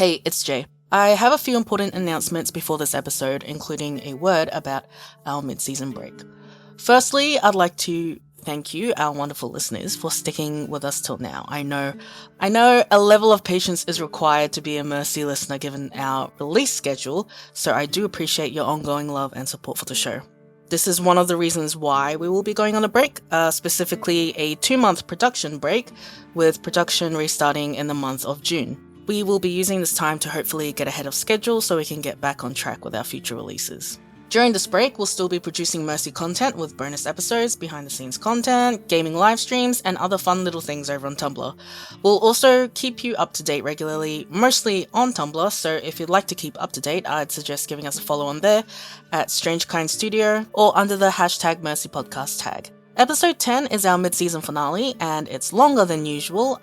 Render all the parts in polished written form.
Hey, it's Jay. I have a few important announcements before this episode, including a word about our mid-season break. Firstly, I'd like to thank you, our wonderful listeners, for sticking with us till now. I know a level of patience is required to be a Mercy listener given our release schedule, so I do appreciate your ongoing love and support for the show. This is one of the reasons why we will be going on a break, specifically a 2-month production break, with production restarting in the month of June. We will be using this time to hopefully get ahead of schedule so we can get back on track with our future releases. During this break, we'll still be producing Mercy content with bonus episodes, behind-the-scenes content, gaming live streams, and other fun little things over on Tumblr. We'll also keep you up to date regularly, mostly on Tumblr, so if you'd like to keep up to date, I'd suggest giving us a follow on there at Strange Kind Studio or under the hashtag Mercy Podcast tag. Episode 10 is our mid-season finale, and it's longer than usual,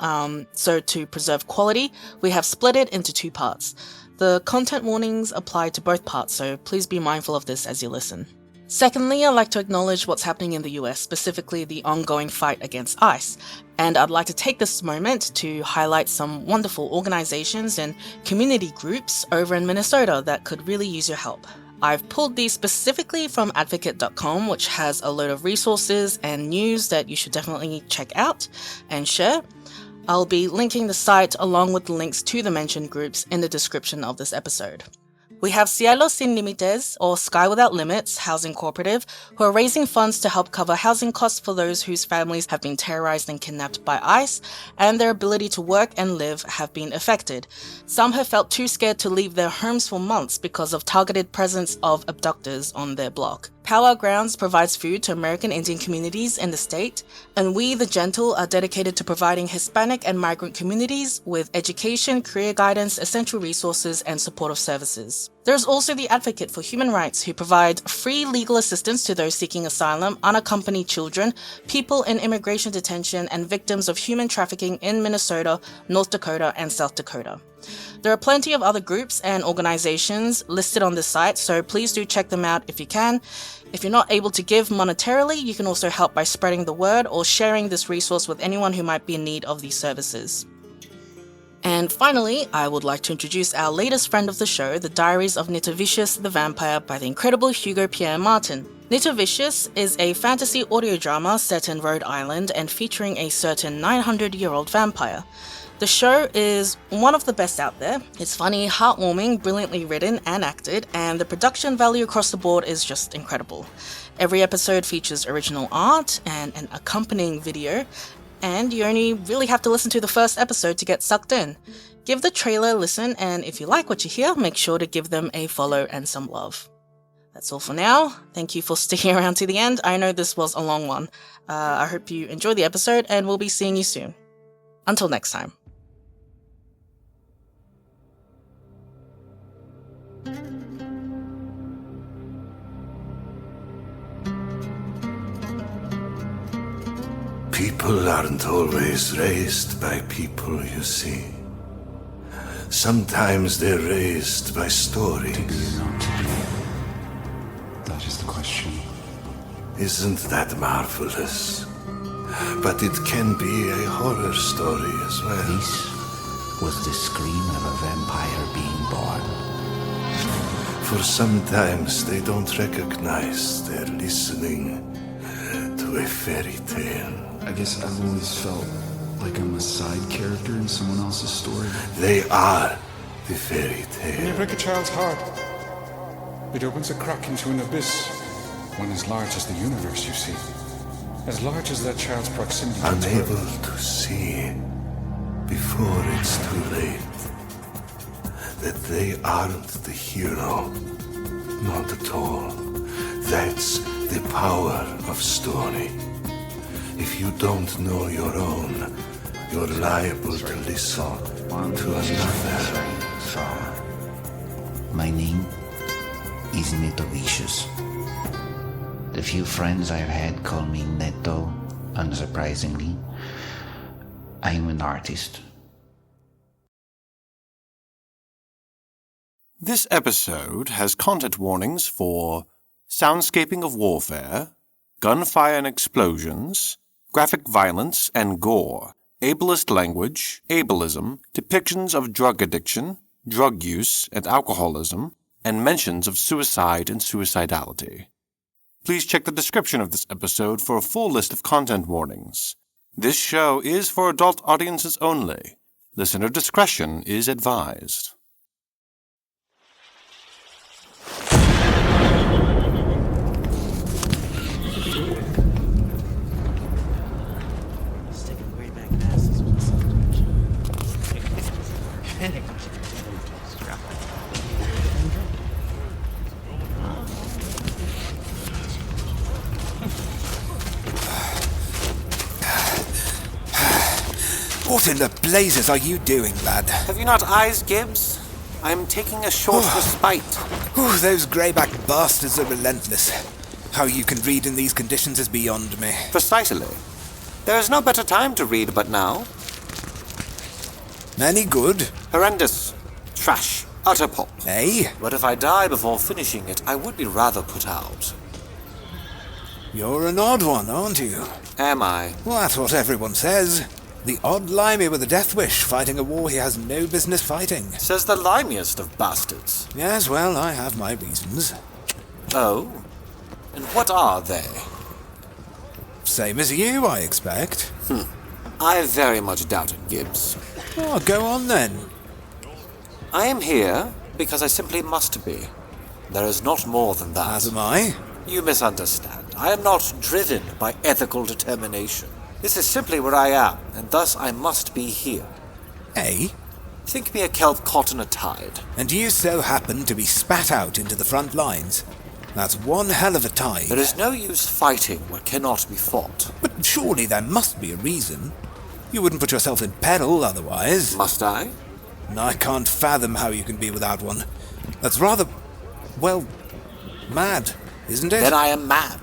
so to preserve quality, we have split it into 2 parts. The content warnings apply to both parts, so please be mindful of this as you listen. Secondly, I'd like to acknowledge what's happening in the US, specifically the ongoing fight against ICE, and I'd like to take this moment to highlight some wonderful organizations and community groups over in Minnesota that could really use your help. I've pulled these specifically from advocate.com, which has a load of resources and news that you should definitely check out and share. I'll be linking the site along with the links to the mentioned groups in the description of this episode. We have Cielos Sin Límites, or Sky Without Limits, housing cooperative, who are raising funds to help cover housing costs for those whose families have been terrorized and kidnapped by ICE, and their ability to work and live have been affected. Some have felt too scared to leave their homes for months because of targeted presence of abductors on their block. Powwow Grounds provides food to American Indian communities in the state, and We the Gentle are dedicated to providing Hispanic and migrant communities with education, career guidance, essential resources, and supportive services. There's also the Advocate for Human Rights, who provide free legal assistance to those seeking asylum, unaccompanied children, people in immigration detention, and victims of human trafficking in Minnesota, North Dakota, and South Dakota. There are plenty of other groups and organizations listed on this site, so please do check them out if you can. If you're not able to give monetarily, you can also help by spreading the word or sharing this resource with anyone who might be in need of these services. And finally, I would like to introduce our latest friend of the show, The Diaries of Nitavicious the Vampire by the incredible Hugo Pierre Martin. Nitavicious is a fantasy audio drama set in Rhode Island and featuring a certain 900-year-old vampire. The show is one of the best out there. It's funny, heartwarming, brilliantly written and acted, and the production value across the board is just incredible. Every episode features original art and an accompanying video, and you only really have to listen to the first episode to get sucked in. Give the trailer a listen, and if you like what you hear, make sure to give them a follow and some love. That's all for now. Thank you for sticking around to the end. I know this was a long one. I hope you enjoyed the episode, and we'll be seeing you soon. Until next time. People aren't always raised by people, you see. Sometimes they're raised by stories. To be or not to be? That is the question. Isn't that marvelous? But it can be a horror story as well. This was the scream of a vampire being born. For sometimes they don't recognize they're listening to a fairy tale. I guess I've always felt like I'm a side character in someone else's story. They are the fairy When you tale. break a child's heart, it opens a crack into an abyss. One as large as the universe, you see. As large as that child's proximity to Unable Earth. to see before it's too late that they aren't the hero. Not at all. That's the power of story. If you don't know your own, you're liable to listen to another. My name is Nitavicious. The few friends I've had call me Neto, unsurprisingly. I'm an artist. This episode has content warnings for soundscaping of warfare, gunfire and explosions, graphic violence and gore, ableist language, ableism, depictions of drug addiction, drug use and alcoholism, and mentions of suicide and suicidality. Please check the description of this episode for a full list of content warnings. This show is for adult audiences only. Listener discretion is advised. What in the blazes are you doing, lad? Have you not eyes, Gibbs? I am taking a short respite. Those greyback bastards are relentless. How you can read in these conditions is beyond me. Precisely. There is no better time to read but now. Any good? Horrendous. Trash. Utter pulp. Eh? But if I die before finishing it, I would be rather put out. You're an odd one, aren't you? Am I? Well, that's what everyone says. The odd limey with a death wish, fighting a war he has no business fighting. Says the limiest of bastards. Yes, well, I have my reasons. Oh? And what are they? Same as you, I expect. I very much doubt it, Gibbs. Oh, go on then. I am here because I simply must be. There is not more than that. As am I. You misunderstand. I am not driven by ethical determination. This is simply where I am, and thus I must be here. Eh? Think me a kelp caught in a tide. And you so happen to be spat out into the front lines. That's one hell of a tide. There is no use fighting what cannot be fought. But surely there must be a reason. You wouldn't put yourself in peril otherwise. Must I? I can't fathom how you can be without one. That's rather, well, mad, isn't it? Then I am mad.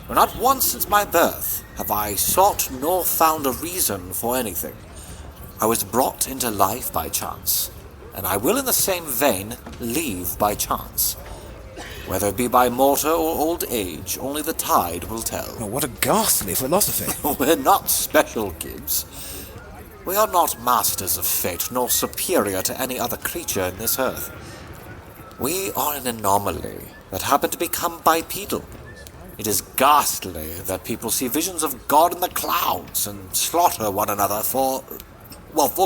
For not once since my birth have I sought nor found a reason for anything. I was brought into life by chance, and I will in the same vein leave by chance. Whether it be by mortar or old age, only the tide will tell. Oh, what a ghastly philosophy. We're not special, Gibbs. We are not masters of fate, nor superior to any other creature in this earth. We are an anomaly that happened to become bipedal. It is ghastly that people see visions of God in the clouds and slaughter one another for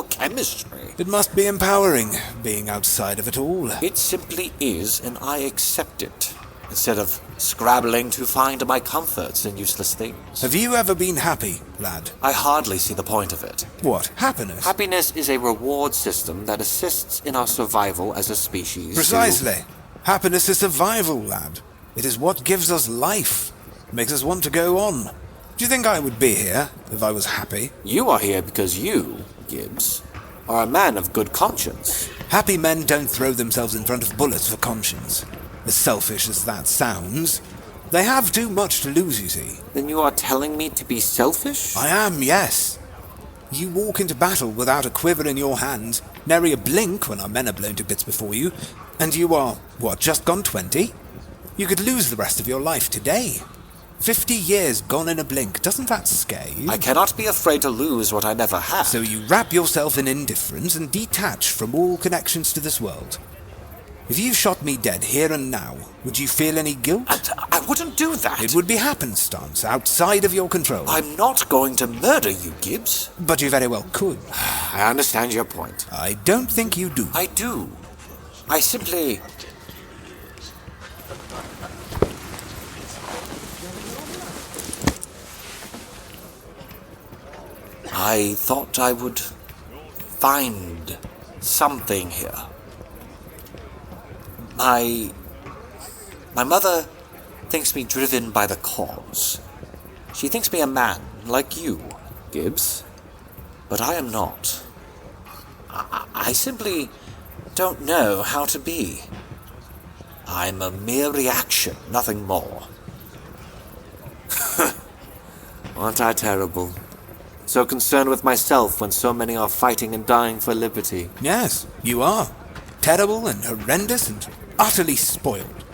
chemistry. It must be empowering, being outside of it all. It simply is, and I accept it, instead of scrabbling to find my comforts in useless things. Have you ever been happy, lad? I hardly see the point of it. What, happiness? Happiness is a reward system that assists in our survival as a species. Precisely. Happiness is survival, lad. It is what gives us life, makes us want to go on. Do you think I would be here if I was happy? You are here because you, Gibbs, are a man of good conscience. Happy men don't throw themselves in front of bullets for conscience. As selfish as that sounds, they have too much to lose, you see. Then you are telling me to be selfish? I am, yes. You walk into battle without a quiver in your hand, nary a blink when our men are blown to bits before you, and you are, just gone 20? You could lose the rest of your life today. 50 years gone in a blink, doesn't that scare you? I cannot be afraid to lose what I never had. So you wrap yourself in indifference and detach from all connections to this world. If you shot me dead here and now, would you feel any guilt? I wouldn't do that. It would be happenstance, outside of your control. I'm not going to murder you, Gibbs. But you very well could. I understand your point. I don't think you do. I do. I simply... I thought I would find something here. My mother thinks me driven by the cause. She thinks me a man like you, Gibbs. But I am not. I simply don't know how to be. I'm a mere reaction, nothing more. Aren't I terrible? So concerned with myself when so many are fighting and dying for liberty. Yes, you are. Terrible and horrendous and utterly spoiled.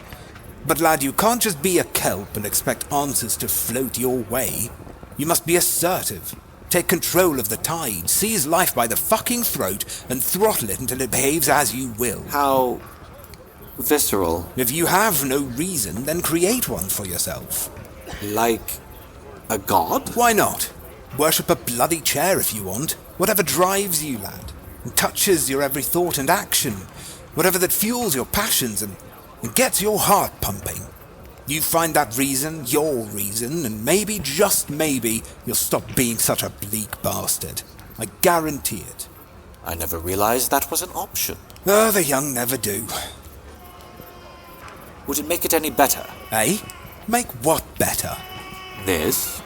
But lad, you can't just be a kelp and expect answers to float your way. You must be assertive. Take control of the tide, seize life by the fucking throat, and throttle it until it behaves as you will. How visceral. If you have no reason, then create one for yourself. Like a god? Why not? Worship a bloody chair if you want. Whatever drives you, lad, and touches your every thought and action. Whatever that fuels your passions and gets your heart pumping. You find that reason, your reason, and maybe, just maybe, you'll stop being such a bleak bastard. I guarantee it. I never realized that was an option. Oh, the young never do. Would it make it any better? Eh? Make what better? This?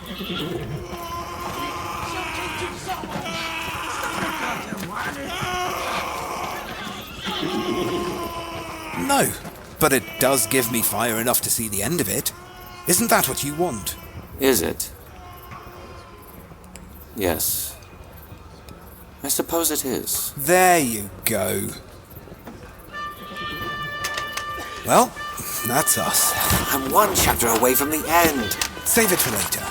No, but it does give me fire enough to see the end of it. Isn't that what you want? Is it? Yes. I suppose it is. There you go. Well, that's us. I'm one chapter away from the end. Save it for later.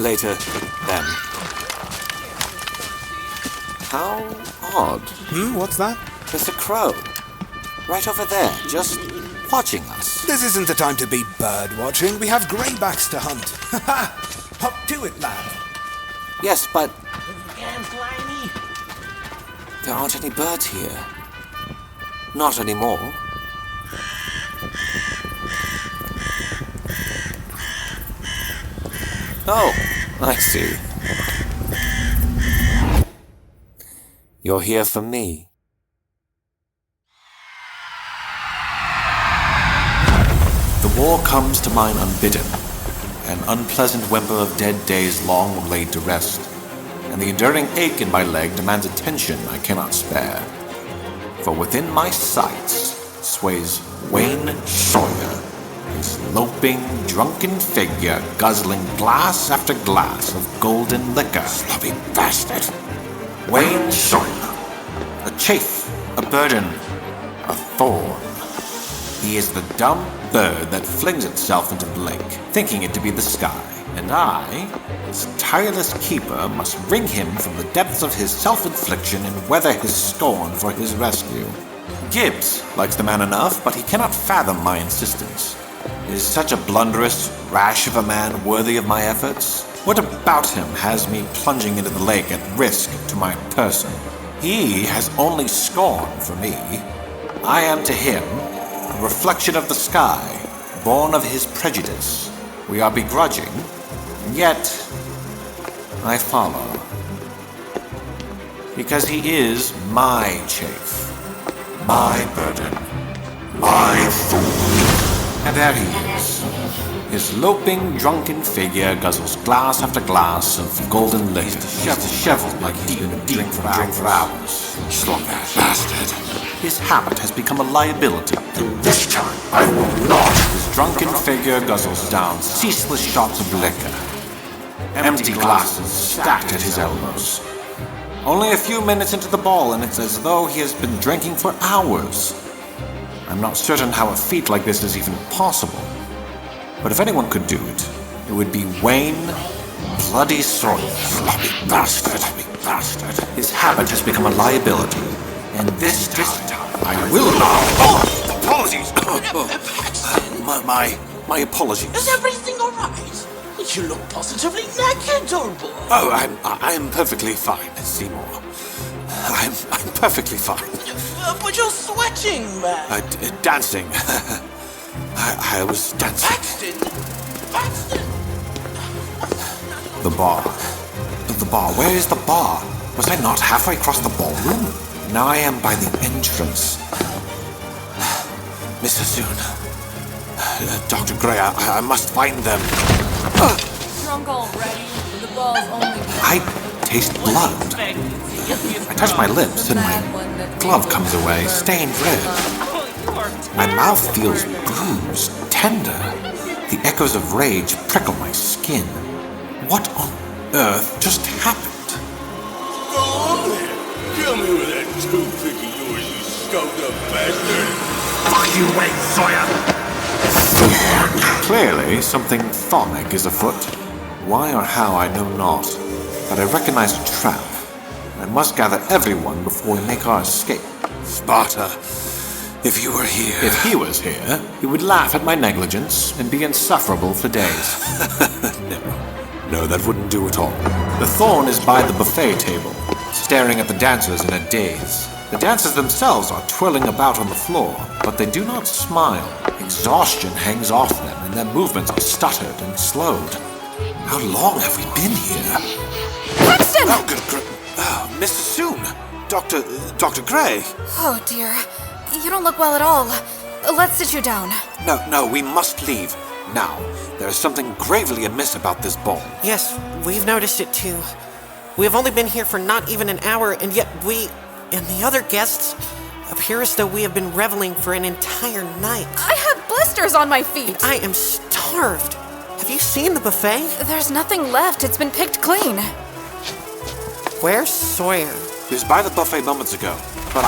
Later, then. How odd. What's that? There's a crow. Right over there, just watching us. This isn't the time to be bird watching. We have greybacks to hunt. Hop to it, lad. Yes, but there aren't any birds here. Not anymore. Oh, I see. You're here for me. The war comes to mind unbidden, an unpleasant whimper of dead days long laid to rest, and the enduring ache in my leg demands attention I cannot spare. For within my sights sways Wayne Sawyer, his loping, drunken figure guzzling glass after glass of golden liquor. Sloppy bastard! Wayne Sawyer, a chafe, a burden, a thorn. He is the dumb bird that flings itself into the lake, thinking it to be the sky, and I, his tireless keeper, must wring him from the depths of his self-infliction and weather his scorn for his rescue. Gibbs likes the man enough, but he cannot fathom my insistence. Is such a blunderous, rash of a man worthy of my efforts? What about him has me plunging into the lake at risk to my person? He has only scorn for me. I am to him a reflection of the sky, born of his prejudice. We are begrudging, yet I follow. Because he is my chafe, my burden, my fool. And there he is. His loping, drunken figure guzzles glass after glass of golden liquor, disheveled like he's been drink for hours. Sloppy bastard. His habit has become a liability. This time, I will not. His drunken figure guzzles down ceaseless shots of liquor. Empty glasses stacked at his elbows. Only a few minutes into the ball, and it's as though he has been drinking for hours. I'm not certain how a feat like this is even possible. But if anyone could do it, it would be Wayne Bloody Sawyer. Sloppy bastard. His habit has become a liability. And this time, I will not. Oh, apologies. My apologies. Is everything all right? You look positively naked, old boy. Oh, I'm perfectly fine, Seymour. I'm perfectly fine. But you're sweating, man. Dancing. I was dancing. Paxton! The bar. Where is the bar? Was I not halfway across the ballroom? Now I am by the entrance. Miss Sassoon. Dr. Gray, I must find them. Drunk already? The ball's only... I taste blood. I touch my lips and my glove comes away, stained red. My mouth feels bruised, tender. The echoes of rage prickle my skin. What on earth just happened? Go on then. Kill me with that toothpick of yours, you scoped-up bastard. Fuck you, Wayne Sawyer. Clearly, something phonic is afoot. Why or how, I know not. but I recognize a trap. I must gather everyone before we make our escape. Sparta, if you were here... If he was here, he would laugh at my negligence and be insufferable for days. No, that wouldn't do at all. The thorn is by the buffet table, staring at the dancers in a daze. The dancers themselves are twirling about on the floor, but they do not smile. Exhaustion hangs off them, and their movements are stuttered and slowed. How long have we been here? Paxton! Miss Sassoon! Dr. Gray! Oh dear. You don't look well at all. Let's sit you down. No, we must leave. Now, there is something gravely amiss about this ball. Yes, we've noticed it too. We have only been here for not even an hour, and yet we, and the other guests, appear as though we have been reveling for an entire night. I have blisters on my feet. I am starved. Have you seen the buffet? There's nothing left. It's been picked clean. Where's Sawyer? He was by the buffet moments ago, but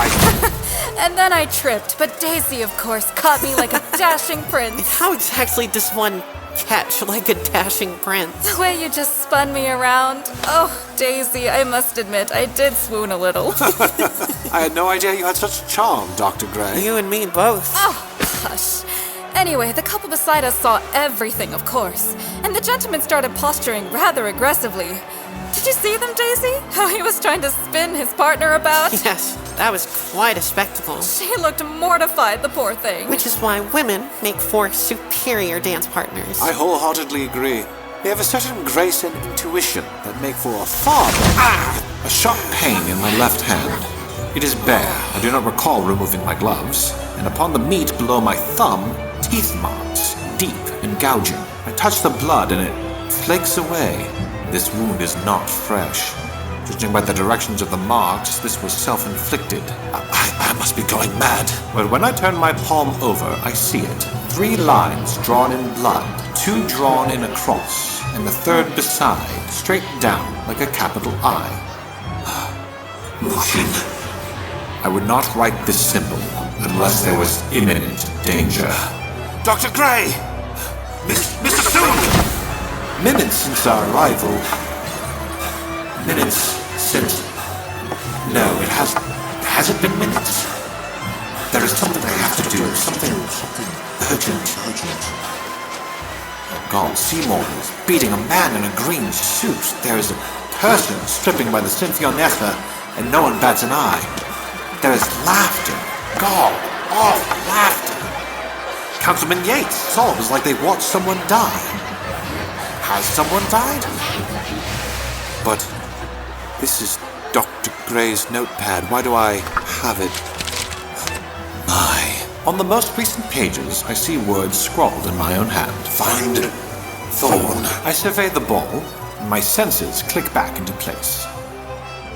And then I tripped, but Daisy, of course, caught me like a dashing prince. How exactly does one catch like a dashing prince? The way you just spun me around. Oh, Daisy, I must admit, I did swoon a little. I had no idea you had such charm, Dr. Gray. You and me both. Oh, hush. Anyway, the couple beside us saw everything, of course, and the gentleman started posturing rather aggressively. Did you see them, Daisy? How he was trying to spin his partner about? Yes, that was quite a spectacle. She looked mortified, the poor thing. Which is why women make for superior dance partners. I wholeheartedly agree. They have a certain grace and intuition that make for a far better... A sharp pain in my left hand. It is bare. I do not recall removing my gloves. And upon the meat below my thumb, teeth marks, deep and gouging. I touch the blood and it flakes away. This wound is not fresh. Judging by the directions of the marks, this was self-inflicted. I must be going mad. But when I turn my palm over, I see it. 3 lines drawn in blood, 2 drawn in a cross, and the third beside, straight down like a capital I. Mushin. I would not write this symbol unless there was imminent danger. Dr. Gray! Mr. Soon! Minutes since our arrival. Minutes since... No, it hasn't been minutes. There is something I have to do, something urgent. Oh God, Seymour is beating a man in a green suit. There is a person stripping by the Sinfionetta, and no one bats an eye. There is laughter. God, awful laughter. Councilman Yates sobs like they watched someone die. Has someone died? But this is Dr. Gray's notepad. Why do I have it? On the most recent pages, I see words scrawled in my own hand. Find Thorn. I survey the ball, and my senses click back into place.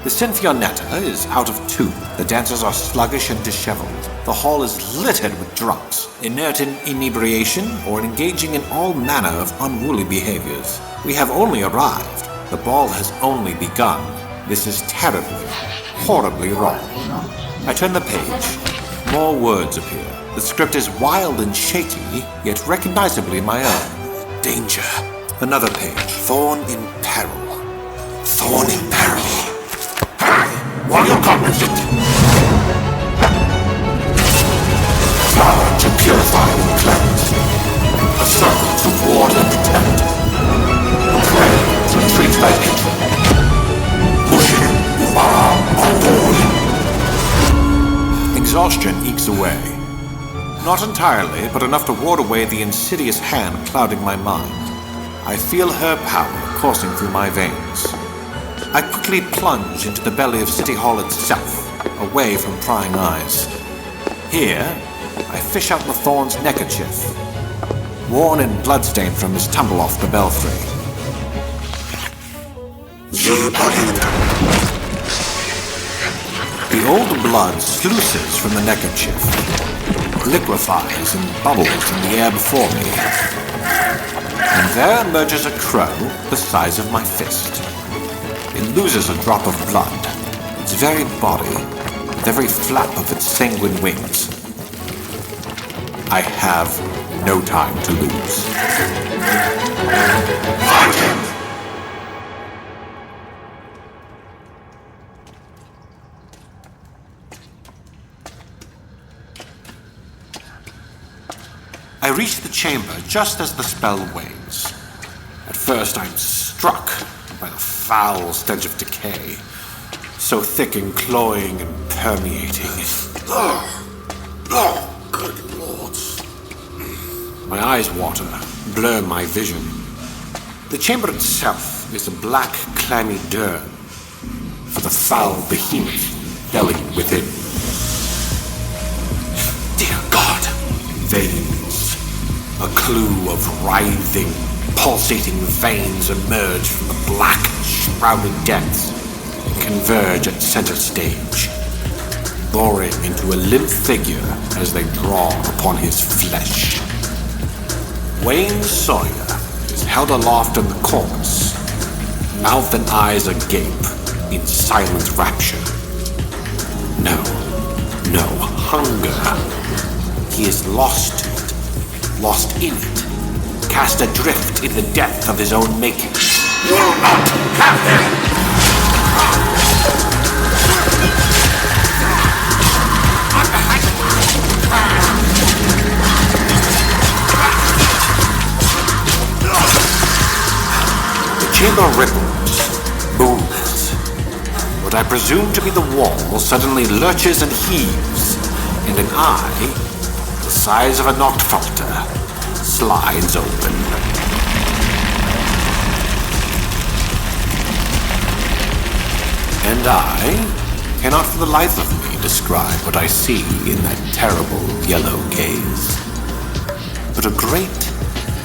The Sinfionetta is out of tune. The dancers are sluggish and disheveled. The hall is littered with drunks, inert in inebriation or engaging in all manner of unruly behaviors. We have only arrived. The ball has only begun. This is terribly, horribly wrong. I turn the page. More words appear. The script is wild and shaky, yet recognizably my own. Danger. Another page. Thorn in peril. Thorn in peril. While you're cognizant. Flower to purify and cleanse. A circle to ward and protect. Pray to retreat thy patron. Mushin, you are on board. Exhaustion ekes away. Not entirely, but enough to ward away the insidious hand clouding my mind. I feel her power coursing through my veins. I quickly plunge into the belly of City Hall itself, away from prying eyes. Here, I fish out Lathorn's neckerchief, worn and bloodstained from his tumble off the belfry. The old blood sluices from the neckerchief, liquefies and bubbles in the air before me. And there emerges a crow the size of my fist. It loses a drop of blood, its very body, with every flap of its sanguine wings. I have no time to lose. Find him! reach the chamber just as the spell wanes. At first I'm struck by the foul stench of decay, so thick and cloying and permeating. Good lord. My eyes water, blur my vision. The chamber itself is a black, clammy dern for the foul behemoth belling within. Dear God! Veins. A clue of writhing, pulsating veins emerge from the black, shrouded depths and converge at center stage, boring into a limp figure as they draw upon his flesh. Wayne Sawyer is held aloft in the corpse, mouth and eyes agape in silent rapture. No, hunger. He is lost to it, lost in it, cast adrift in the depth of his own making. You will not have him! The chamber ripples, moves. What I presume to be the wall suddenly lurches and heaves, and an eye, the size of a Nachtfalter, slides open. And I cannot for the life of me describe what I see in that terrible yellow gaze. But a great,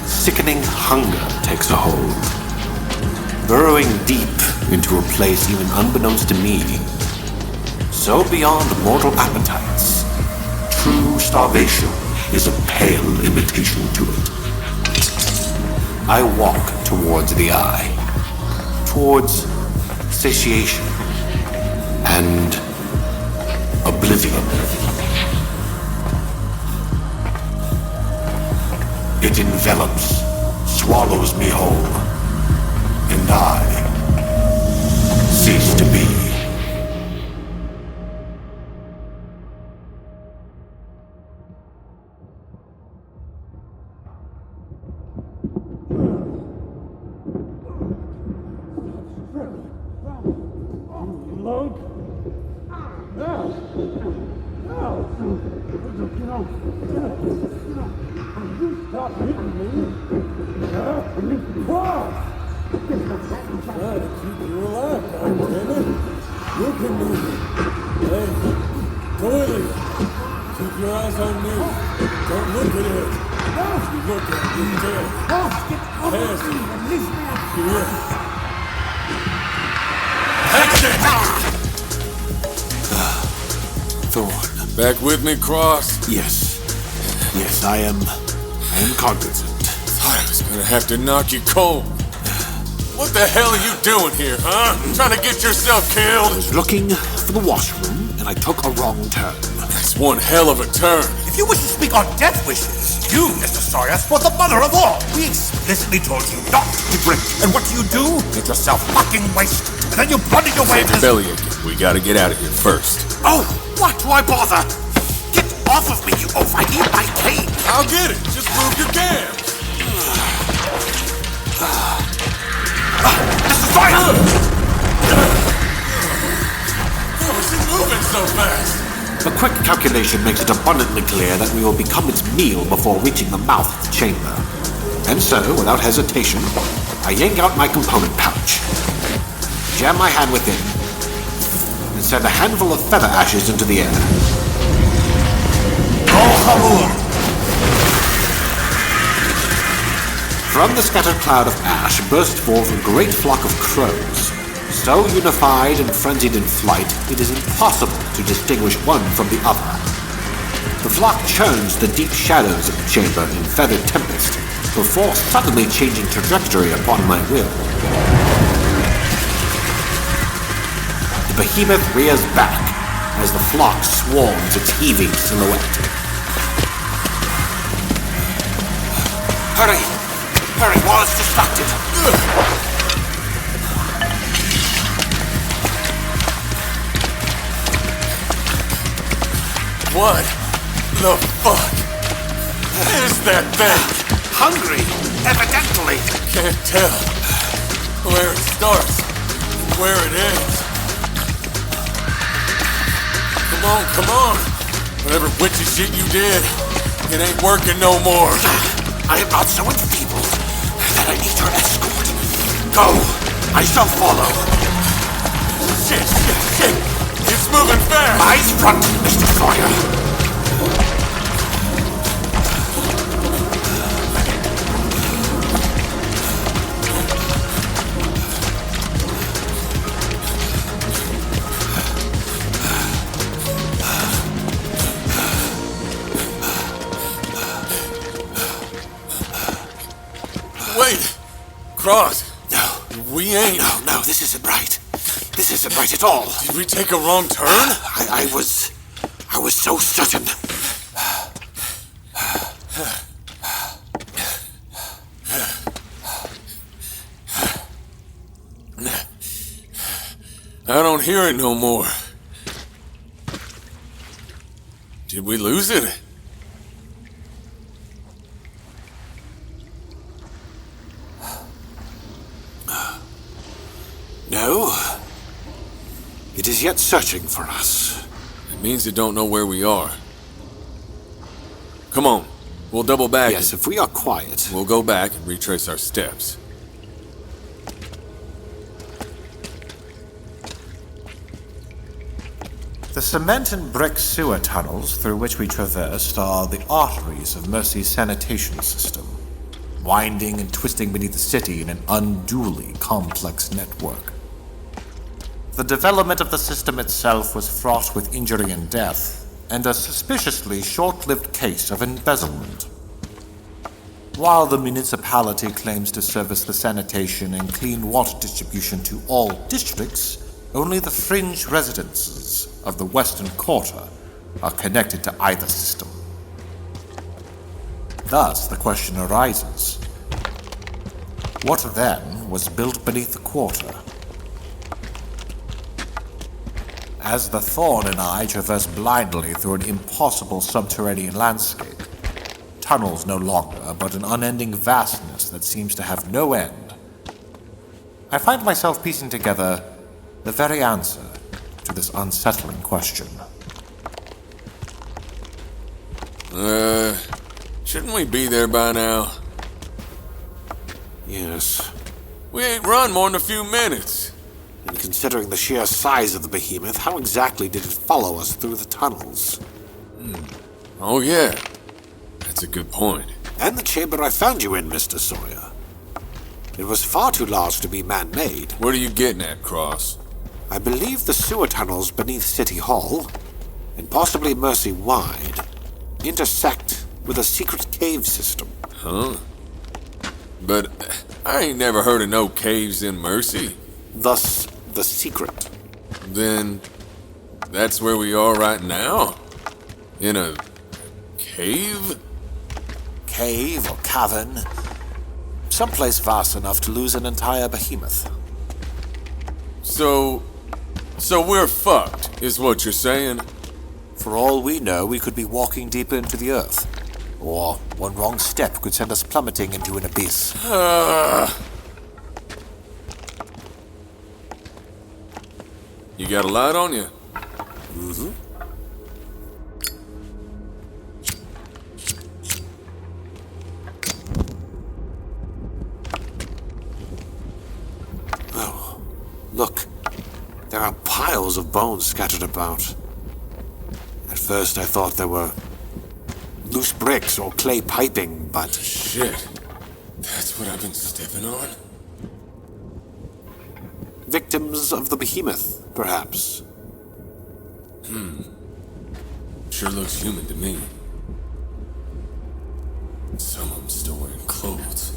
sickening hunger takes a hold, burrowing deep into a place even unbeknownst to me, so beyond mortal appetites. True starvation is a pale imitation to it. I walk towards the eye, towards satiation and oblivion. It envelops, swallows me whole, and I cease to be. Back with me, Cross? Yes, I am cognizant. Thought I was gonna have to knock you cold. What the hell are you doing here, huh? Trying to get yourself killed? I was looking for the washroom, and I took a wrong turn. That's one hell of a turn. If you wish to speak on death wishes, you, Mr. Sawyer, sport the mother of all. We explicitly told you not to drink. And what do? Get yourself fucking wasted. And then you blunder your way into... belly again. We gotta get out of here first. Oh, what do I bother? Get off of me, you oaf. I need my cane. I'll get it. Just move your cams. Mr. Sawyer! How is he moving so fast? A quick calculation makes it abundantly clear that we will become its meal before reaching the mouth of the chamber. And so, without hesitation, I yank out my component pouch, jam my hand within, and send a handful of feather ashes into the air. From the scattered cloud of ash burst forth a great flock of crows, so unified and frenzied in flight, it is impossible to distinguish one from the other. The flock churns the deep shadows of the chamber in feathered tempest, before suddenly changing trajectory upon my will. The behemoth rears back as the flock swarms its heaving silhouette. Hurry, while it's distracted. What the fuck? is that thing? Hungry, evidently. Can't tell where it starts, where it ends. Come on. Whatever witchy shit you did, it ain't working no more. I am not so enfeebled that I need your escort. Go. I shall follow. Shit. It's moving fast. Eyes front, Mr. Sawyer. Wait! Cross! No. We ain't... No, this isn't right. This isn't right at all. Did we take a wrong turn? I was so certain. I don't hear it no more. Did we lose it? No. It is yet searching for us. It means it don't know where we are. Come on. We'll double back. Yes, if we are quiet. We'll go back and retrace our steps. The cement and brick sewer tunnels through which we traversed are the arteries of Mercy's sanitation system, winding and twisting beneath the city in an unduly complex network. The development of the system itself was fraught with injury and death, and a suspiciously short-lived case of embezzlement. While the municipality claims to service the sanitation and clean water distribution to all districts, only the fringe residences of the Western Quarter are connected to either system. Thus, the question arises, what then was built beneath the Quarter? As the Thorn and I traverse blindly through an impossible subterranean landscape, tunnels no longer, but an unending vastness that seems to have no end, I find myself piecing together the very answer to this unsettling question. Shouldn't we be there by now? Yes. We ain't run more than a few minutes. And considering the sheer size of the behemoth, how exactly did it follow us through the tunnels? Oh yeah, that's a good point. And the chamber I found you in, Mr. Sawyer. It was far too large to be man-made. What are you getting at, Cross? I believe the sewer tunnels beneath City Hall, and possibly Mercy wide, intersect with a secret cave system. Huh? But I ain't never heard of no caves in Mercy. Thus, the secret. Then that's where we are right now? In a cave? Cave or cavern. Someplace vast enough to lose an entire behemoth. So we're fucked, is what you're saying? For all we know, we could be walking deeper into the earth. Or one wrong step could send us plummeting into an abyss. You got a light on you? Mm-hmm. Oh, look. There are piles of bones scattered about. At first I thought there were loose bricks or clay piping, but... Shit. That's what I've been stepping on? Victims of the behemoth, perhaps. Sure looks human to me. Some of them still wearing clothes.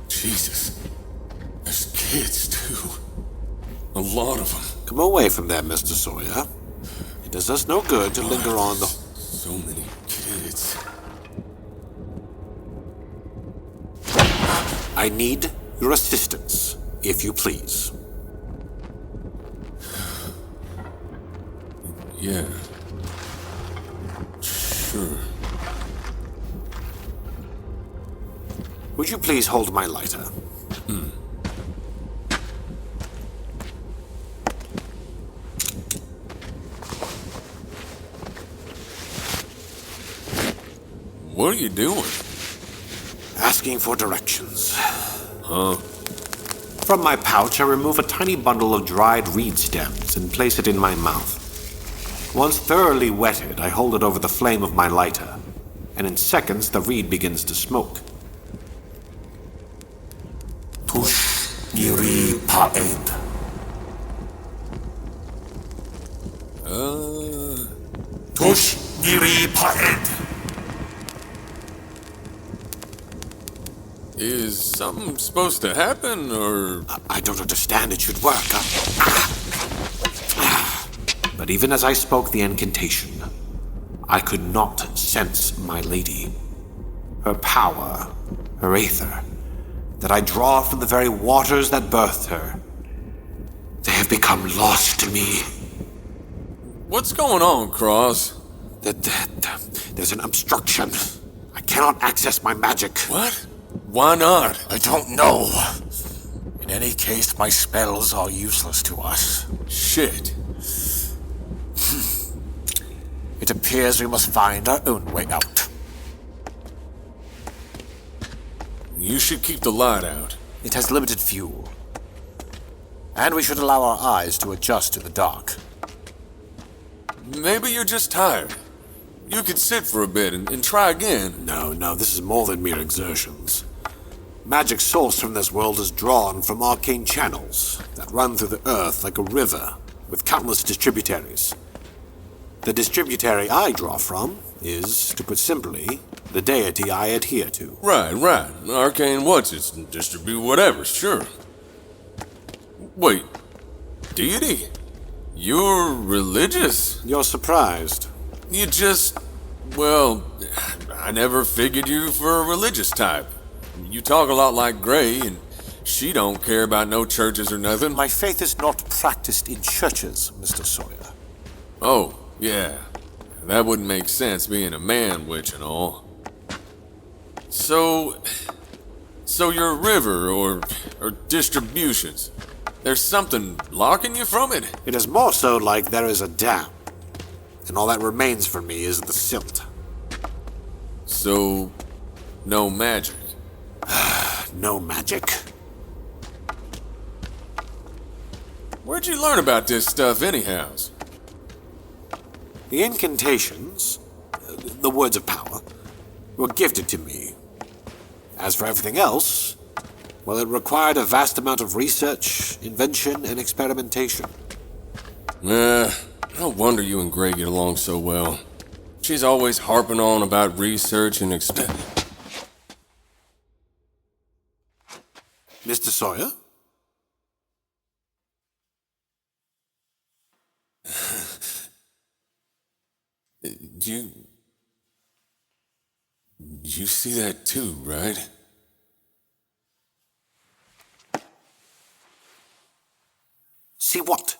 Jesus. There's kids, too. A lot of them. Come away from there, Mr. Sawyer. It does us no good to linger on the... So many kids. I need your assistance, if you please. Yeah. Sure. Would you please hold my lighter? What are you doing? Asking for directions. Huh? From my pouch, I remove a tiny bundle of dried reed stems and place it in my mouth. Once thoroughly wetted, I hold it over the flame of my lighter, and in seconds the reed begins to smoke. Tush niri paed. Tush niri paed. Is something supposed to happen, or...? I don't understand. It should work. But even as I spoke the incantation, I could not sense my lady. Her power, her aether, that I draw from the very waters that birthed her. They have become lost to me. What's going on, Cross? There's an obstruction. I cannot access my magic. What? Why not? I don't know. In any case, my spells are useless to us. Shit. It appears we must find our own way out. You should keep the light out. It has limited fuel. And we should allow our eyes to adjust to the dark. Maybe you're just tired. You could sit for a bit and try again. No, this is more than mere exertions. Magic sourced from this world is drawn from arcane channels that run through the earth like a river with countless distributaries. The distributary I draw from is, to put simply, the deity I adhere to. Right. Arcane what's it? Distribute whatever, sure. Wait, deity? You're religious? You're surprised. You just... well, I never figured you for a religious type. You talk a lot like Gray, and she don't care about no churches or nothing. My faith is not practiced in churches, Mr. Sawyer. Oh, yeah. That wouldn't make sense, being a man-witch and all. So your river, or distributions, there's something blocking you from it? It is more so like there is a dam, and all that remains for me is the silt. So, no magic? No magic. Where'd you learn about this stuff anyhows? The incantations, the words of power, were gifted to me. As for everything else, well, it required a vast amount of research, invention, and experimentation. No wonder you and Gray get along so well. She's always harping on about research and Mr. Sawyer? You see that too, right? See what?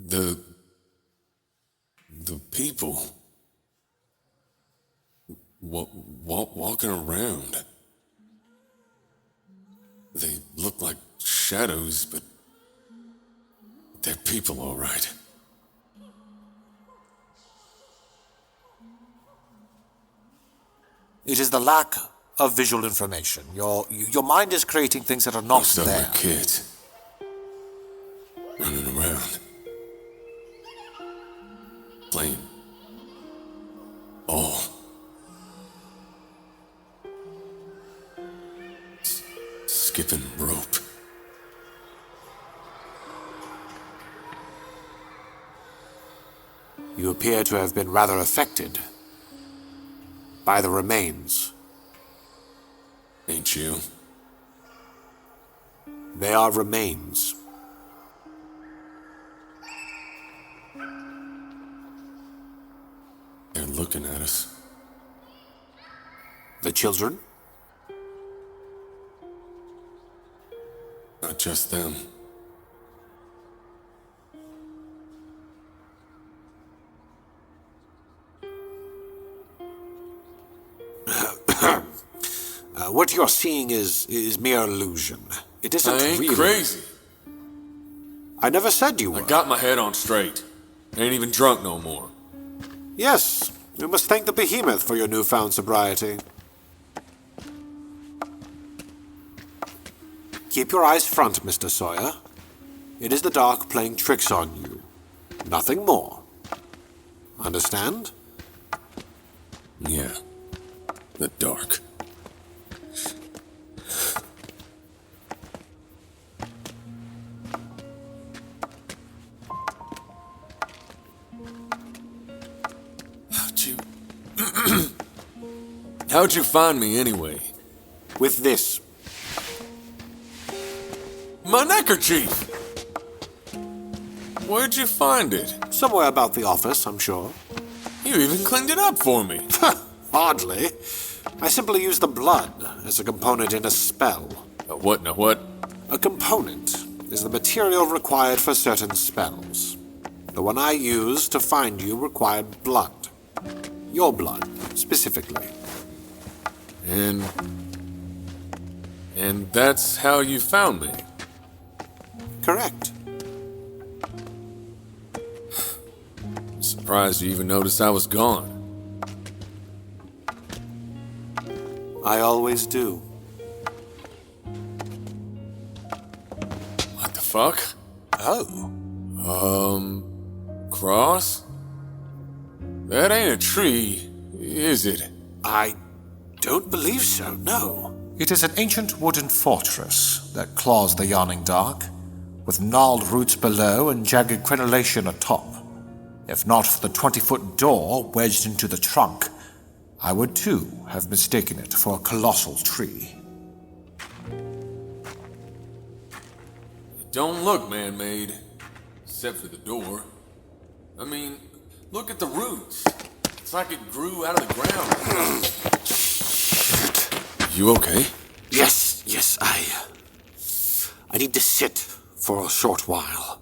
The people walking around. They look like shadows, but they're people, all right. It is the lack of visual information. Your mind is creating things that are not Most of there. them are kids running around, playing ball, skipping rope. You appear to have been rather affected by the remains. Ain't you? They are remains. They're looking at us. The children? Not just them. What you're seeing is mere illusion. It isn't I ain't really... crazy. I never said you were. I got my head on straight. Ain't even drunk no more. Yes, you must thank the behemoth for your newfound sobriety. Keep your eyes front, Mr. Sawyer. It is the dark playing tricks on you. Nothing more. Understand? Yeah. The dark. How'd you find me anyway? With this. My neckerchief! Where'd you find it? Somewhere about the office, I'm sure. You even cleaned it up for me. Hardly. I simply used the blood as a component in a spell. A what and a what? A component is the material required for certain spells. The one I used to find you required blood. Your blood, specifically. And that's how you found me? Correct. Surprised you even noticed I was gone. I always do. What the fuck? Oh. Cross? That ain't a tree, is it? I don't believe so, no. It is an ancient wooden fortress that claws the yawning dark, with gnarled roots below and jagged crenellation atop. If not for the 20-foot door wedged into the trunk, I would too have mistaken it for a colossal tree. It don't look man-made, except for the door. I mean, look at the roots. It's like it grew out of the ground. You okay? Yes, I need to sit for a short while.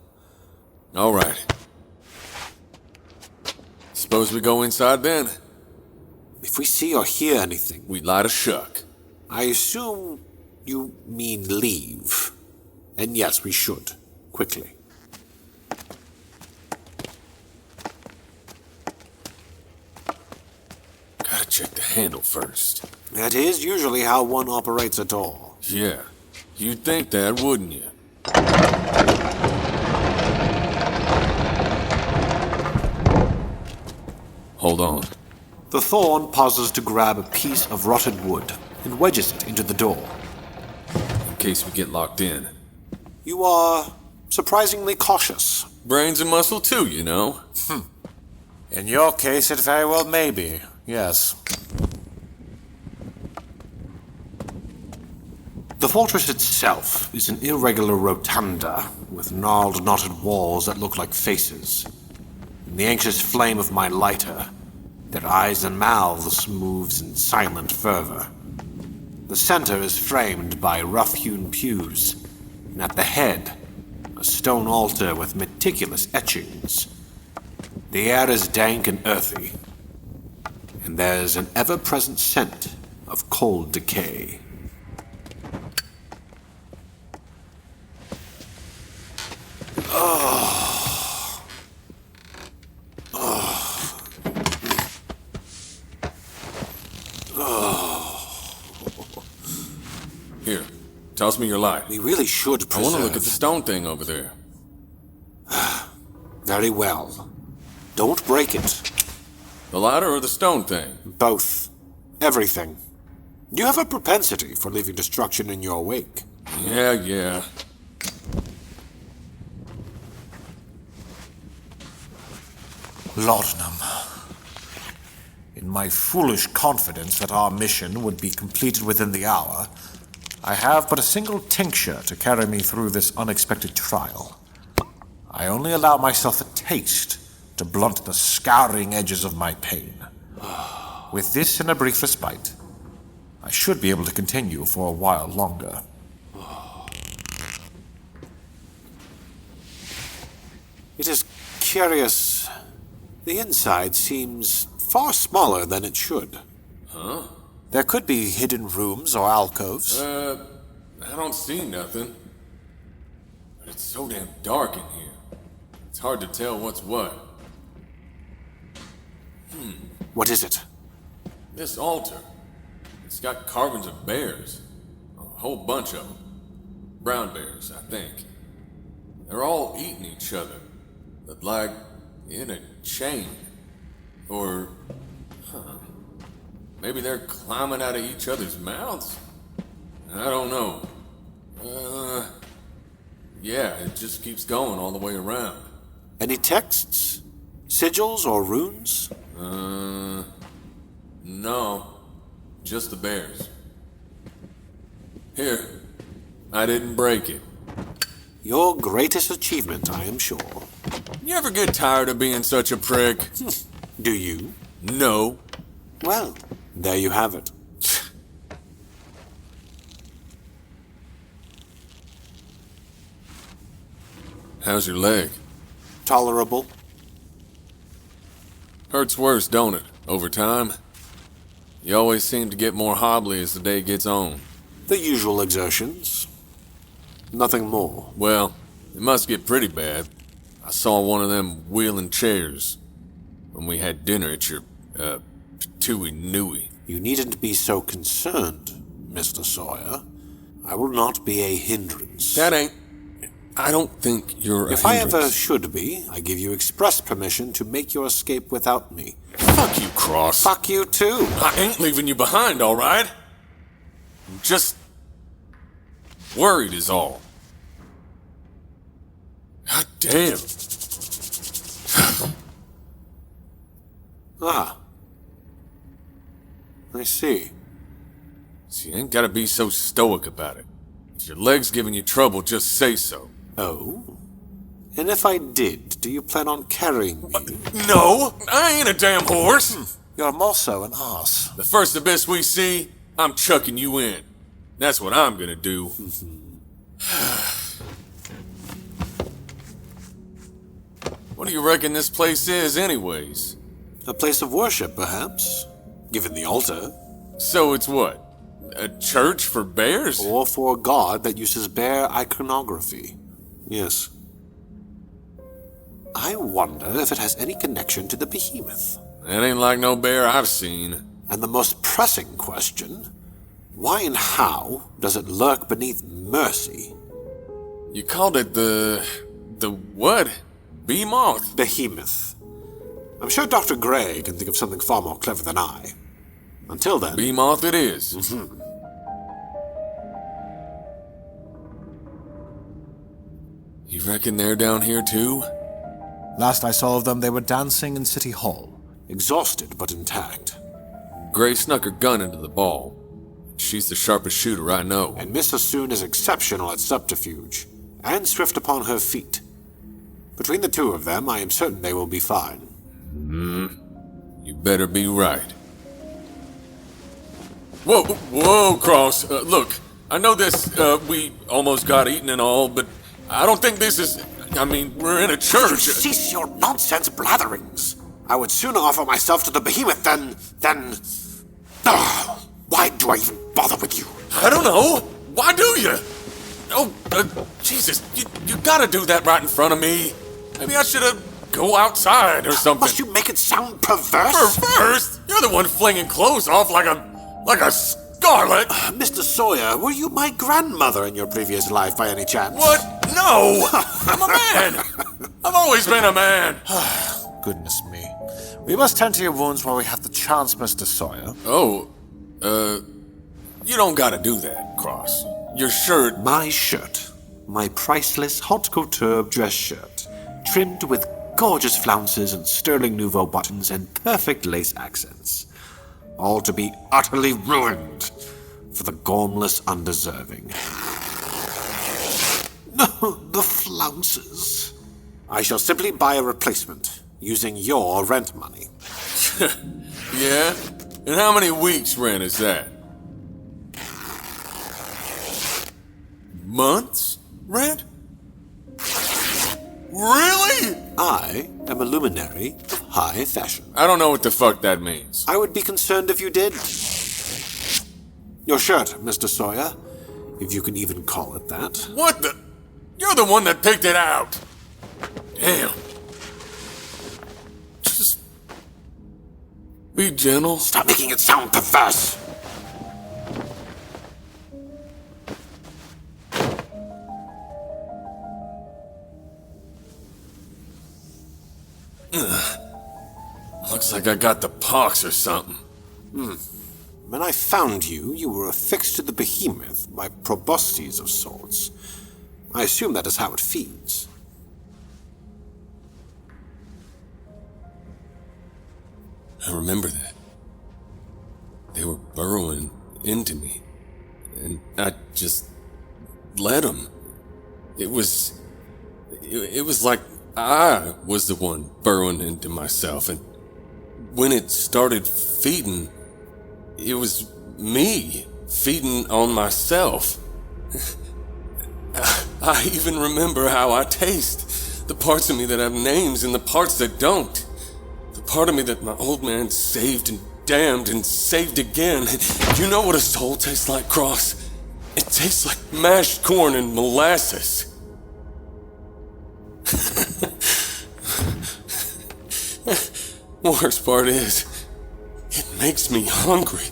All right. Suppose we go inside then? If we see or hear anything... We light a shuck. I assume you mean leave. And yes, we should. Quickly. Gotta check the handle first. That is usually how one operates a door. Yeah. You'd think that, wouldn't you? Hold on. The thorn pauses to grab a piece of rotted wood and wedges it into the door. In case we get locked in. You are surprisingly cautious. Brains and muscle too, you know. In your case, it very well may be, yes. The fortress itself is an irregular rotunda with gnarled, knotted walls that look like faces. In the anxious flame of my lighter, their eyes and mouths moves in silent fervor. The center is framed by rough-hewn pews, and at the head, a stone altar with meticulous etchings. The air is dank and earthy, and there's an ever-present scent of cold decay. Here, toss me your light. We really should preserve... I want to look at the stone thing over there. Very well. Don't break it. The lighter or the stone thing? Both. Everything. You have a propensity for leaving destruction in your wake. Yeah. Laudanum. In my foolish confidence that our mission would be completed within the hour, I have but a single tincture to carry me through this unexpected trial. I only allow myself a taste to blunt the scouring edges of my pain. With this and a brief respite, I should be able to continue for a while longer. It is curious. The inside seems far smaller than it should. Huh? There could be hidden rooms or alcoves. I don't see nothing. But it's so damn dark in here. It's hard to tell what's what. What is it? This altar. It's got carvings of bears. A whole bunch of them. Brown bears, I think. They're all eating each other. But like in a chain. Or... maybe they're climbing out of each other's mouths? I don't know. Yeah, it just keeps going all the way around. Any texts? Sigils or runes? No. Just the bears. Here. I didn't break it. Your greatest achievement, I am sure. You ever get tired of being such a prick? Do you? No. Well, there you have it. How's your leg? Tolerable. Hurts worse, don't it? Over time? You always seem to get more hobbly as the day gets on. The usual exertions. Nothing more. Well, it must get pretty bad. I saw one of them wheeling chairs when we had dinner at your, Tui Nui. You needn't be so concerned, Mr. Sawyer. I will not be a hindrance. I don't think you're a If hindrance. I ever should be, I give you express permission to make your escape without me. Fuck you, Cross. Fuck you too. I ain't leaving you behind, all right? I'm just worried is all. God damn. Ah. I see. So you ain't gotta be so stoic about it. If your leg's giving you trouble, just say so. Oh? And if I did, do you plan on carrying me? No! I ain't a damn horse! You're more so an ass. The first abyss we see, I'm chucking you in. That's what I'm gonna do. What do you reckon this place is, anyways? A place of worship, perhaps, given the altar. So it's what? A church for bears? Or for a god that uses bear iconography. Yes. I wonder if it has any connection to the behemoth. That ain't like no bear I've seen. And the most pressing question, why and how does it lurk beneath mercy? You called it the what? Behemoth? Behemoth. I'm sure Dr. Gray can think of something far more clever than I. Until then... Behemoth it is. Mm-hmm. You reckon they're down here too? Last I saw of them, they were dancing in City Hall. Exhausted, but intact. Gray snuck her gun into the ball. She's the sharpest shooter I know. And Miss Sassoon is exceptional at subterfuge, and swift upon her feet. Between the two of them, I am certain they will be fine. You better be right. Whoa, Cross. Look, I know this, we almost got eaten and all, but I don't think this is... I mean, we're in a church. Cease your nonsense blatherings. I would sooner offer myself to the behemoth than... Oh, why do I even bother with you? I don't know. Why do you? Oh, Jesus, you gotta do that right in front of me. Maybe I should've go outside or something. Must you make it sound perverse? Perverse? You're the one flinging clothes off like a scarlet. Mr. Sawyer, were you my grandmother in your previous life by any chance? What? No! I'm a man! I've always been a man! Goodness me. We must tend to your wounds while we have the chance, Mr. Sawyer. Oh, you don't gotta do that, Cross. Your shirt... My shirt. My priceless haute couture dress shirt. Trimmed with gorgeous flounces and sterling nouveau buttons and perfect lace accents. All to be utterly ruined for the gormless undeserving. No, the flounces. I shall simply buy a replacement, using your rent money. Yeah? And how many weeks' rent is that? Months' rent? Really? I am a luminary of high fashion. I don't know what the fuck that means. I would be concerned if you did. Your shirt, Mr. Sawyer, if you can even call it that. What the? You're the one that picked it out. Damn. Just be gentle. Stop making it sound perverse. Looks like I got the pox or something. When I found you, you were affixed to the behemoth by probosces of sorts. I assume that is how it feeds. I remember that. They were burrowing into me, and I just let them. It was like I was the one burrowing into myself, and when it started feeding, it was me feeding on myself. I even remember how I taste. The parts of me that have names and the parts that don't. The part of me that my old man saved and damned and saved again. You know what a soul tastes like, Cross? It tastes like mashed corn and molasses. Worst part is, it makes me hungry.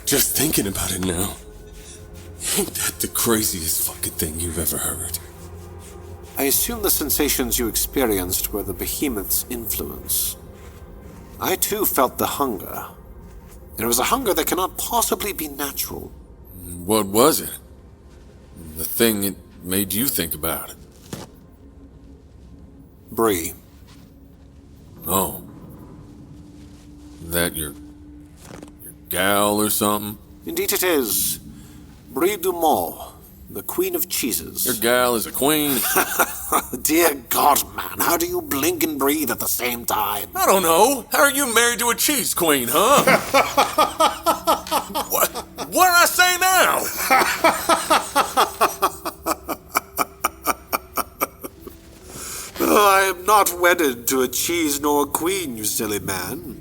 Just thinking about it now. Ain't that the craziest fucking thing you've ever heard? I assume the sensations you experienced were the behemoth's influence. I too felt the hunger. It was a hunger that cannot possibly be natural. What was it? The thing it made you think about it? Bree. Oh. That your gal or something? Indeed it is. Brie Dumont, the Queen of Cheeses. Your gal is a queen? Dear God, man, how do you blink and breathe at the same time? I don't know. How are you married to a cheese queen, huh? What did I say now? Oh, I am not wedded to a cheese nor a queen, you silly man.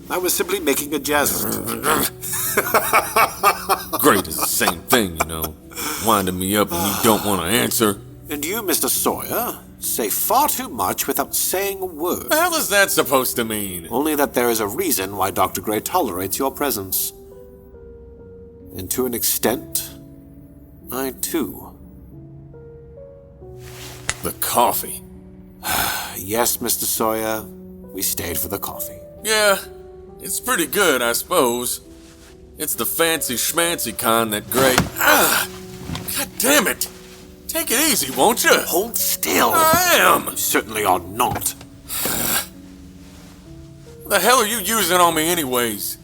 I was simply making a jest. Great is the same thing, you know. Winding me up when you don't want to answer. And you, Mr. Sawyer, say far too much without saying a word. What the hell is that supposed to mean? Only that there is a reason why Dr. Gray tolerates your presence. And to an extent, I too. The coffee. Yes, Mr. Sawyer, we stayed for the coffee. Yeah, it's pretty good, I suppose. It's the fancy schmancy kind that Gray... God damn it! Take it easy, won't you? Hold still. I am! You certainly are not. What the hell are you using on me anyways?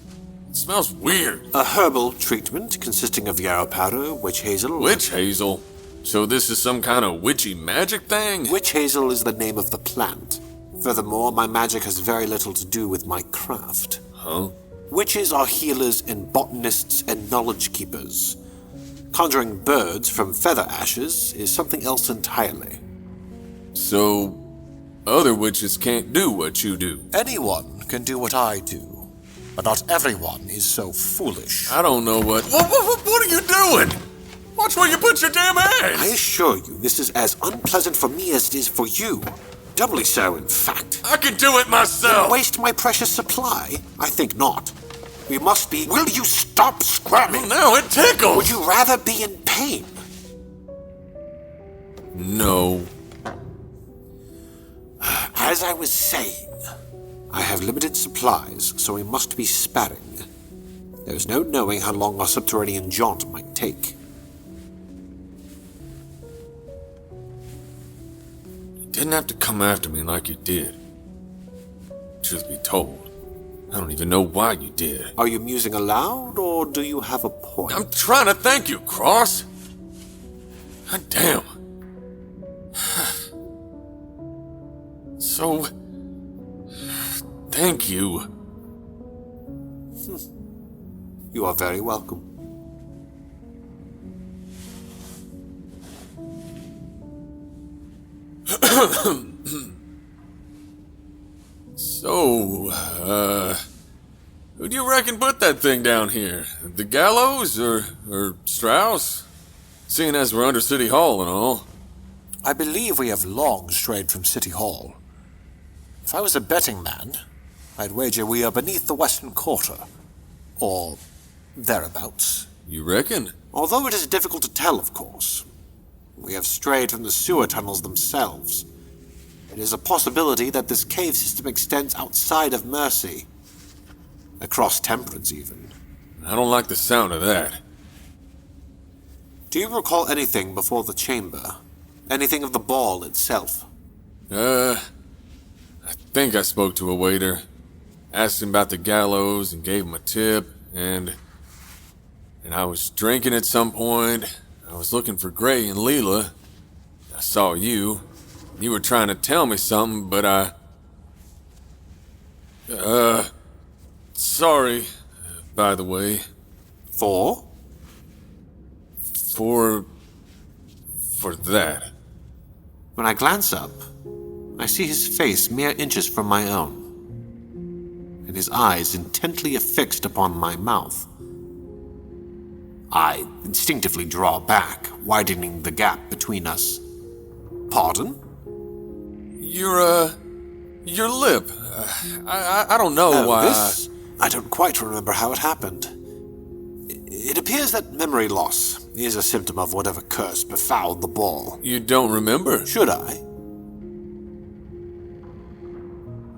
It smells weird. A herbal treatment consisting of yarrow powder, witch hazel... Witch hazel? So this is some kind of witchy magic thing? Witch hazel is the name of the plant. Furthermore, my magic has very little to do with my craft. Huh? Witches are healers and botanists and knowledge keepers. Conjuring birds from feather ashes is something else entirely. So, other witches can't do what you do? Anyone can do what I do, but not everyone is so foolish. I don't know what... What are you doing? Watch where you put your damn hands! I assure you, this is as unpleasant for me as it is for you. Doubly so, in fact. I can do it myself! Waste my precious supply? I think not. We must be... Will you stop screaming? Well, now it tickles! Would you rather be in pain? No. As I was saying, I have limited supplies, so we must be sparing. There's no knowing how long our subterranean jaunt might take. You didn't have to come after me like you did. Truth be told, I don't even know why you did. Are you musing aloud, or do you have a point? I'm trying to thank you, Cross. God damn. So, thank you. You are very welcome. So, Who do you reckon put that thing down here? The gallows or Strauss? Seeing as we're under City Hall and all. I believe we have long strayed from City Hall. If I was a betting man, I'd wager we are beneath the Western Quarter. Or thereabouts. You reckon? Although it is difficult to tell, of course. We have strayed from the sewer tunnels themselves. It is a possibility that this cave system extends outside of Mercy. Across Temperance, even. I don't like the sound of that. Do you recall anything before the chamber? Anything of the ball itself? I think I spoke to a waiter. Asked him about the gallows and gave him a tip, and I was drinking at some point. I was looking for Gray and Lila. I saw you. You were trying to tell me something, but sorry, by the way. For? For that. When I glance up, I see his face mere inches from my own, and his eyes intently affixed upon my mouth. I instinctively draw back, widening the gap between us. Pardon? Your lip. I don't know why. This? I don't quite remember how it happened. It appears that memory loss is a symptom of whatever curse befouled the ball. You don't remember? Should I?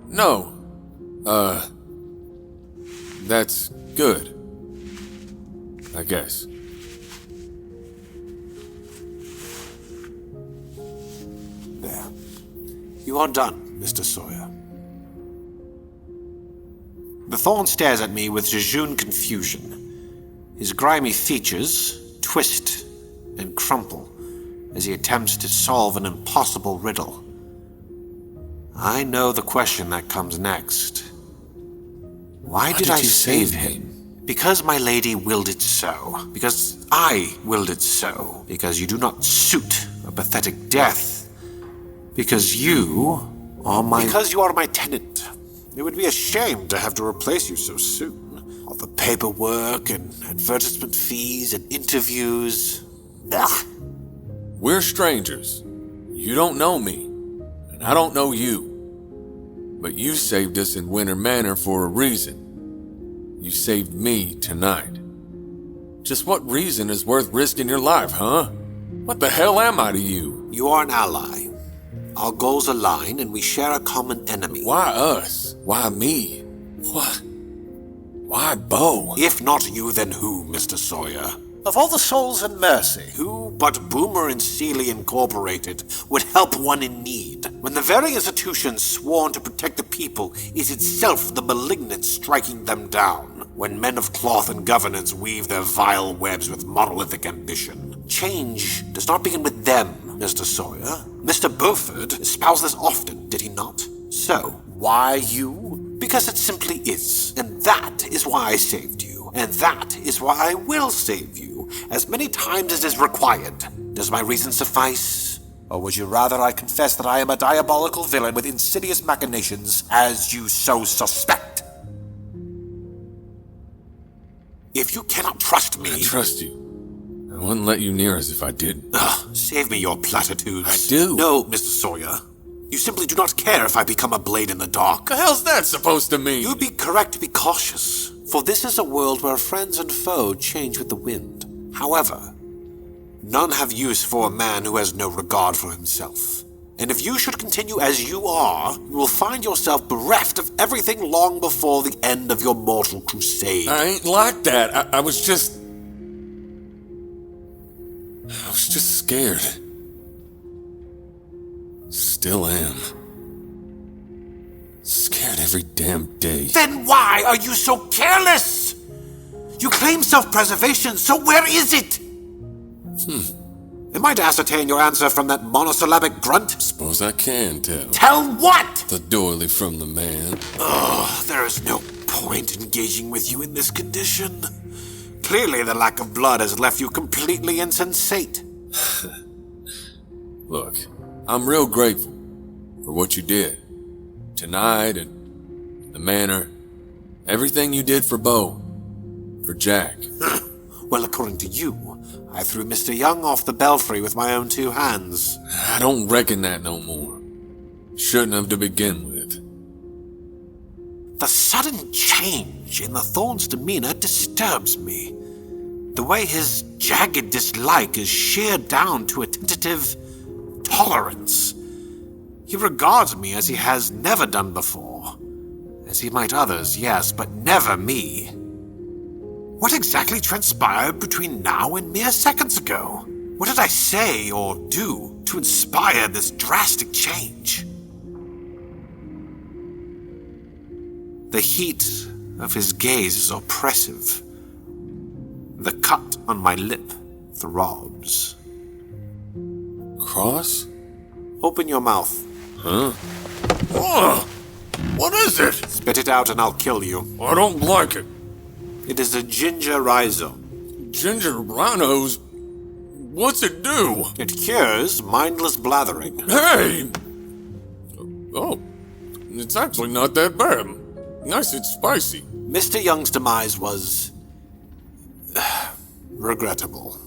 No. That's good. I guess. There. You are done, Mr. Sawyer. The Thorn stares at me with jejune confusion. His grimy features twist and crumple as he attempts to solve an impossible riddle. I know the question that comes next. Why did I save him? Because my lady willed it so. Because I willed it so. Because you do not suit a pathetic death. Because you are my... Because you are my tenant. It would be a shame to have to replace you so soon. All the paperwork and advertisement fees and interviews. Ugh. We're strangers. You don't know me, and I don't know you. But you saved us in Winter Manor for a reason. You saved me tonight. Just what reason is worth risking your life, huh? What the hell am I to you? You are an ally. Our goals align and we share a common enemy. Why us? Why me? What? Why Bo? If not you, then who, Mr. Sawyer? Of all the souls in Mercy, Who but Boomer and Seeley Incorporated would help one in need, when the very institution sworn to protect the people is itself the malignant striking them down, when men of cloth and governance weave their vile webs with monolithic ambition? Change does not begin with them, Mr. Sawyer. Mr. Beaufort espoused this often, did he not? So, why you? Because it simply is, and that is why I saved you, and that is why I will save you, as many times as is required. Does my reason suffice? or would you rather I confess that I am a diabolical villain with insidious machinations, as you so suspect? If you cannot trust me... I trust you. I wouldn't let you near us if I didn't. Save me your platitudes. I do. No, Mr. Sawyer. You simply do not care if I become a blade in the dark. The hell's that supposed to mean? You'd be correct to be cautious, for this is a world where friends and foe change with the wind. However, none have use for a man who has no regard for himself. And if you should continue as you are, you will find yourself bereft of everything long before the end of your mortal crusade. I ain't like that. I was just scared. Still am. Scared every damn day. Then why are you so careless? You claim self-preservation, so where is it? Am I to ascertain your answer from that monosyllabic grunt? Suppose I can tell. Tell what? The doily from the man. There is no point engaging with you in this condition. Clearly the lack of blood has left you completely insensate. Look, I'm real grateful for what you did. Tonight and the manor Everything you did for Bo. For Jack. Well, according to you, I threw Mr. Young off the belfry with my own 2 hands. I don't reckon that no more. Shouldn't have to begin with. The sudden change in the Thorn's demeanor disturbs me. The way his jagged dislike is sheared down to a tentative tolerance. He regards me as he has never done before. As he might others, yes, but never me. What exactly transpired between now and mere seconds ago? What did I say or do to inspire this drastic change? The heat of his gaze is oppressive. The cut on my lip throbs. Cross? Open your mouth. Huh? Oh, what is it? Spit it out and I'll kill you. I don't like it. It is a ginger rhizome. Ginger rhinos? What's it do? It cures mindless blathering. Hey! Oh, it's actually not that bad. Nice and spicy. Mr. Young's demise was regrettable.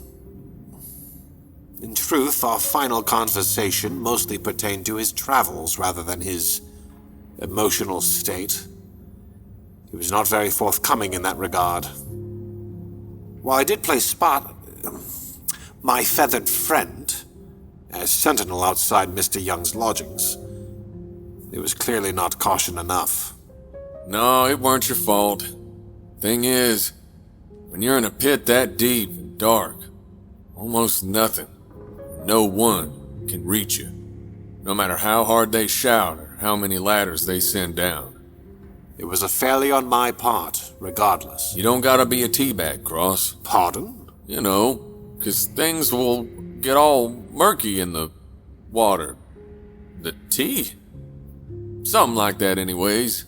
In truth, our final conversation mostly pertained to his travels rather than his emotional state. He was not very forthcoming in that regard. While I did play Spot, my feathered friend, as sentinel outside Mr. Young's lodgings, it was clearly not caution enough. No, it weren't your fault. Thing is, when you're in a pit that deep and dark, almost nothing, no one can reach you. No matter how hard they shout or how many ladders they send down. It was a failure on my part, regardless. You don't gotta be a teabag, Cross. Pardon? You know, 'cause things will get all murky in the water. The tea? Something like that anyways.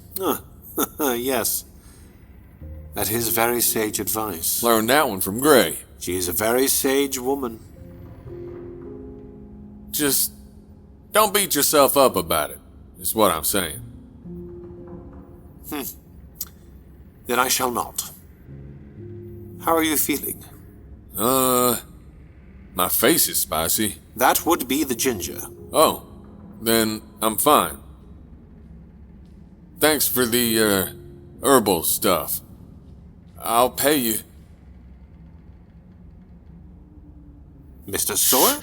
Yes. That is very sage advice. Learned that one from Gray. She is a very sage woman. Just don't beat yourself up about it, is what I'm saying. Then I shall not. How are you feeling? My face is spicy. That would be the ginger. Oh, then I'm fine. Thanks for the, herbal stuff. I'll pay you. Mr. Sawyer?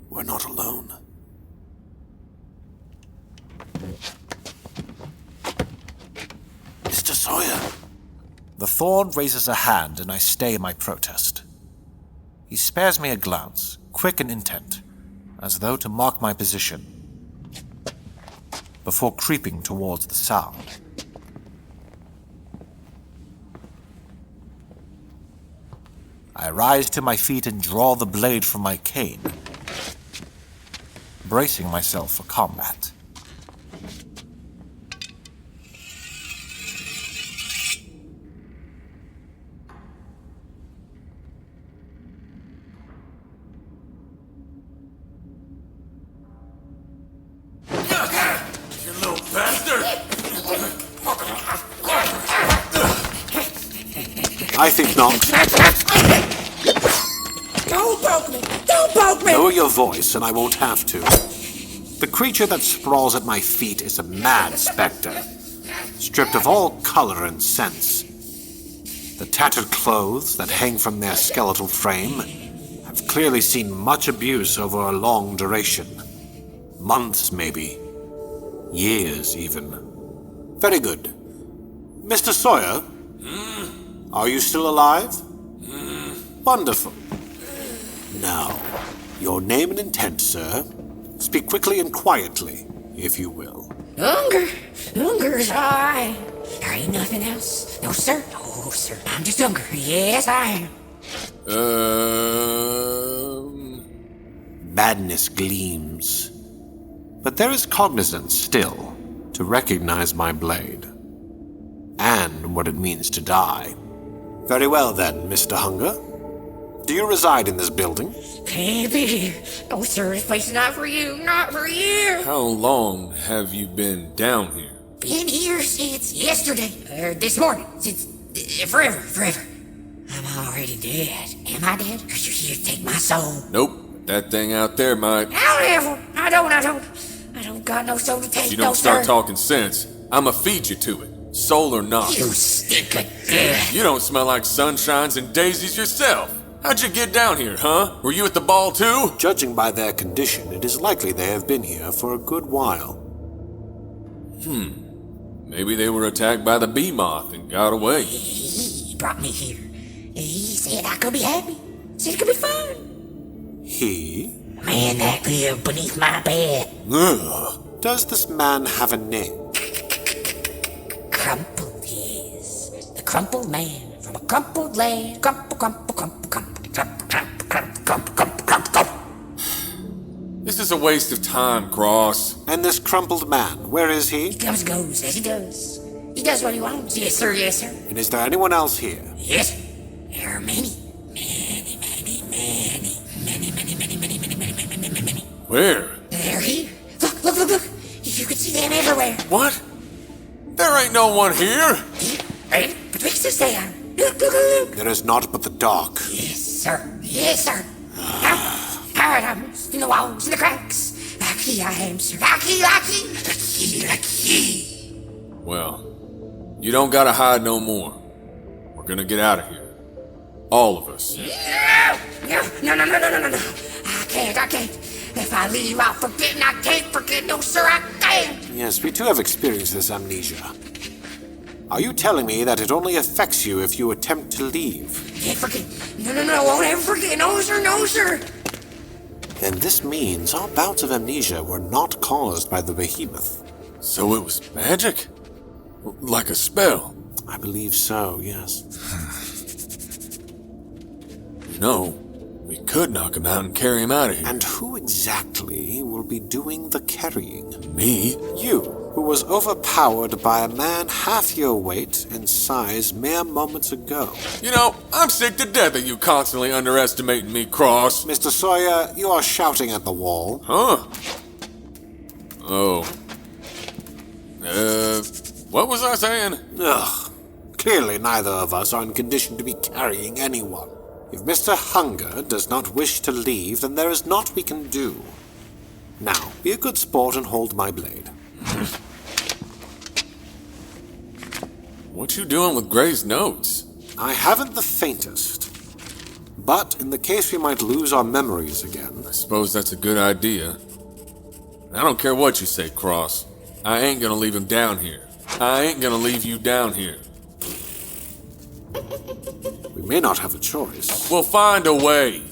We're not alone. Mr. Sawyer. The Thorn raises a hand and I stay my protest. He spares me a glance, quick and intent, as though to mark my position, before creeping towards the sound. I rise to my feet and draw the blade from my cane, bracing myself for combat. You little bastard! I think not. Don't poke me! Don't poke me! Lower your voice and I won't have to. The creature that sprawls at my feet is a mad specter, stripped of all color and sense. The tattered clothes that hang from their skeletal frame have clearly seen much abuse over a long duration. Months, maybe. Years, even. Very good. Mr. Sawyer? Are you still alive? Wonderful. Now, your name and intent, sir. Speak quickly and quietly, if you will. Hunger's high. There ain't nothing else. No, sir. No, sir. I'm just hungry. Yes, I am. Madness gleams. But there is cognizance still to recognize my blade. And what it means to die. Very well then, Mr. Hunger. Do you reside in this building? Can't be here. No, sir, this place is not for you. Not for you. How long have you been down here? Been here since yesterday. This morning. Since forever. I'm already dead. Am I dead? Because you're here to take my soul. Nope. That thing out there might... I don't got no soul to take, If you don't start talking sense, I'ma feed you to it. Soul or not. You stink of death. You don't smell like sunshines and daisies yourself. How'd you get down here, huh? Were you at the ball too? Judging by their condition, it is likely they have been here for a good while. Maybe they were attacked by the bee moth and got away. He brought me here. He said I could be happy. Said it could be fun. He? Man that lived beneath my bed. Ugh. Does this man have a name? Crumpled he is. The crumpled man from a crumpled land. Crumple. This is a waste of time, Cross. And this crumpled man, where is he? He comes and goes as he does. He does what he wants. Yes, sir. And is there anyone else here? Yes, sir. There are many. Where? They're here. Look. You can see them everywhere. What? There ain't no one here. Right betwixt us they are. Look. There is naught but the dark. Yes, sir. I'm in the walls, in the cracks. Lucky I am, sir. Lucky. Well, you don't gotta hide no more. We're gonna get out of here. All of us. No. I can't. If I leave out forgetting, I can't forget. No, sir, I can't. Yes, we too have experienced this amnesia. Are you telling me that it only affects you if you attempt to leave? Can't forget. No, won't ever forget. No, sir. Then this means our bouts of amnesia were not caused by the behemoth. So it was magic? Like a spell? I believe so, yes. No, we could knock him out and carry him out of here. And who exactly will be doing the carrying? Me? You, who was overpowered by a man half your weight and size mere moments ago. You know, I'm sick to death of you constantly underestimating me, Cross. Mr. Sawyer, you are shouting at the wall. Huh? Oh. What was I saying? Ugh. Clearly neither of us are in condition to be carrying anyone. If Mr. Hunger does not wish to leave, then there is naught we can do. Now, be a good sport and hold my blade. What you doing with Gray's notes? I haven't the faintest. But in the case we might lose our memories again... I suppose that's a good idea. I don't care what you say, Cross. I ain't gonna leave him down here. I ain't gonna leave you down here. We may not have a choice. We'll find a way.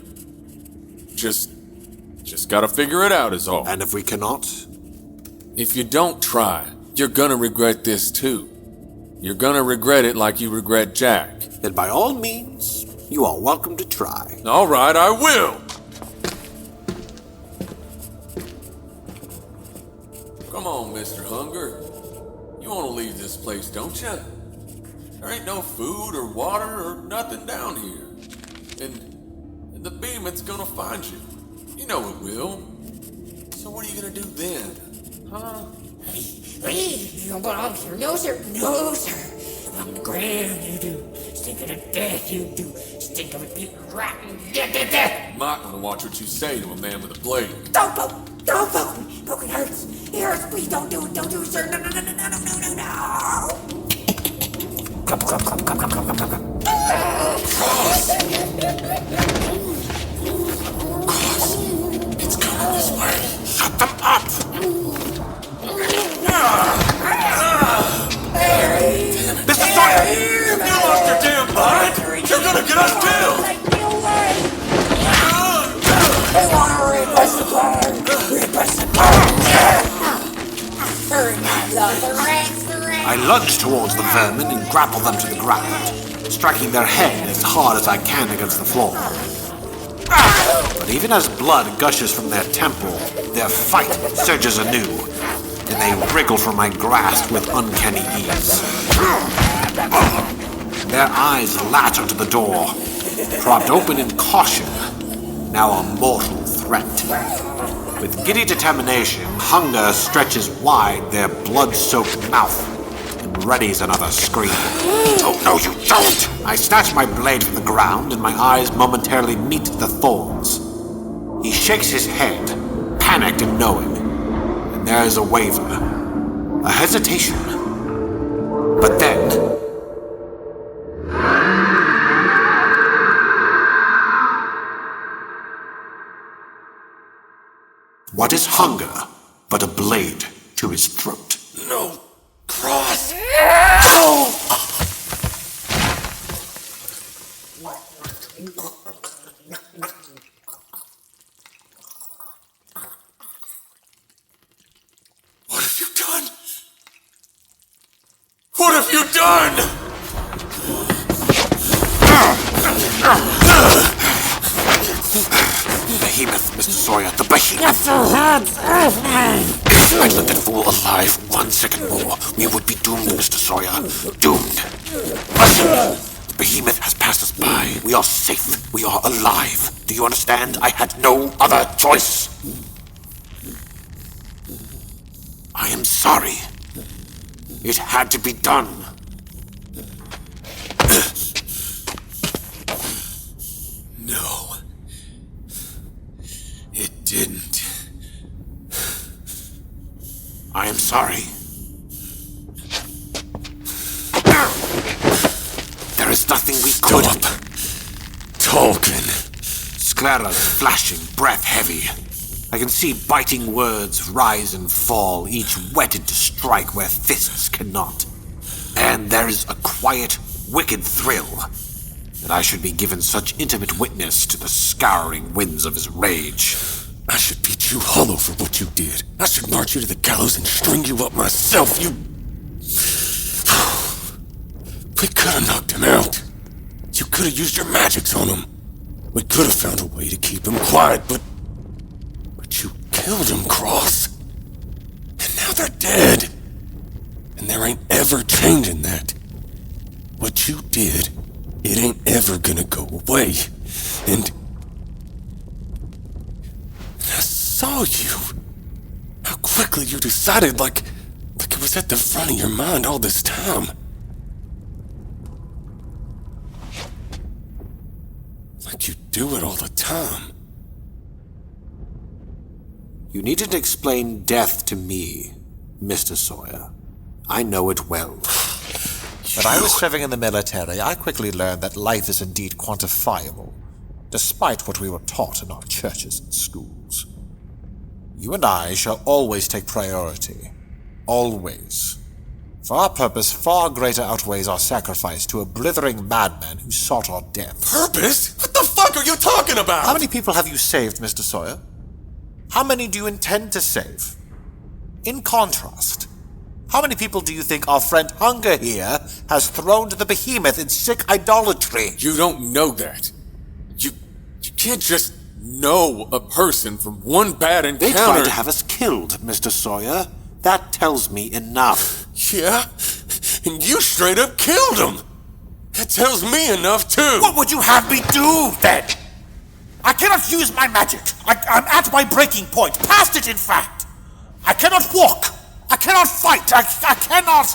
Just gotta figure it out is all. And if we cannot? If you don't try, you're gonna regret this too. You're gonna regret it like you regret Jack. Then by all means, you are welcome to try. All right, I will. Come on, Mr. Hunger. You wanna leave this place, don't you? There ain't no food or water or nothing down here. And the beeman's gonna find you. You know it will. So what are you gonna do then? Huh? You don't go on, sir. No, sir. On the ground, you do. Stinking of death, you do. Stink of it, rotten. Death. You might wanna watch what you say to a man with a blade. Don't poke me. Poking hurts. It hurts. Please don't do it, sir. No. Come. Cross! It's coming this way. Shut them up! Mr. Sawyer! You lost your damn mind! You're gonna get us killed! I lunge towards the vermin and grapple them to the ground, striking their head as hard as I can against the floor. But even as blood gushes from their temple, their fight surges anew, and they wriggle from my grasp with uncanny ease. Their eyes latch onto the door, propped open in caution, now a mortal threat. With giddy determination, hunger stretches wide their blood-soaked mouth and readies another scream. Oh, no, you don't! I snatch my blade from the ground, and my eyes momentarily meet the thorns. He shakes his head, panicked and knowing, and there is a waver, a hesitation. But then... what is hunger but a blade to his throat? No! Cross! No! What have you done? What have you done? Behemoth, Mr. Sawyer, the behemoth! Get your hands off me! If I'd let that fool alive 1 second more, we would be doomed, Mr. Sawyer. Doomed. Listen! The behemoth has passed us by. We are safe. We are alive. Do you understand? I had no other choice. I am sorry. It had to be done. No. It didn't. I am sorry. There is nothing we could... Stop talking. Sclera's flashing, breath heavy. I can see biting words rise and fall, each whetted to strike where fists cannot. And there is a quiet, wicked thrill that I should be given such intimate witness to the scouring winds of his rage. I should beat you hollow for what you did. I should march you to the gallows and string you up myself, you... We could have knocked him out. You could have used your magics on him. We could have found a way to keep him quiet, but you killed him, Cross. And now they're dead. And there ain't ever changing that. What you did, it ain't ever gonna go away. And I saw you. How quickly you decided, like it was at the front of your mind all this time. Like you do it all the time. You needn't explain death to me, Mr. Sawyer. I know it well. When I was serving in the military, I quickly learned that life is indeed quantifiable, despite what we were taught in our churches and schools. You and I shall always take priority. Always. For our purpose far greater outweighs our sacrifice to a blithering madman who sought our deaths. Purpose? What the fuck are you talking about? How many people have you saved, Mr. Sawyer? How many do you intend to save? In contrast, how many people do you think our friend Hunger here has thrown to the behemoth in sick idolatry? You don't know that. You can't just know a person from one bad encounter. They tried to have us killed, Mr. Sawyer. That tells me enough. Yeah? And you straight up killed him! That tells me enough, too! What would you have me do, then? I cannot use my magic. I'm at my breaking point. Past it, in fact. I cannot walk. I cannot fight. I cannot...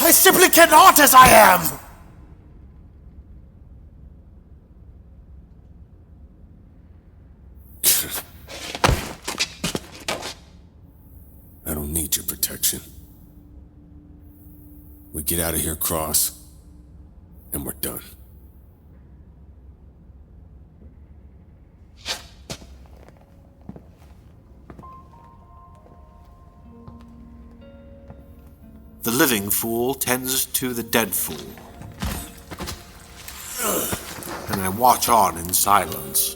I simply cannot as I am. I don't need your protection. We get out of here, Cross, and we're done. The living fool tends to the dead fool. And I watch on in silence.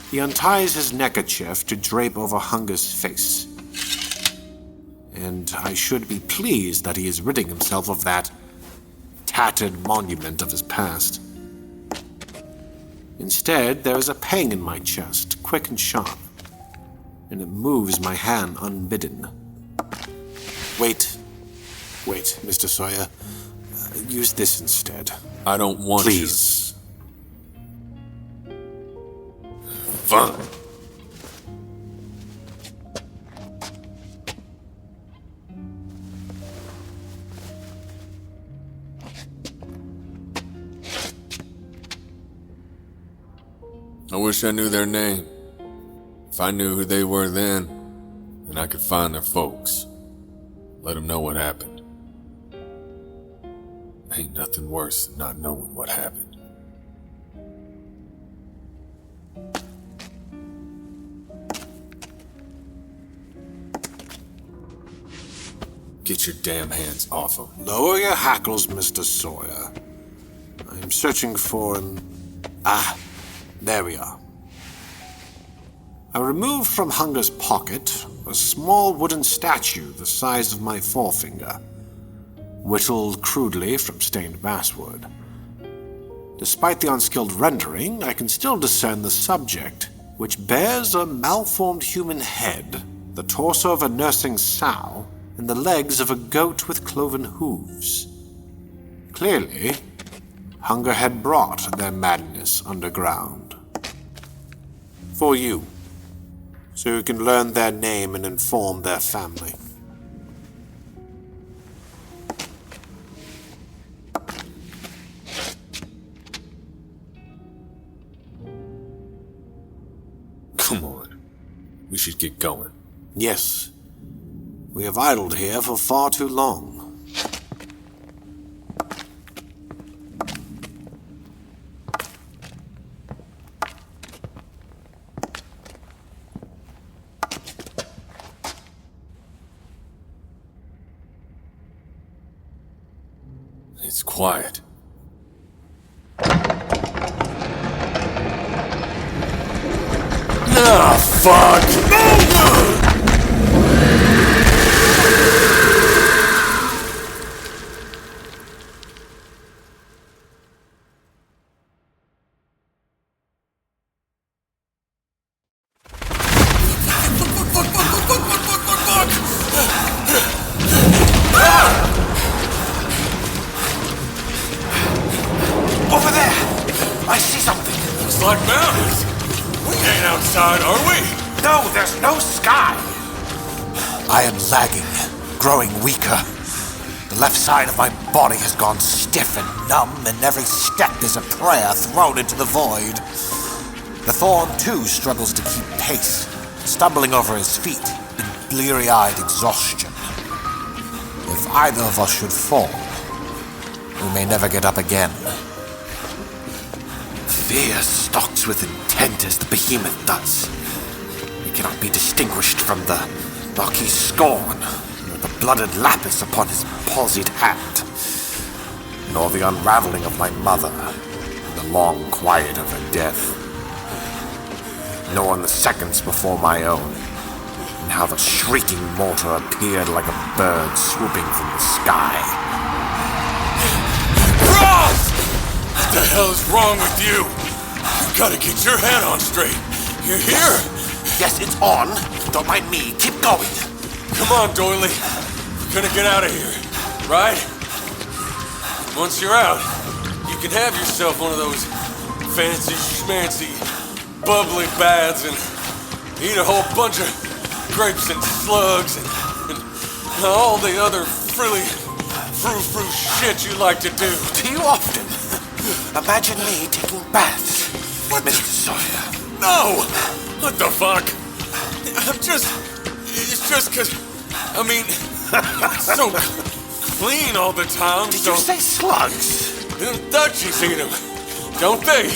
He unties his neckerchief to drape over Hunger's face. And I should be pleased that he is ridding himself of that tattered monument of his past. Instead, there is a pang in my chest, quick and sharp, and it moves my hand unbidden. Wait, Mr. Sawyer. Use this instead. I don't want Please. Fine. I wish I knew their name. If I knew who they were then I could find their folks. Let them know what happened. Ain't nothing worse than not knowing what happened. Get your damn hands off them. Lower your hackles, Mr. Sawyer. I'm searching for an... there we are. I removed from Hunger's pocket a small wooden statue the size of my forefinger, whittled crudely from stained basswood. Despite the unskilled rendering, I can still discern the subject, which bears a malformed human head, the torso of a nursing sow, and the legs of a goat with cloven hooves. Clearly, Hunger had brought their madness underground. For you, so you can learn their name and inform their family. Come on. We should get going. Yes. We have idled here for far too long. It's quiet. Fuck! Over there! I see something! Looks like mountains! We ain't outside, are we? No, there's no sky! I am lagging, growing weaker. The left side of my body has gone stiff and numb, and every step is a prayer thrown into the void. The Thorn, too, struggles to keep pace, stumbling over his feet in bleary-eyed exhaustion. If either of us should fall, we may never get up again. Fear stalks with intent as the behemoth does. It cannot be distinguished from the Marquis' scorn, nor the blooded lapis upon his palsied hand, nor the unraveling of my mother, and the long quiet of her death, nor in the seconds before my own, and how the shrieking mortar appeared like a bird swooping from the sky. Ross! What the hell is wrong with you? You gotta get your head on straight. You hear? Yes, it's on. Don't mind me. Keep going. Come on, Doily. We're gonna get out of here, right? Once you're out, you can have yourself one of those fancy schmancy bubbly baths and eat a whole bunch of grapes and slugs and all the other frilly frou-frou shit you like to do. Do you often? Imagine me taking baths, Mr. Sawyer. No! What the fuck? It's just cause, I mean, it's so clean all the time. Did you say slugs? The Dutchies eat them, don't they?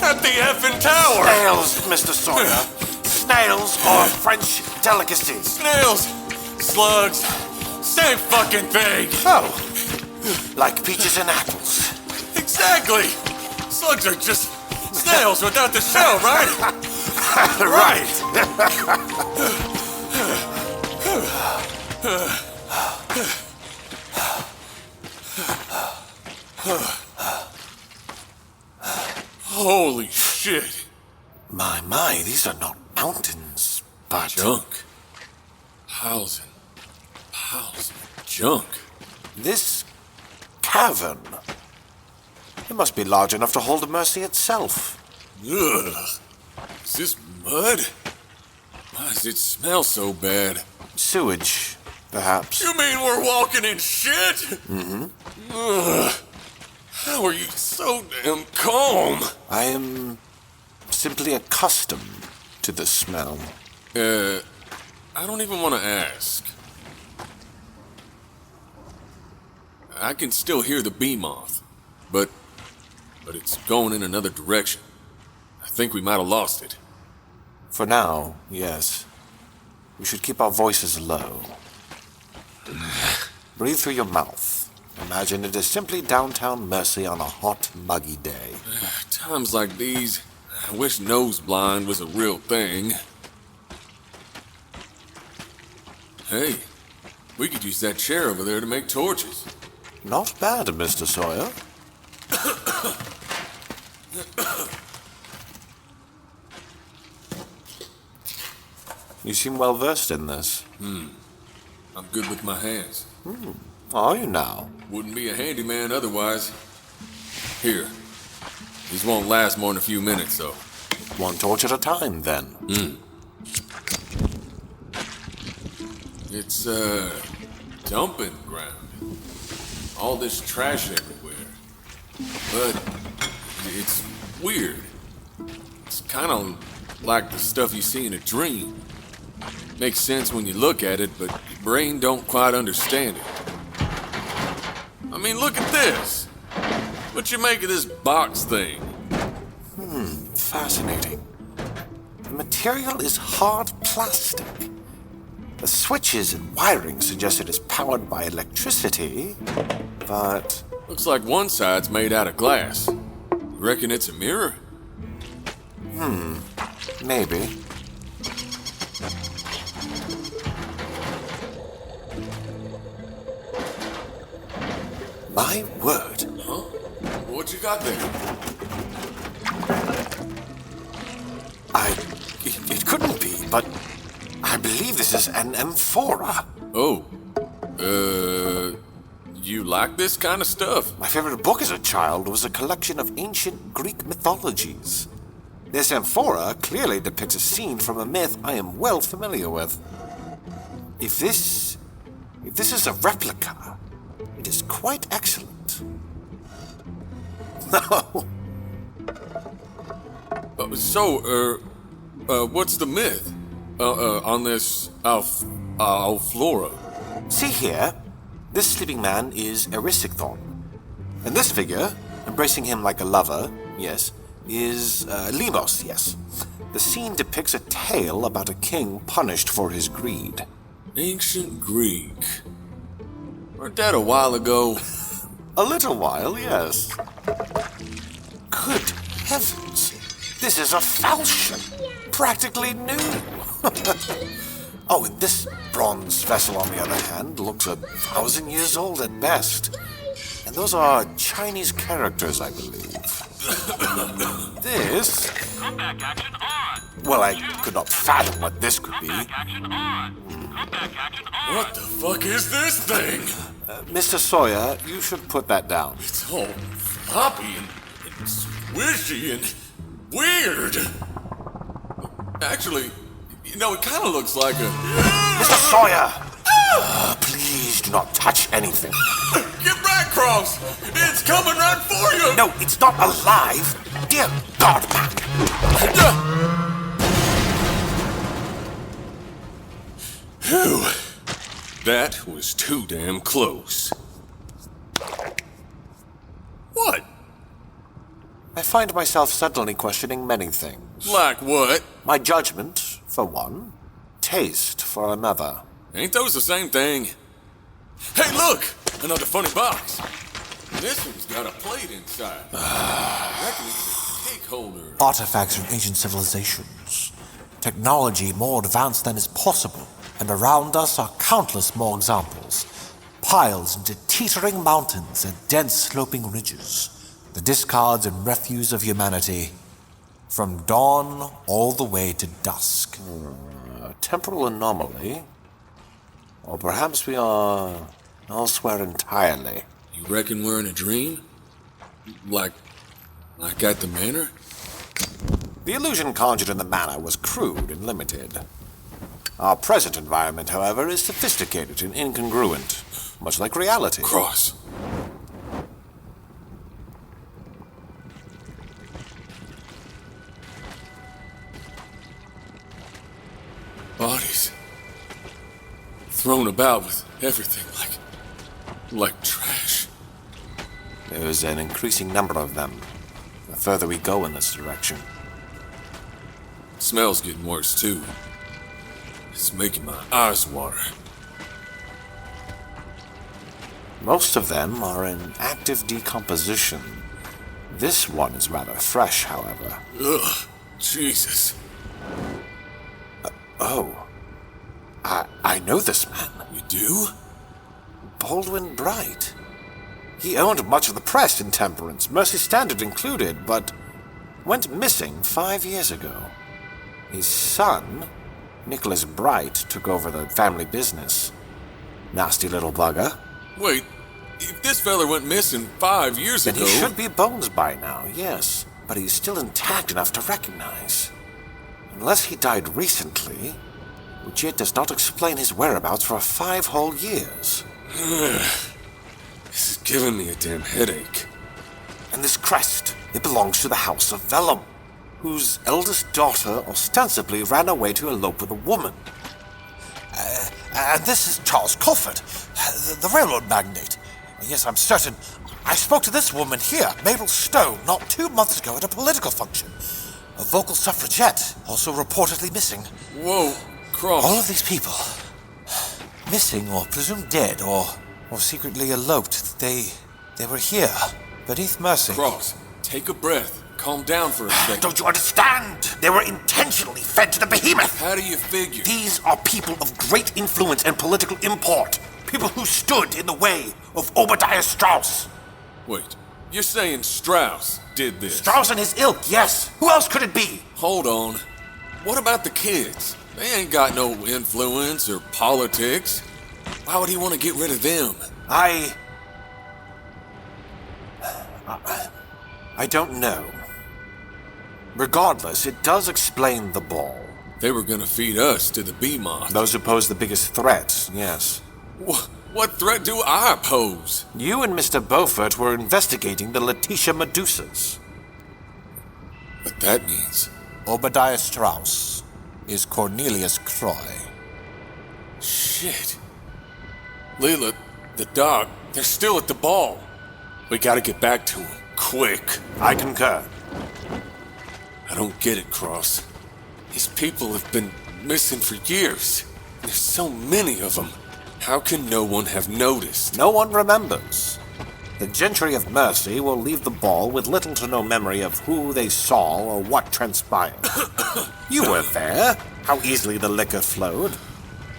At the effing tower. Snails, Mr. Sawyer. Snails are French delicacies. Snails, slugs, same fucking thing. Oh, like peaches and apples. Exactly. Slugs are just snails without the shell, right? Right. Holy shit. shit! My, these are not mountains, but... Junk. Piles of junk. This cavern... It must be large enough to hold the Mercy itself. Ugh. Is this mud? Why does it smell so bad? Sewage, perhaps. You mean we're walking in shit? Mm-hmm. Ugh. How are you so damn calm? I am simply accustomed to the smell. I don't even want to ask. I can still hear the bee moth, but it's going in another direction. I think we might have lost it. For now, yes. We should keep our voices low. Breathe through your mouth. Imagine it is simply downtown Mercy on a hot, muggy day. Times like these, I wish nose blind was a real thing. Hey, we could use that chair over there to make torches. Not bad, Mr. Sawyer. You seem well versed in this. I'm good with my hands. Are you now? Wouldn't be a handyman otherwise. Here. These won't last more than a few minutes, though. One torch at a time, then. It's, dumping ground. All this trash everywhere. But it's weird. It's kind of like the stuff you see in a dream. Makes sense when you look at it, but your brain don't quite understand it. I mean, look at this. What you make of this box thing? Fascinating. The material is hard plastic. The switches and wiring suggest it is powered by electricity, but... Looks like one side's made out of glass. You reckon it's a mirror? Maybe. My word. Huh? What you got there? It couldn't be, but I believe this is an amphora. Oh. You like this kind of stuff? My favorite book as a child was a collection of ancient Greek mythologies. This amphora clearly depicts a scene from a myth I am well familiar with. If this is a replica, it is quite excellent. No. What's the myth? On this Alflora? See here, this sleeping man is Erisichthon. And this figure, embracing him like a lover, yes, is Limos, yes. The scene depicts a tale about a king punished for his greed. Ancient Greek. Weren't that a while ago? A little while, yes. Good heavens, this is a falchion. Practically new. Oh, and this bronze vessel, on the other hand, looks 1,000 years old at best. And those are Chinese characters, I believe. This... Comeback action on! Well, I could not fathom what this could be. Comeback action on! Comeback action on! What the fuck is this thing? Mr. Sawyer, you should put that down. It's all floppy and squishy and weird. Actually, you know, it kind of looks like a... Mr. Sawyer! Please do not touch anything. Get back, Cross! It's coming right for you! No, it's not alive! Dear God, man! Phew. That was too damn close. What? I find myself suddenly questioning many things. Like what? My judgment, for one. Taste, for another. Ain't those the same thing? Hey, look! Another funny box. This one's got a plate inside. I reckon it's a cake holder. Artifacts from ancient civilizations. Technology more advanced than is possible. And around us are countless more examples. Piled into teetering mountains and dense sloping ridges. The discards and refuse of humanity. From dawn all the way to dusk. A temporal anomaly? Or perhaps we are elsewhere entirely. You reckon we're in a dream? Like at the manor? The illusion conjured in the manor was crude and limited. Our present environment, however, is sophisticated and incongruent, much like reality. Cross. Bodies. Thrown about with everything like trash. There's an increasing number of them, the further we go in this direction. Smell's getting worse, too. It's making my eyes water. Most of them are in active decomposition. This one is rather fresh, however. Ugh, Jesus. I know this man. You do? Baldwin Bright. He owned much of the press in Temperance, Mercy Standard included, but went missing 5 years ago. His son, Nicholas Bright, took over the family business. Nasty little bugger. Wait, if this fella went missing 5 years ago... Then he should be bones by now, yes. But he's still intact enough to recognize. Unless he died recently, which yet does not explain his whereabouts for 5 whole years. This is giving me a damn headache. And this crest, it belongs to the House of Vellum, whose eldest daughter ostensibly ran away to elope with a woman. And this is Charles Colford, the railroad magnate. Yes, I'm certain. I spoke to this woman here, Mabel Stone, not 2 months ago at a political function. A vocal suffragette, also reportedly missing. Whoa, Cross. All of these people, missing or presumed dead or secretly eloped, they were here, beneath Mercy. Cross, take a breath. Calm down for a second. Don't you understand? They were intentionally fed to the behemoth. How do you figure? These are people of great influence and political import. People who stood in the way of Obadiah Strauss. Wait, you're saying Strauss did this? Strauss and his ilk, yes. Who else could it be? Hold on. What about the kids? They ain't got no influence or politics. Why would he want to get rid of them? I don't know. Regardless, it does explain the ball. They were gonna feed us to the bee-moth. Those who pose the biggest threat, yes. What threat do I pose? You and Mr. Beaufort were investigating the Letitia Medusas. But that means... Obadiah Strauss is Cornelius Croy. Shit. Lila, the dog, they're still at the ball. We gotta get back to him, quick. I concur. I don't get it, Cross. These people have been missing for years. There's so many of them. How can no one have noticed? No one remembers. The gentry of Mercy will leave the ball with little to no memory of who they saw or what transpired. You were there. How easily the liquor flowed.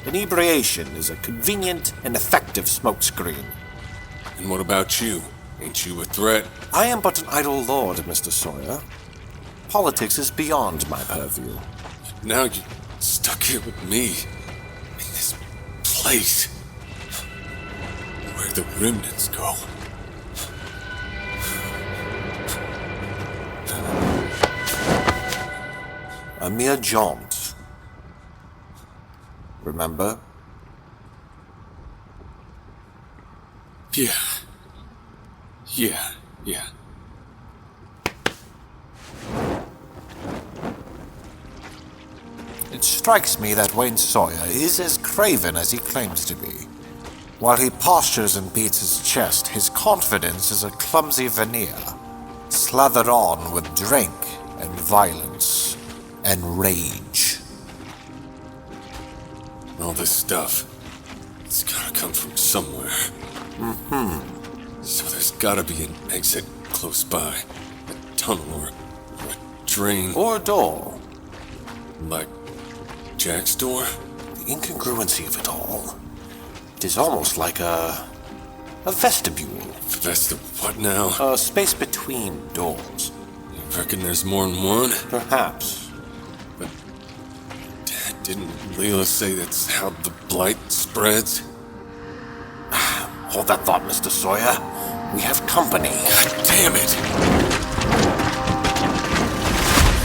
Inebriation is a convenient and effective smokescreen. And what about you? Ain't you a threat? I am but an idle lord, Mr. Sawyer. Politics is beyond my purview. Now you're stuck here with me. In this place. Where the remnants go. A mere jaunt. Remember? Yeah. It strikes me that Wayne Sawyer is as craven as he claims to be. While he postures and beats his chest, his confidence is a clumsy veneer, slathered on with drink and violence and rage. All this stuff, it's gotta come from somewhere. So there's gotta be an exit close by. A tunnel or a drain. Or a door. Like Jack's door? The incongruency of it all. It is almost like a vestibule. What now? A space between doors. You reckon there's more than one? Perhaps. But didn't Lila say that's how the blight spreads? Hold that thought, Mr. Sawyer. We have company. God damn it!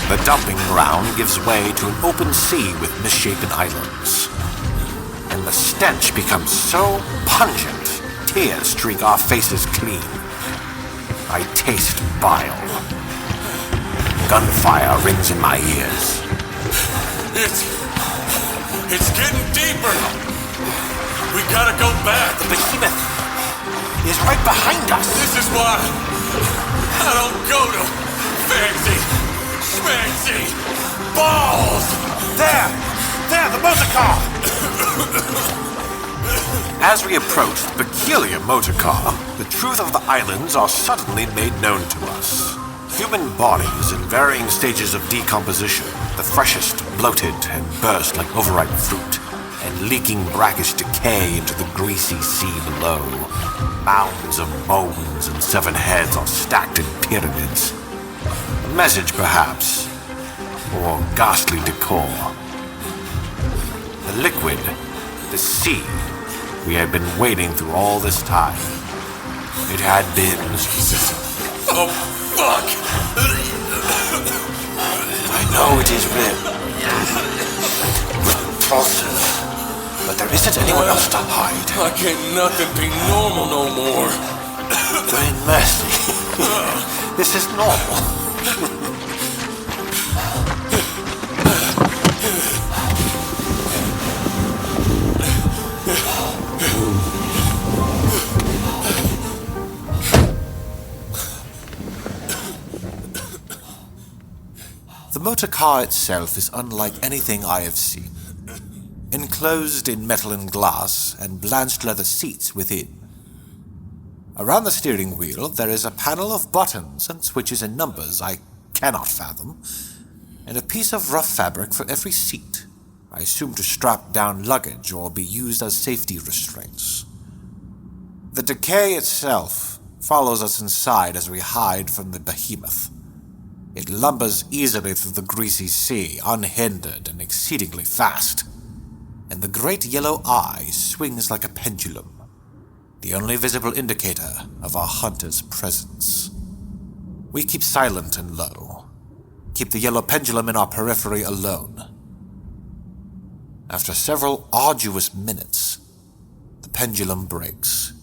The dumping ground gives way to an open sea with misshapen islands. And the stench becomes so pungent, tears streak our faces clean. I taste bile. Gunfire rings in my ears. It's getting deeper! We gotta go back! The behemoth is right behind us! This is why I don't go to fancy, schmancy balls! There! The motor car! As we approach the peculiar motor car, the truth of the islands are suddenly made known to us. Human bodies in varying stages of decomposition, the freshest bloated and burst like overripe fruit, and leaking brackish decay into the greasy sea below. Mounds of bones and severed heads are stacked in pyramids. A message, perhaps, or ghastly decor. The liquid, the sea, we had been wading through all this time. It had been... Jesus. Oh, fuck! I know it is repulsive, but there isn't anyone else to hide. Why can't nothing be normal no more? Grain mercy. This is normal. The motor car itself is unlike anything I have seen. Enclosed in metal and glass, and blanched leather seats within. Around the steering wheel there is a panel of buttons and switches and numbers I cannot fathom, and a piece of rough fabric for every seat, I assume to strap down luggage or be used as safety restraints. The decay itself follows us inside as we hide from the behemoth. It lumbers easily through the greasy sea, unhindered and exceedingly fast, and the great yellow eye swings like a pendulum, the only visible indicator of our hunter's presence. We keep silent and low, keep the yellow pendulum in our periphery alone. After several arduous minutes, the pendulum breaks,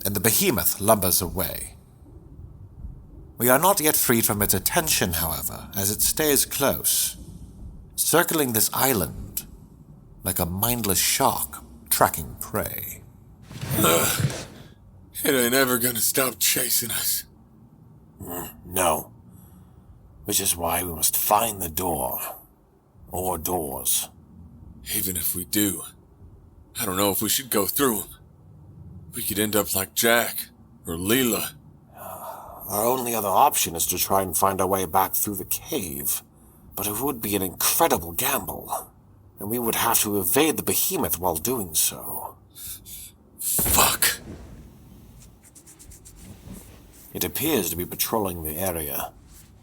and the behemoth lumbers away. We are not yet freed from its attention, however, as it stays close, circling this island like a mindless shark tracking prey. It ain't ever gonna stop chasing us. No. Which is why we must find the door. Or doors. Even if we do, I don't know if we should go through them. We could end up like Jack or Lila. Our only other option is to try and find our way back through the cave. But it would be an incredible gamble, and we would have to evade the behemoth while doing so. Fuck. It appears to be patrolling the area.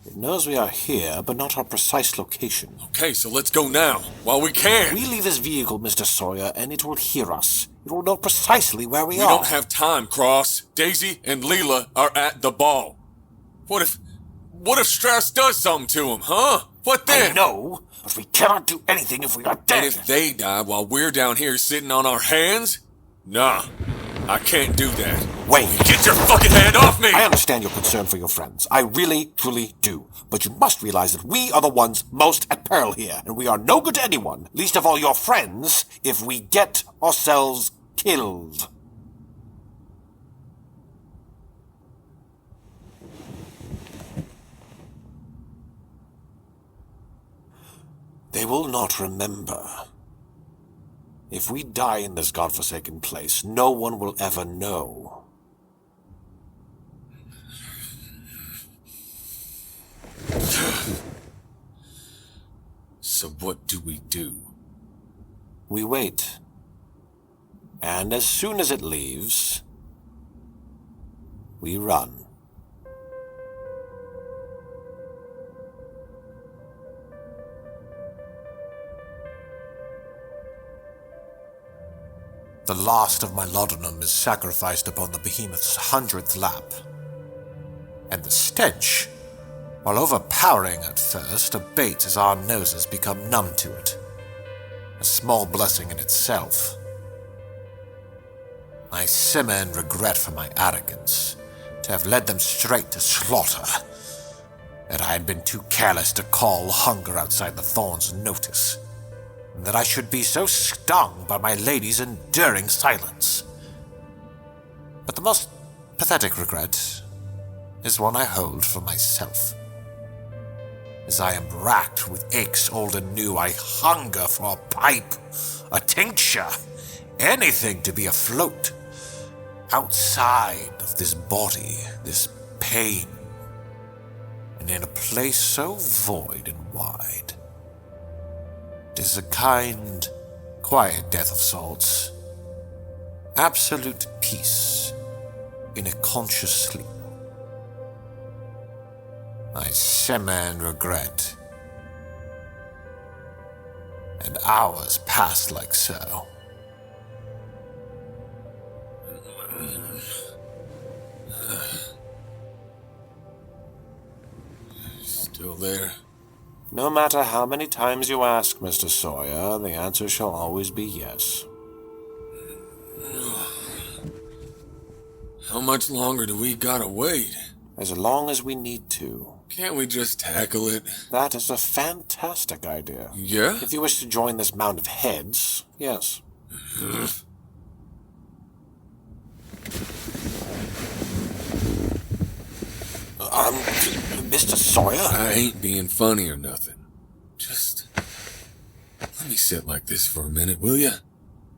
It knows we are here, but not our precise location. Okay, so let's go now, while we can. We leave this vehicle, Mr. Sawyer, and it will hear us. It will know precisely where we are. We don't have time, Cross. Daisy and Lila are at the ball. What if Strauss does something to him, huh? What then? I know, but we cannot do anything if we are dead. And if they die while we're down here sitting on our hands? Nah, I can't do that. Wayne, get your fucking hand off me! I understand your concern for your friends. I really, truly do. But you must realize that we are the ones most at peril here, and we are no good to anyone, least of all your friends, if we get ourselves killed. They will not remember. If we die in this godforsaken place, no one will ever know. So what do we do? We wait. And as soon as it leaves, we run. The last of my laudanum is sacrificed upon the behemoth's 100th lap. And the stench, while overpowering at first, abates as our noses become numb to it. A small blessing in itself. I simmer in regret for my arrogance, to have led them straight to slaughter, that I had been too careless to call hunger outside the thorns notice, and that I should be so stung by my lady's enduring silence. But the most pathetic regret is one I hold for myself. As I am racked with aches old and new, I hunger for a pipe, a tincture, anything to be afloat, outside of this body, this pain, and in a place so void and wide. 'Tis a kind, quiet death of sorts, absolute peace in a conscious sleep. I simmer in regret, and hours pass like so. Still there? No matter how many times you ask, Mr. Sawyer, the answer shall always be yes. How much longer do we gotta wait? As long as we need to. Can't we just tackle it? That is a fantastic idea. Yeah? If you wish to join this mound of heads, yes. Mr. Sawyer? I ain't being funny or nothing. Just let me sit like this for a minute, will ya?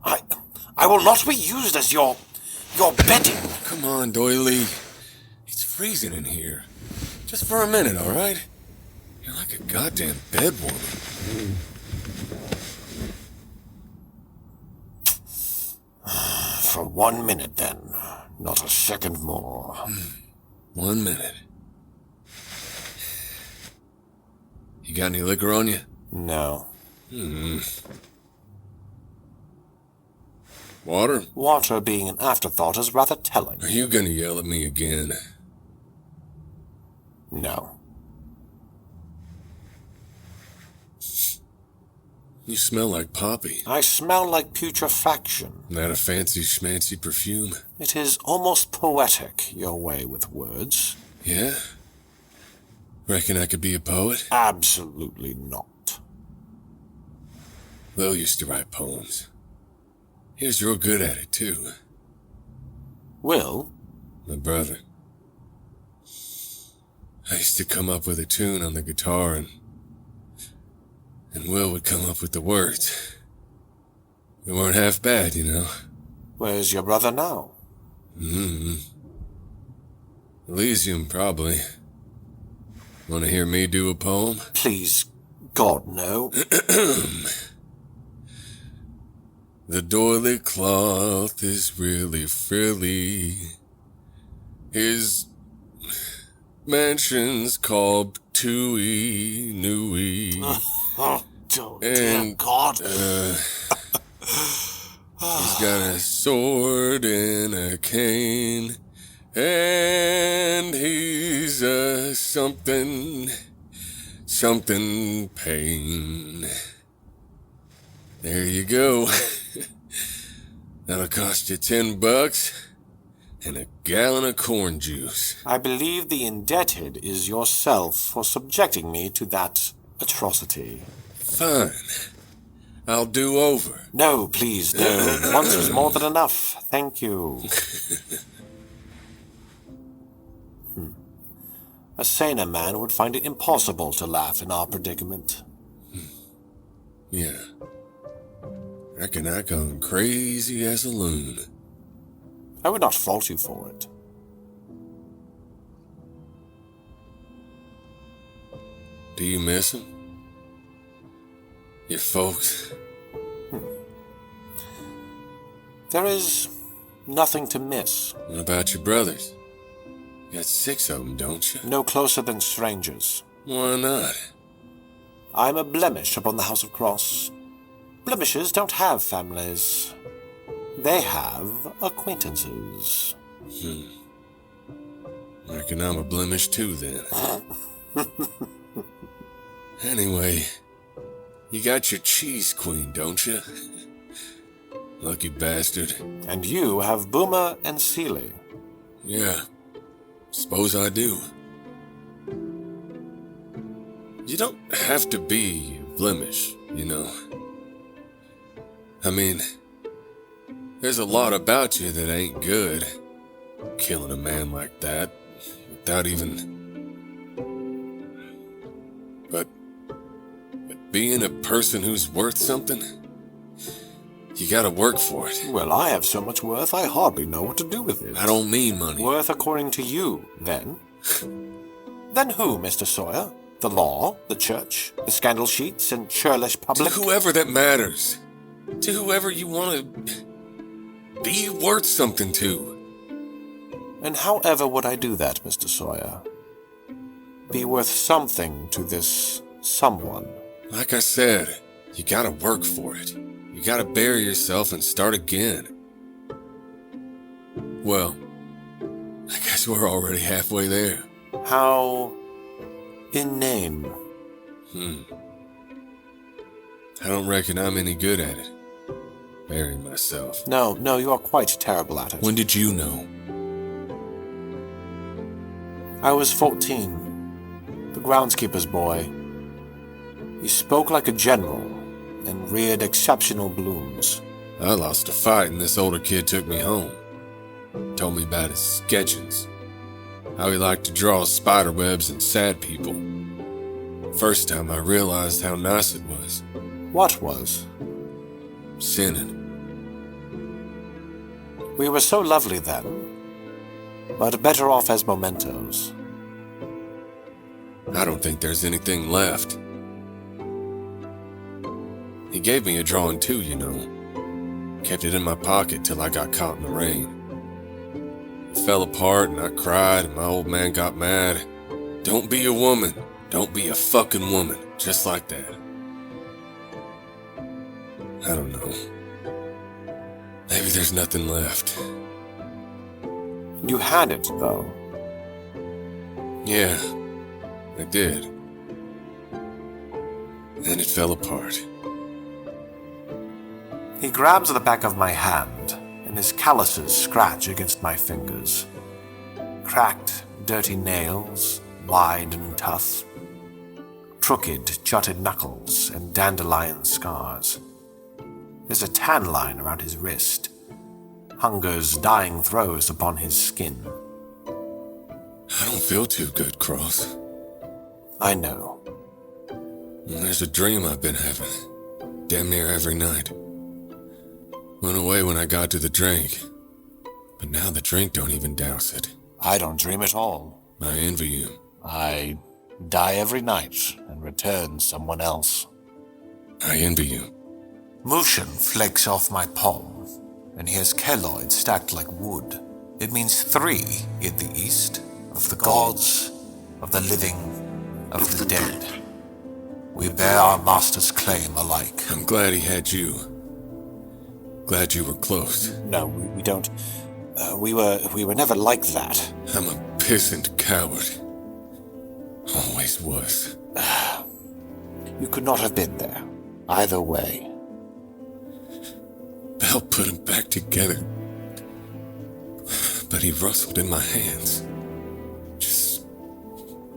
I will not be used as your bedding. Come on, doily. It's freezing in here. Just for a minute, all right? You're like a goddamn bedwarmer. For 1 minute, then. Not a second more. 1 minute. You got any liquor on you? No. Water? Water being an afterthought is rather telling. Are you gonna yell at me again? No. You smell like poppy. I smell like putrefaction. That a fancy schmancy perfume? It is almost poetic, your way with words. Yeah? Reckon I could be a poet? Absolutely not. Will used to write poems. He was real good at it, too. Will? My brother. I used to come up with a tune on the guitar, and Will would come up with the words. They weren't half bad, you know. Where's your brother now? Elysium, probably. Want to hear me do a poem? Please, God, no. The doily cloth is really frilly. His mansion's called Tui Nui. Dear God. He's got a sword and a cane, and he's a something pain. There you go. That'll cost you $10 and a gallon of corn juice. I believe the indebted is yourself for subjecting me to that atrocity. Fine. I'll do over. No, please, no. Once was more than enough. Thank you. A saner man would find it impossible to laugh in our predicament. Yeah. Reckon I gone crazy as a loon. I would not fault you for it. Do you miss him? Your folks? There is nothing to miss. What about your brothers? You got 6 of them, don't you? No closer than strangers. Why not? I'm a blemish upon the House of Cross. Blemishes don't have families. They have acquaintances. Reckon I'm a blemish too, then. Anyway, you got your cheese queen, don't you? Lucky bastard. And you have Boomer and Seeley. Yeah, suppose I do. You don't have to be blemish, you know. I mean, there's a lot about you that ain't good. Killing a man like that, without even... But being a person who's worth something, you gotta work for it. Well, I have so much worth, I hardly know what to do with it. I don't mean money. Worth according to you, then? Then who, Mr. Sawyer? The law, the church, the scandal sheets, and churlish public? To whoever that matters. To whoever you want to be worth something to. And however would I do that, Mr. Sawyer? Be worth something to this someone. Like I said, you gotta work for it. You gotta bury yourself and start again. Well, I guess we're already halfway there. How inane. I don't reckon I'm any good at it. Burying myself. No, you are quite terrible at it. When did you know? I was 14. The groundskeeper's boy. He spoke like a general and reared exceptional blooms. I lost a fight and this older kid took me home. Told me about his sketchings. How he liked to draw spiderwebs and sad people. First time I realized how nice it was. What was? Sinning. We were so lovely then, but better off as mementos. I don't think there's anything left. He gave me a drawing too, you know. Kept it in my pocket till I got caught in the rain. It fell apart and I cried and my old man got mad. Don't be a woman. Don't be a fucking woman. Just like that. I don't know. Maybe there's nothing left. You had it, though. Yeah, I did. And it fell apart. He grabs the back of my hand, and his calluses scratch against my fingers. Cracked, dirty nails, wide and tough. Crooked, jutted knuckles, and dandelion scars. There's a tan line around his wrist. Hunger's dying throes upon his skin. I don't feel too good, Cross. I know. There's a dream I've been having. Damn near every night. Went away when I got to the drink. But now the drink don't even douse it. I don't dream at all. I envy you. I die every night and return someone else. I envy you. Motion flakes off my palm, and he has keloids stacked like wood. It means 3 in the east, of the gods, of the living, of the dead. We bear our master's claim alike. I'm glad he had you. Glad you were close. No, we don't. We were never like that. I'm a pissant coward. Always was. You could not have been there. Either way. Bell put him back together. But he rustled in my hands. Just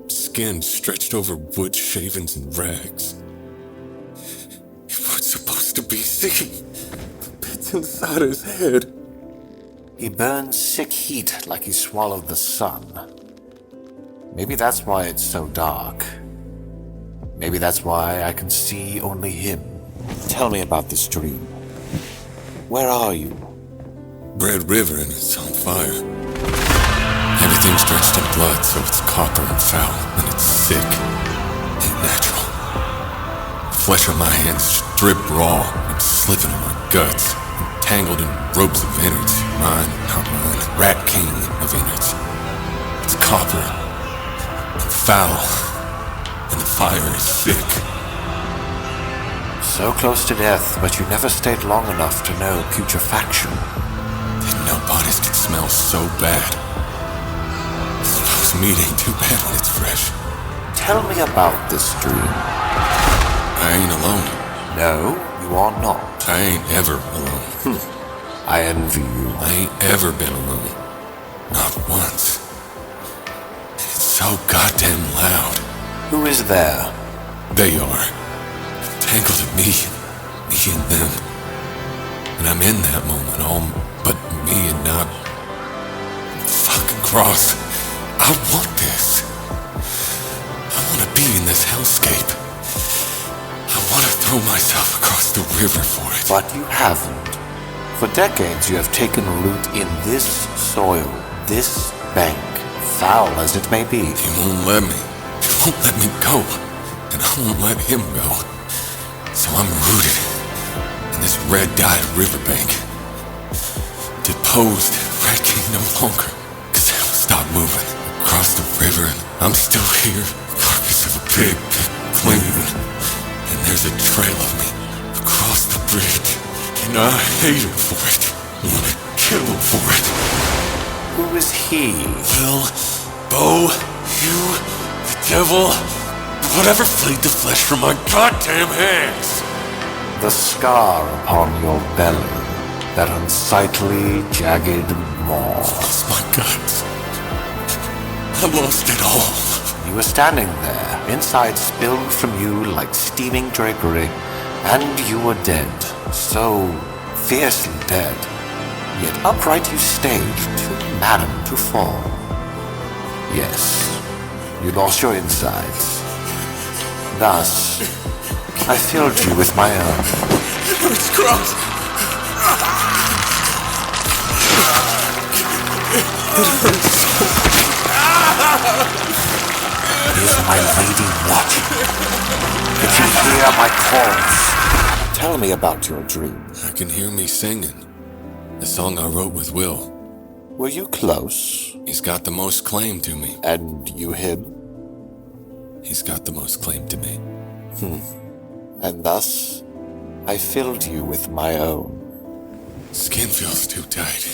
skin stretched over wood shavings and rags. He wasn't supposed to be seeing the bits inside his head. He burns sick heat like he swallowed the sun. Maybe that's why it's so dark. Maybe that's why I can see only him. Tell me about this dream. Where are you? Red River and it's on fire. Everything's drenched in blood, so it's copper and foul, and it's sick. Ain't natural. The flesh on my hands drip raw. I'm slipping in my guts. I'm tangled in ropes of innards. Mine, not mine. Rat king of innards. It's copper and foul, and the fire is sick. So close to death, but you never stayed long enough to know putrefaction. Didn't know bodies could smell so bad. Suppose meat ain't too bad when it's fresh. Tell me about this dream. I ain't alone. No, you are not. I ain't ever alone. I envy you. I ain't ever been alone. Not once. It's so goddamn loud. Who is there? They are. Tangled at me and them. And I'm in that moment, all but me and not fucking cross. I want this. I want to be in this hellscape. I want to throw myself across the river for it. But you haven't. For decades you have taken root in this soil, this bank, foul as it may be. He won't let me. He won't let me go. And I won't let him go. So I'm rooted in this red-dyed riverbank. Deposed, Red King no longer. Cause they don't stop moving. Across the river and I'm still here. Carcass of a pig, clean. And there's a trail of me across the bridge. And I hate him for it. I wanna kill him for it. Who is he? Will, Bo, you, the devil, whatever flayed the flesh from my goddamn hands. The scar upon your belly. That unsightly, jagged maw. Lost my guts. I lost it all. You were standing there, inside spilled from you like steaming drapery, and you were dead. So fiercely dead. Yet upright you stayed, too madam to fall. Yes, you lost your insides. Thus, I filled you with my own. It's gross. It hurts so. Is my lady watching? Did you hear my calls? Tell me about your dream. I can hear me singing. The song I wrote with Will. Were you close? He's got the most claim to me. And you him? He's got the most claim to me. And thus, I filled you with my own. Skin feels too tight.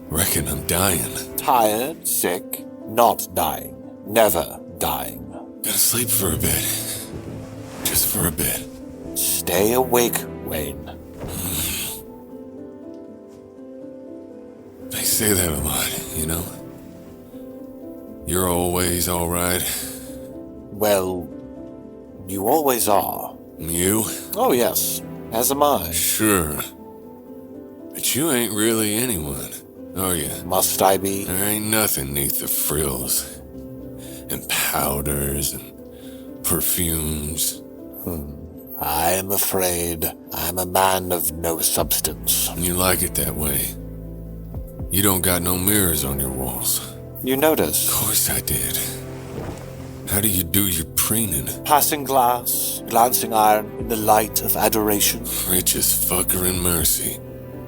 Reckon I'm dying. Tired, sick, not dying. Never dying. Gotta sleep for a bit. Just for a bit. Stay awake, Wayne. They say that a lot, you know? You're always alright. Well, you always are. You? Oh yes, as am I. Sure. But you ain't really anyone, are you? Must I be? There ain't nothing neath the frills. And powders and perfumes. I am afraid I'm a man of no substance. You like it that way. You don't got no mirrors on your walls. You notice? Of course I did. How do you do your preening? Passing glass, glancing iron in the light of adoration. Rich as fucker in mercy.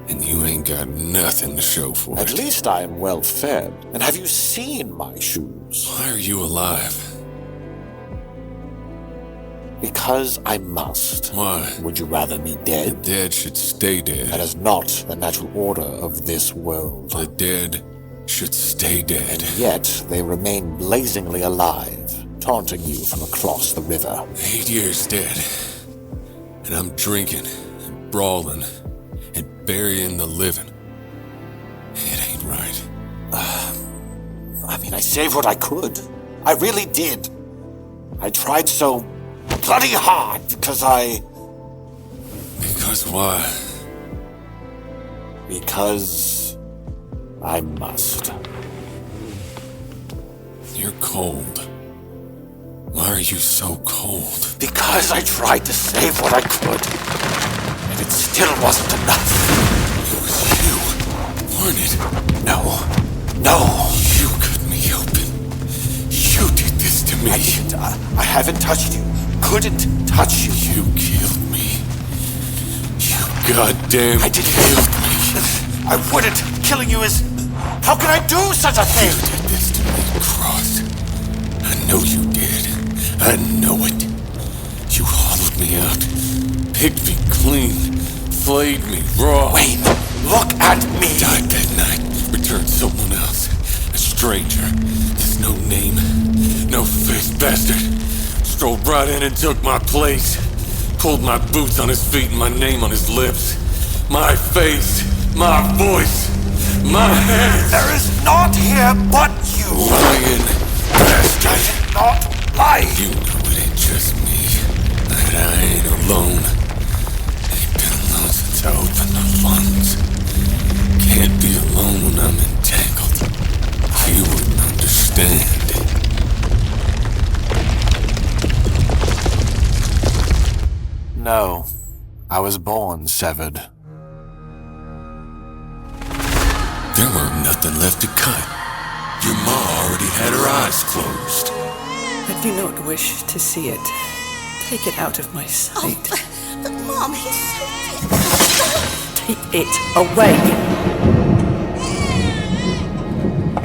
And you ain't got nothing to show for it. At least I am well fed. And have you seen my shoes? Why are you alive? Because I must. Why? Would you rather me dead? The dead should stay dead. That is not the natural order of this world. The dead should stay dead. And yet they remain blazingly alive, taunting you from across the river. 8 years dead. And I'm drinking and brawling and burying the living. It ain't right. I saved what I could. I really did. I tried so bloody hard because Because why? Because I must. You're cold. Why are you so cold? Because I tried to save what I could. And it still wasn't enough. It was you, weren't it? No. No. You cut me open. You did this to me. I haven't touched you. Couldn't touch you. You killed me. You goddamn didn't killed me. I wouldn't. Killing you is... How can I do such a thing? You did this to me, Cross. I know you did. I know it. You hollowed me out. Picked me clean, flayed me raw. Wayne, look at me! Died that night, returned someone else. A stranger, there's no name, no face bastard. Strolled right in and took my place. Pulled my boots on his feet and my name on his lips. My face, my voice, my hands. There is naught here but you! Lying bastard. I did not lie! You know it ain't just me. That I ain't alone. Ain't been alone since I opened the lungs. Can't be alone when I'm entangled. You wouldn't understand. No, I was born severed. There weren't nothing left to cut. Your ma already had her eyes closed. I do not wish to see it. Take it out of my sight. But Mom, he's so Take it away.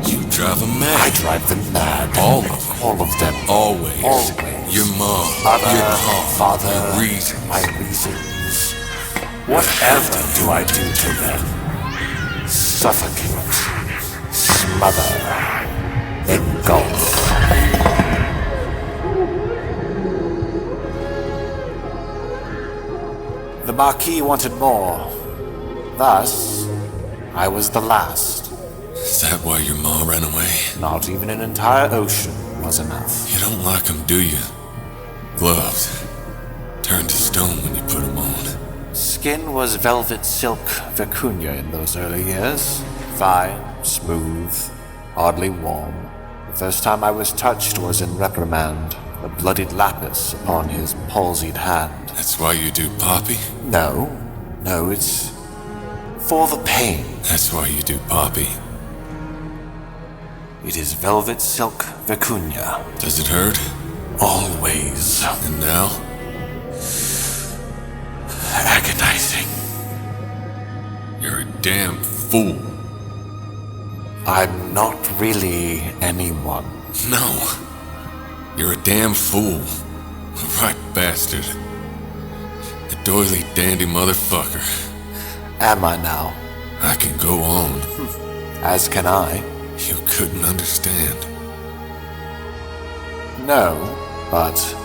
You drive them mad. I drive them mad. All of them. All of them. Always. Always. Your mom. Mother, your pa. father. Your reasons. My reasons. Whatever do I do to them? Suffocate. Smother. Engulf. The Marquis wanted more. Thus, I was the last. Is that why your ma ran away? Not even an entire ocean was enough. You don't like them, do you? Gloves. Turn to stone when you put them on. Skin was velvet silk vicuña in those early years. Fine, smooth, oddly warm. The first time I was touched was in reprimand, a bloodied lapis upon his palsied hand. That's why you do poppy? No, it's for the pain. That's why you do poppy. It is velvet silk vicuña. Does it hurt? Always. And now? Agonizing. You're a damn fool. I'm not really anyone. No. You're a damn fool. A right bastard. A doily dandy motherfucker. Am I now? I can go on. As can I. You couldn't understand. No, but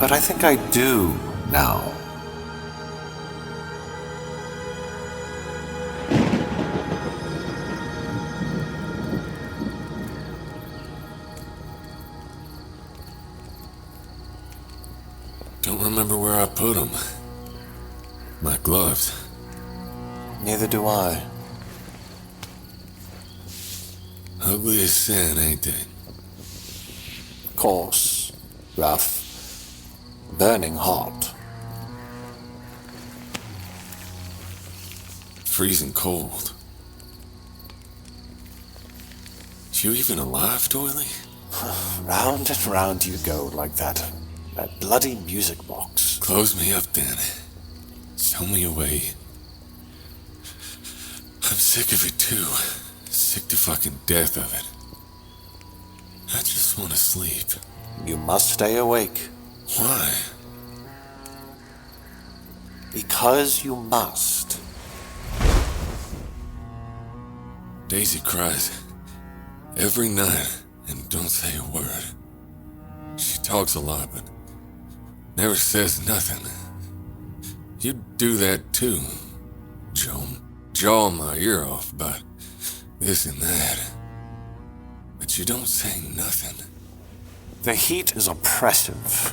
I think I do now. Don't remember where I put them. My gloves. Neither do I. Ugly as sin, ain't they? Coarse, rough, burning hot. Freezing cold. You even alive, doily? Round and round you go like that bloody music box. Close me up then. Sew me away. I'm sick of it too. Sick to fucking death of it. I just want to sleep. You must stay awake. Why? Because you must. Daisy cries every night and don't say a word. She talks a lot, but never says nothing. You do that too, jaw my ear off about this and that. But you don't say nothing. The heat is oppressive.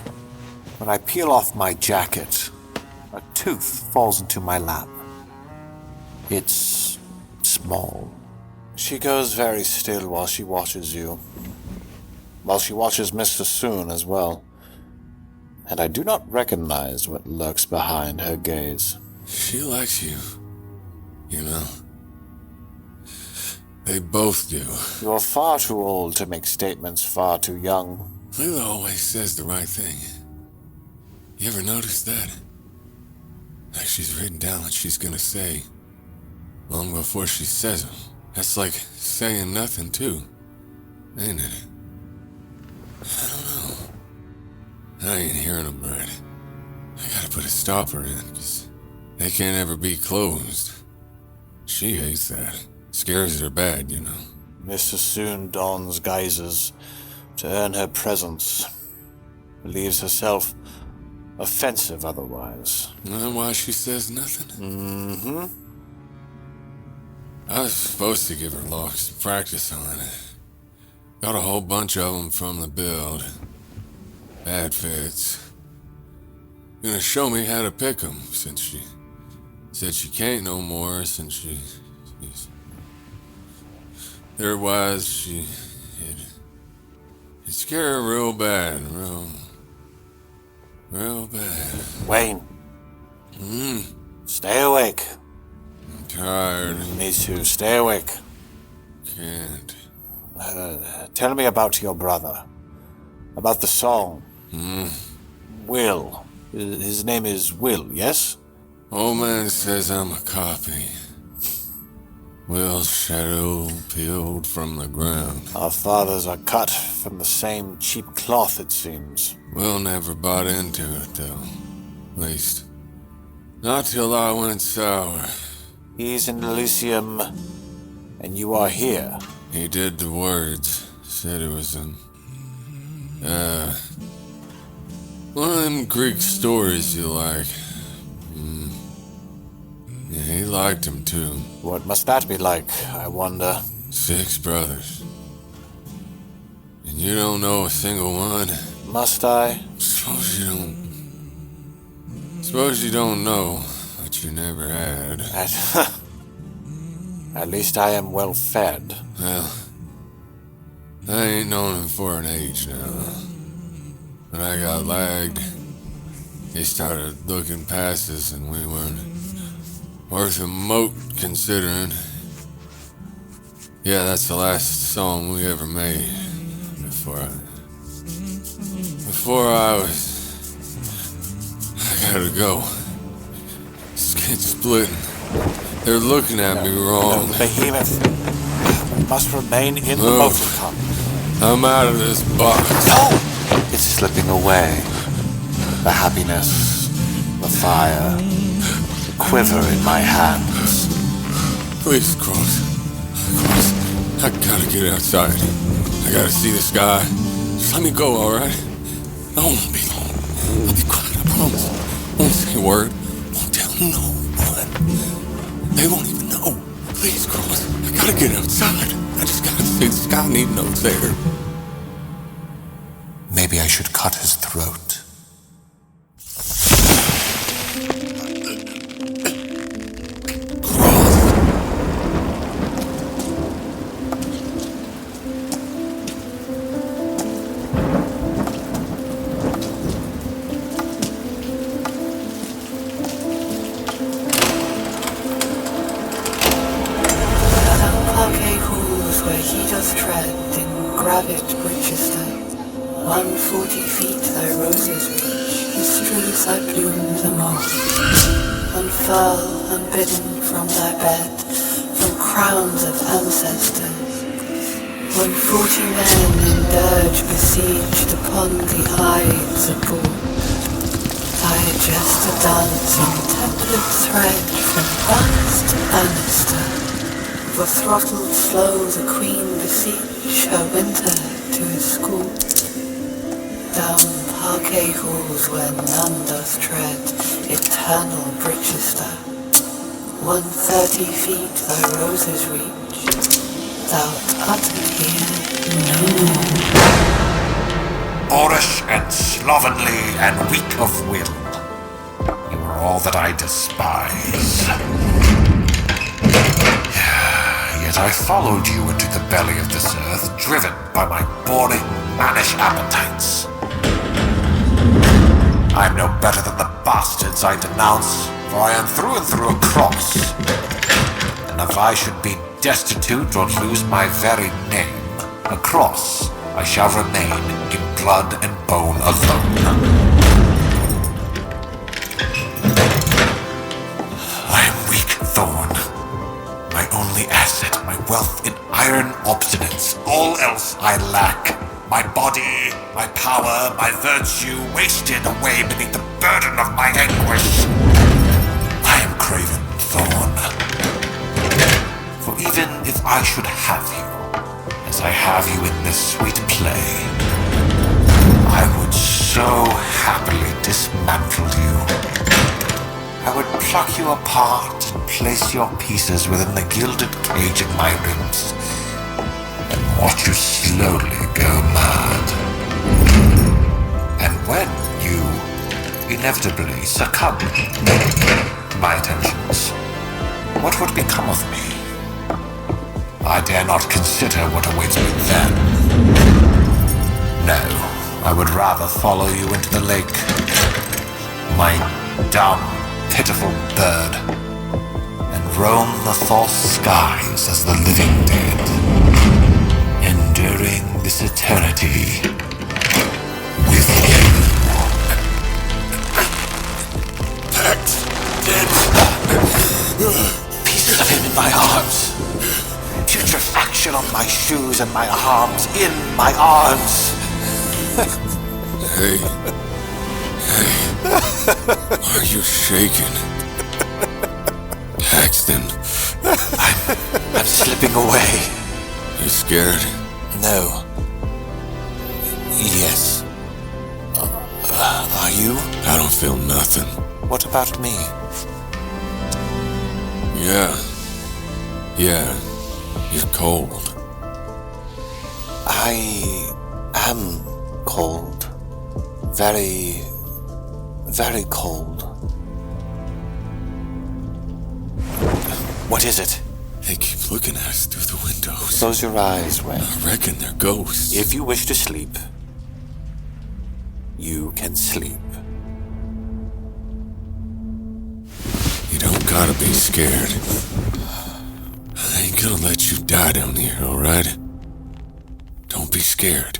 When I peel off my jacket, a tooth falls into my lap. It's small. She goes very still while she watches you. While she watches Miss Sassoon as well. And I do not recognize what lurks behind her gaze. She likes you, you know. They both do. You're far too old to make statements far too young. Lila always says the right thing. You ever notice that? Like she's written down what she's gonna say long before she says them. That's like saying nothing too, ain't it? I don't know. I ain't hearing them right. I gotta put a stopper in, because they can't ever be closed. She hates that. Scares her bad, you know. Miss Sassoon dons guises to earn her presence. Believes herself offensive otherwise. That's why she says nothing? Mm-hmm. I was supposed to give her locks to practice on it. Got a whole bunch of them from the build. Bad fits. Gonna show me how to pick them, since she said she can't no more, since she's... Otherwise, it'd scare her real bad, real bad. Wayne. Stay awake. I'm tired. Me too. Stay awake. Can't. Tell me about your brother. About the song. Will. His name is Will, yes? Old man says I'm a copy. Will's shadow peeled from the ground. Our fathers are cut from the same cheap cloth, it seems. Will never bought into it, though. At least, not till I went sour. He's in Elysium, and you are here. He did the words. Said it was one of them Greek stories you like. Yeah, he liked him too. What must that be like, I wonder? 6 brothers. And you don't know a single one? Must I? Suppose you don't know what you never had. At least I am well fed. Well, I ain't known him for an age now. When I got lagged, he started looking past us and we weren't worth a mote considering. Yeah, that's the last song we ever made. Before I gotta go. Skin splitting. They're looking at me wrong. The behemoth must remain in the motor car. I'm out of this box. No! It's slipping away. The happiness, the fire, the quiver in my hands. Please, Cross. I gotta get outside. I gotta see the sky. Just let me go, alright? I won't be long. I'll be quiet, I promise. Won't say a word. Won't tell no one. They won't even know. Please, Cross. I gotta get outside. I just gotta see the sky. I need to know it's there. Maybe I should cut his throat. Unbidden from thy bed, from crowns of ancestors, when 40 men in dirge besieged upon the Ides of Goer, thy jester dancing template thread from Bucks to Bannister, for throttled slow the queen beseech her winter to his school, down parquet halls where none doth tread, eternal Brichester. 130 feet thy roses reach, thou'rt uttered here no more. Boorish and slovenly and weak of will, you are all that I despise. Yet I followed you into the belly of this earth, driven by my boring, mannish appetites. I'm no better than the bastards I denounce, for I am through and through a cross. And if I should be destitute or lose my very name, a cross I shall remain in blood and bone alone. I am weak thorn. My only asset, my wealth in iron obstinance. All else I lack. My body, my power, my virtue wasted away beneath the burden of my anguish. I am Craven Thorn. For even if I should have you, as I have you in this sweet play, I would so happily dismantle you. I would pluck you apart and place your pieces within the gilded cage of my ribs, and watch you slowly go mad. And when you inevitably succumb to my attentions, what would become of me? I dare not consider what awaits me then. No, I would rather follow you into the lake, my dumb, pitiful bird, and roam the false skies as the living dead, enduring this eternity with you. Paxton! Pieces of him in my arms. Putrefaction on my shoes and my arms in my arms. Hey. Why are you shaking? Paxton. I'm slipping away. You scared? No. Yes. Are you? I don't feel nothing. What about me? Yeah. You're cold. I am cold. Very, very cold. What is it? They keep looking at us through the windows. Close your eyes, Wayne. I reckon they're ghosts. If you wish to sleep, you can sleep. You don't gotta be scared. I ain't gonna let you die down here, alright? Don't be scared.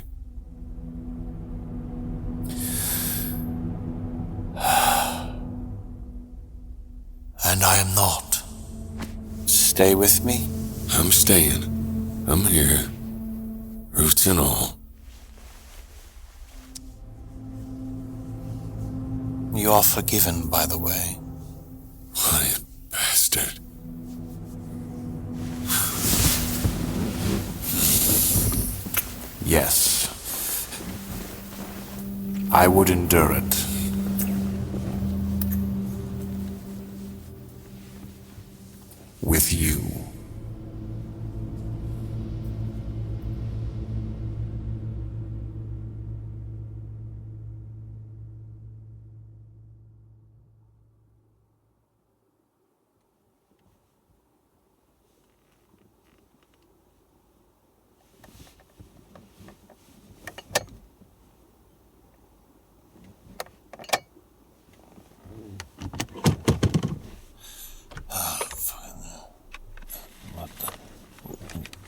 And I am not. Stay with me? I'm staying. I'm here. Roots and all. You are forgiven, by the way. What bastard. Yes. I would endure it. With you.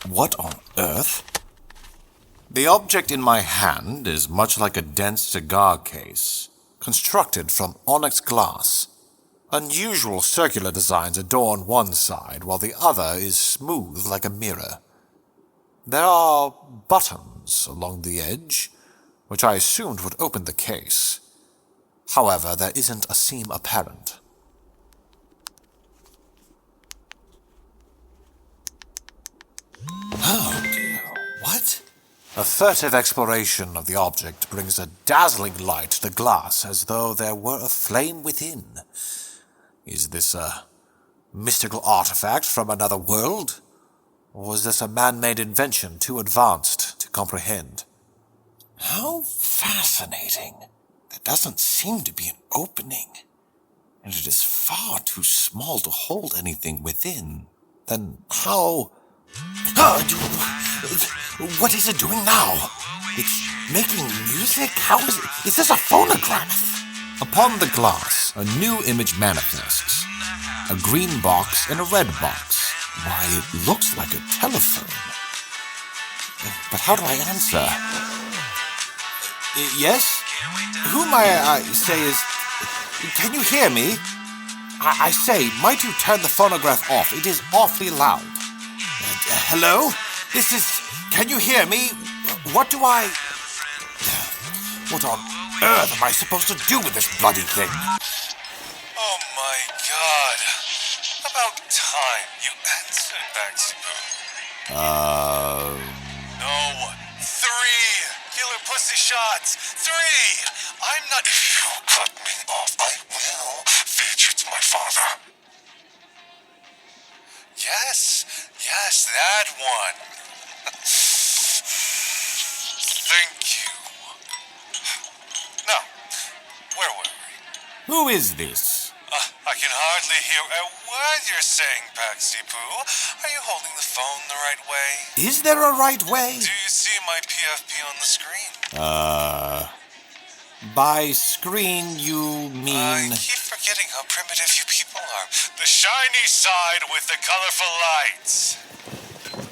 What on earth? The object in my hand is much like a dense cigar case, constructed from onyx glass. Unusual circular designs adorn one side, while the other is smooth like a mirror. There are buttons along the edge, which I assumed would open the case. However, there isn't a seam apparent. Oh, what? A furtive exploration of the object brings a dazzling light to the glass as though there were a flame within. Is this a mystical artifact from another world? Or is this a man-made invention too advanced to comprehend? How fascinating. There doesn't seem to be an opening. And it is far too small to hold anything within. Then how... What is it doing now? It's making music? How is it? Is this a phonograph? Upon the glass, a new image manifests. A green box and a red box. Why, it looks like a telephone. But how do I answer? Yes? Who may I say is... Can you hear me? I say, might you turn the phonograph off? It is awfully loud. Hello? This is... Can you hear me? What do I... What on earth am I supposed to do with this bloody thing? Oh my god. About time you answered, Paxton. No. 3 killer pussy shots. 3. I'm not. If you cut me off, I will feed you to my father. Yes, that one. Thank you. Now, where were we? Who is this? I can hardly hear a word you're saying, Paxi Poo. Are you holding the phone the right way? Is there a right way? Do you see my PFP on the screen? By screen you mean... I keep forgetting how primitive you people are. The shiny side with the colorful lights.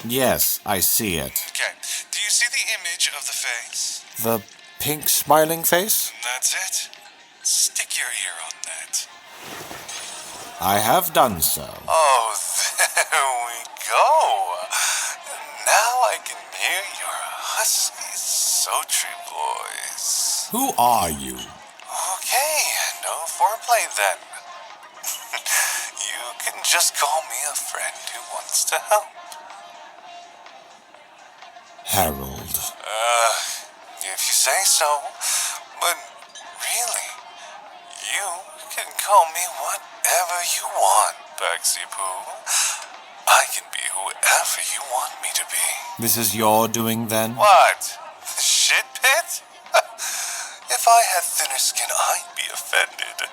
Yes, I see it. Okay, do you see the image of the face? The pink smiling face? That's it. Stick your ear on that. I have done so. Oh, there we go. Now I can hear your husky, sultry voice. Who are you? Okay, no foreplay then. You can just call me a friend who wants to help. Harold. If you say so. But really, you can call me whatever you want, Paxi Poo. I can be whoever you want me to be. This is your doing then? What? The shit pit? If I had thinner skin, I'd be offended.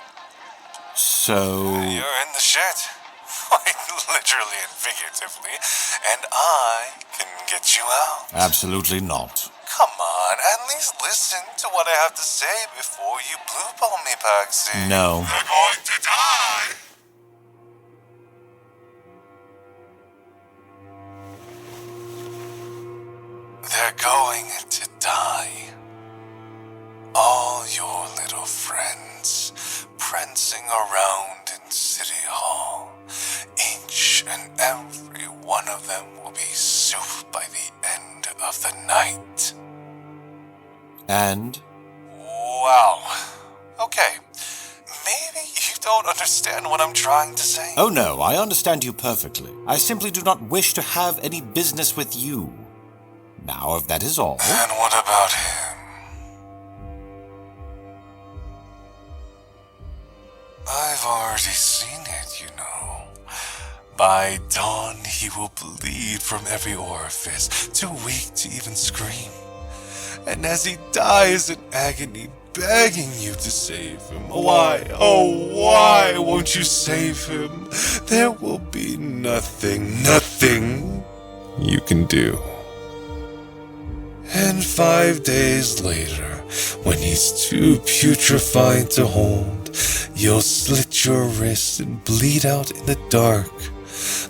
So... You're in the shit. Quite literally and figuratively. And I can get you out. Absolutely not. Come on, at least listen to what I have to say before you bloop on me, Paxi. No. They're going to die! They're going to die. All your little friends prancing around in City Hall. Each and every one of them will be soup by the end of the night. And? Wow. Okay. Maybe you don't understand what I'm trying to say. Oh no, I understand you perfectly. I simply do not wish to have any business with you. Now, if that is all... And what about him? I've already seen it, you know. By dawn, he will bleed from every orifice, too weak to even scream. And as he dies in agony, begging you to save him. Why, oh why won't you save him? There will be nothing you can do. And 5 days later, when he's too putrefied to hold, you'll slit your wrist and bleed out in the dark.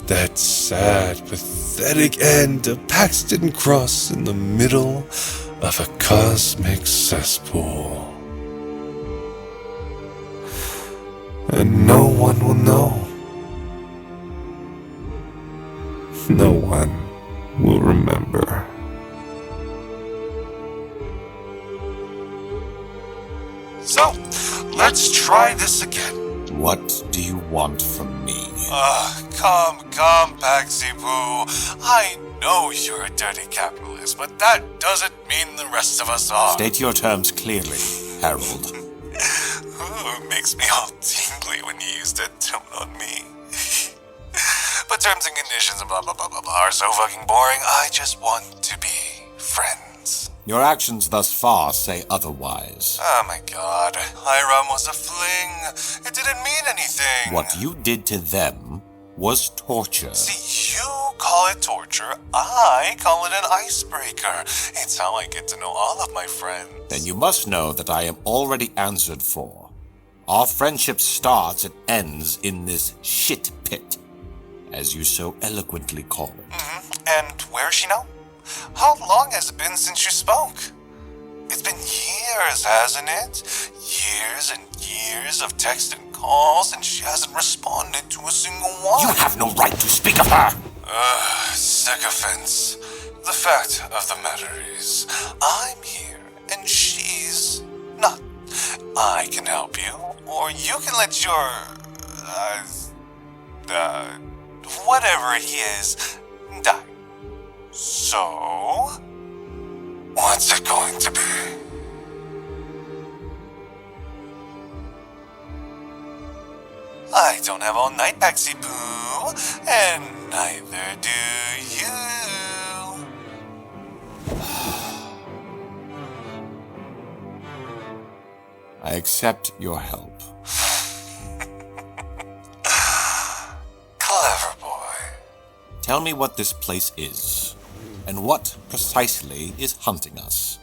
That sad, pathetic end of Paxton Cross in the middle of a cosmic cesspool. And no one will know. No one will remember. So, let's try this again. What do you want from me? Come, Paxi Poo. I know you're a dirty capitalist, but that doesn't mean the rest of us are. State your terms clearly, Harold. It makes me all tingly when you use that tone on me. But terms and conditions and blah blah blah blah blah are so fucking boring. I just want to be friends. Your actions thus far say otherwise. Oh my god. Hiram was a fling. It didn't mean anything. What you did to them was torture. See, you call it torture. I call it an icebreaker. It's how I get to know all of my friends. Then you must know that I am already answered for. Our friendship starts and ends in this shit pit, as you so eloquently call it. And where is she now? How long has it been since you spoke? It's been years, hasn't it? Years and years of text and calls, and she hasn't responded to a single one. You have no right to speak of her! Sycophants. The fact of the matter is, I'm here, and she's I can help you, or you can let your, whatever he is, die. So, what's it going to be? I don't have all night, Paxi Poo, and neither do you. I accept your help. Clever boy. Tell me what this place is, and what precisely is hunting us.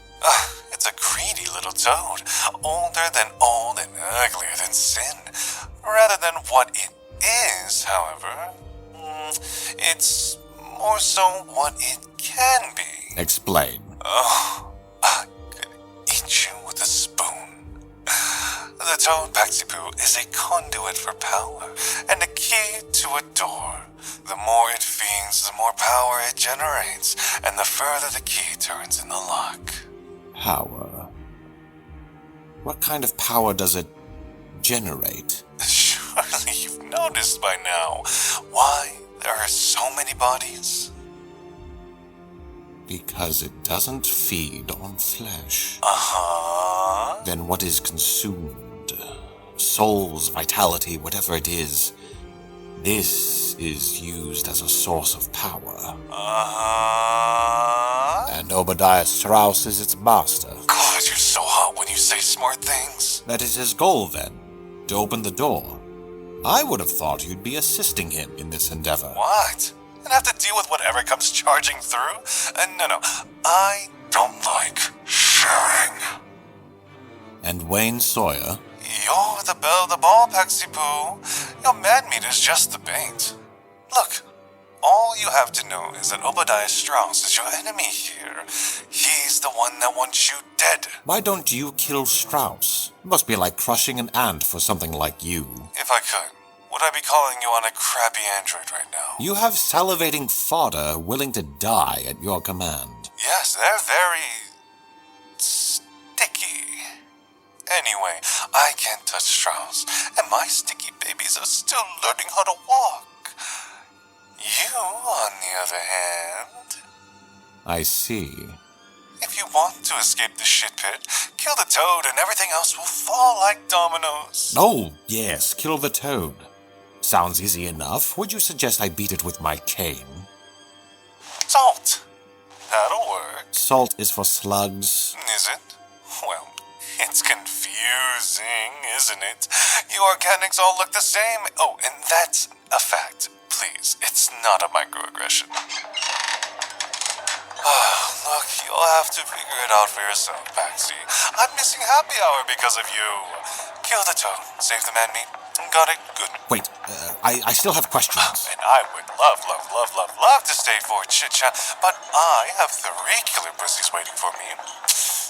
It's a greedy little toad, older than old and uglier than sin. Rather than what it is, however, it's more so what it can be. Explain. Oh, I could eat you with a spoon. The toad, Paxipoo, is a conduit for power and a key to a door. The more it feeds, the more power it generates, and the further the key turns in the lock. Power? What kind of power does it generate? Surely you've noticed by now why there are so many bodies? Because it doesn't feed on flesh. Uh-huh. Then what is consumed? Souls, vitality, whatever it is. This is used as a source of power. Uh-huh. And Obadiah Strauss is its master. God, you're so hot when you say smart things. That is his goal, then, to open the door. I would have thought you'd be assisting him in this endeavor. What? And have to deal with whatever comes charging through? No. I don't like sharing. And Wayne Sawyer? You're the belle of the ball, Paxi Poo. Your mad meat is just the bait. Look, all you have to know is that Obadiah Strauss is your enemy here. He's the one that wants you dead. Why don't you kill Strauss? It must be like crushing an ant for something like you. If I could, would I be calling you on a crappy android right now? You have salivating fodder willing to die at your command. Yes, they're very sticky. Anyway, I can't touch Strauss, and my sticky babies are still learning how to walk. You, on the other hand... I see. If you want to escape the shit pit, kill the toad and everything else will fall like dominoes. Oh, yes, kill the toad. Sounds easy enough. Would you suggest I beat it with my cane? Salt. That'll work. Salt is for slugs. Is it? Well, it's confusing, isn't it? You organics all look the same. Oh, and that's a fact. Please, it's not a microaggression. Look, you'll have to figure it out for yourself, Paxi. I'm missing happy hour because of you. Kill the toad, save the man meat. Got it? Good. Wait, I still have questions. And I would love to stay for a chit-chat, but I have 3 killer pussies waiting for me.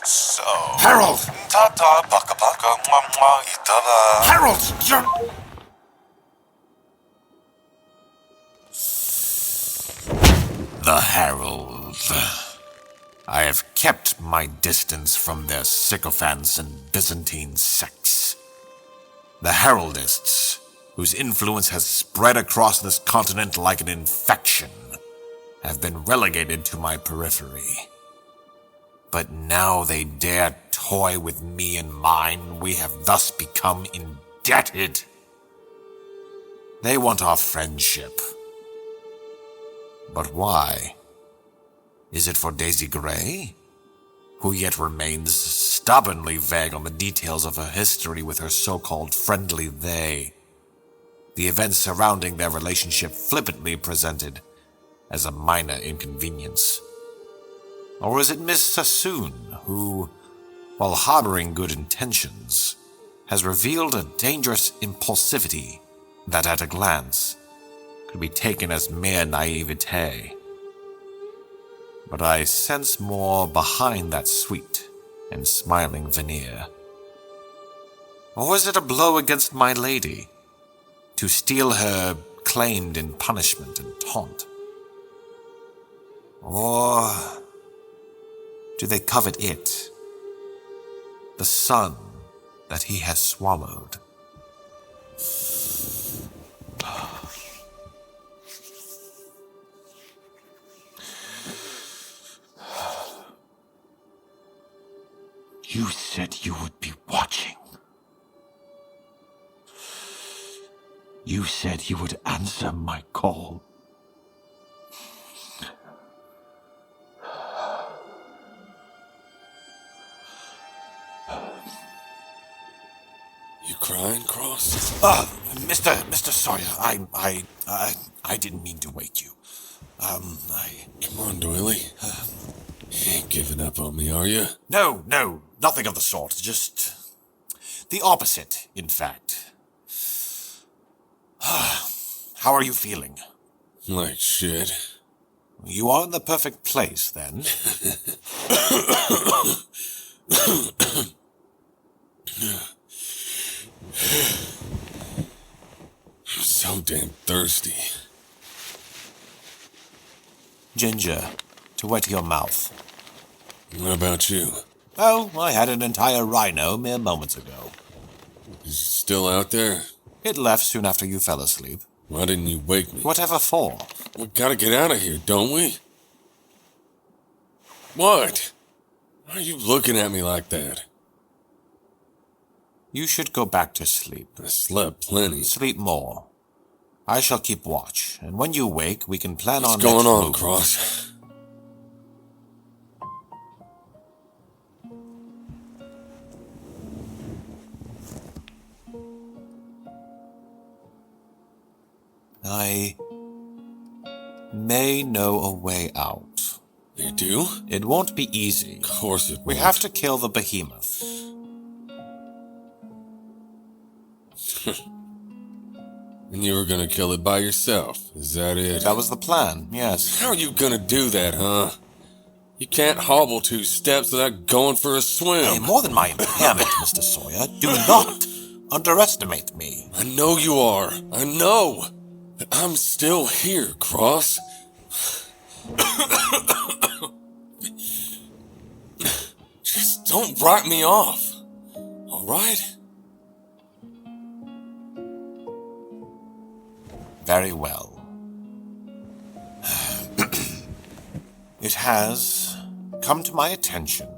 So... Harold! Ta-ta, baka-baka, mwah-mwah, itaba. Harold, you're... The Herald. I have kept my distance from their sycophants and Byzantine sects. The Heraldists, whose influence has spread across this continent like an infection, have been relegated to my periphery. But now they dare toy with me and mine. We have thus become indebted. They want our friendship. But why? Is it for Daisy Gray, who yet remains stubbornly vague on the details of her history with her so-called friendly they? The events surrounding their relationship flippantly presented as a minor inconvenience. Or is it Miss Sassoon, who, while harboring good intentions, has revealed a dangerous impulsivity that at a glance could be taken as mere naivete? But I sense more behind that sweet and smiling veneer. Or is it a blow against my lady, to steal her claimed in punishment and taunt? Or do they covet it, the sun that he has swallowed. You said you would be watching. You said you would answer my call. You crying, Cross? Mr. Sawyer, I didn't mean to wake you. Come on, Doily. You ain't giving up on me, are you? No, nothing of the sort. Just the opposite, in fact. How are you feeling? Like shit. You are in the perfect place, then. I'm so damn thirsty. Ginger, to wet your mouth. What about you? Oh, I had an entire rhino mere moments ago. Is it still out there? It left soon after you fell asleep. Why didn't you wake me? Whatever for? We gotta get out of here, don't we? What? Why are you looking at me like that? You should go back to sleep. I slept plenty. Sleep more. I shall keep watch, and when you wake, we can plan on... What's going on, Cross? I may know a way out. You do? It won't be easy. Of course it won't. We have to kill the behemoth. And you were gonna kill it by yourself, is that it? That was the plan, yes. How are you gonna do that, huh? You can't hobble 2 steps without going for a swim. Hey, more than my impairment, Mr. Sawyer. Do not underestimate me. I know you are. I know. But I'm still here, Cross. Just don't write me off. All right? Very well. It has come to my attention,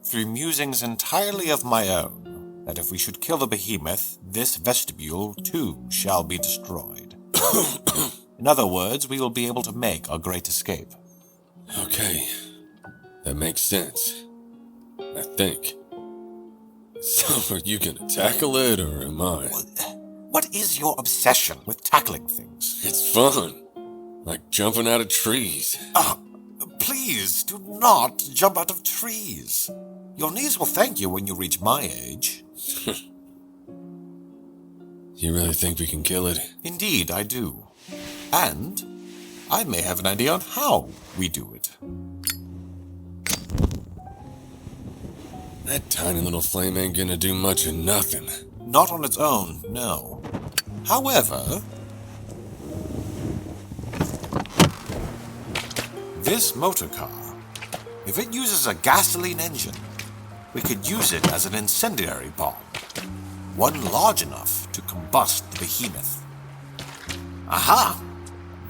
through musings entirely of my own, that if we should kill the behemoth, this vestibule too shall be destroyed. In other words, we will be able to make our great escape. Okay. That makes sense. I think. So are you gonna tackle it, or am I? What is your obsession with tackling things? It's fun. Like jumping out of trees. Please, do not jump out of trees. Your knees will thank you when you reach my age. You really think we can kill it? Indeed, I do. And I may have an idea on how we do it. That tiny little flame ain't gonna do much of nothing. Not on its own, no. However, this motor car, if it uses a gasoline engine, we could use it as an incendiary bomb. One large enough to combust the behemoth. Aha!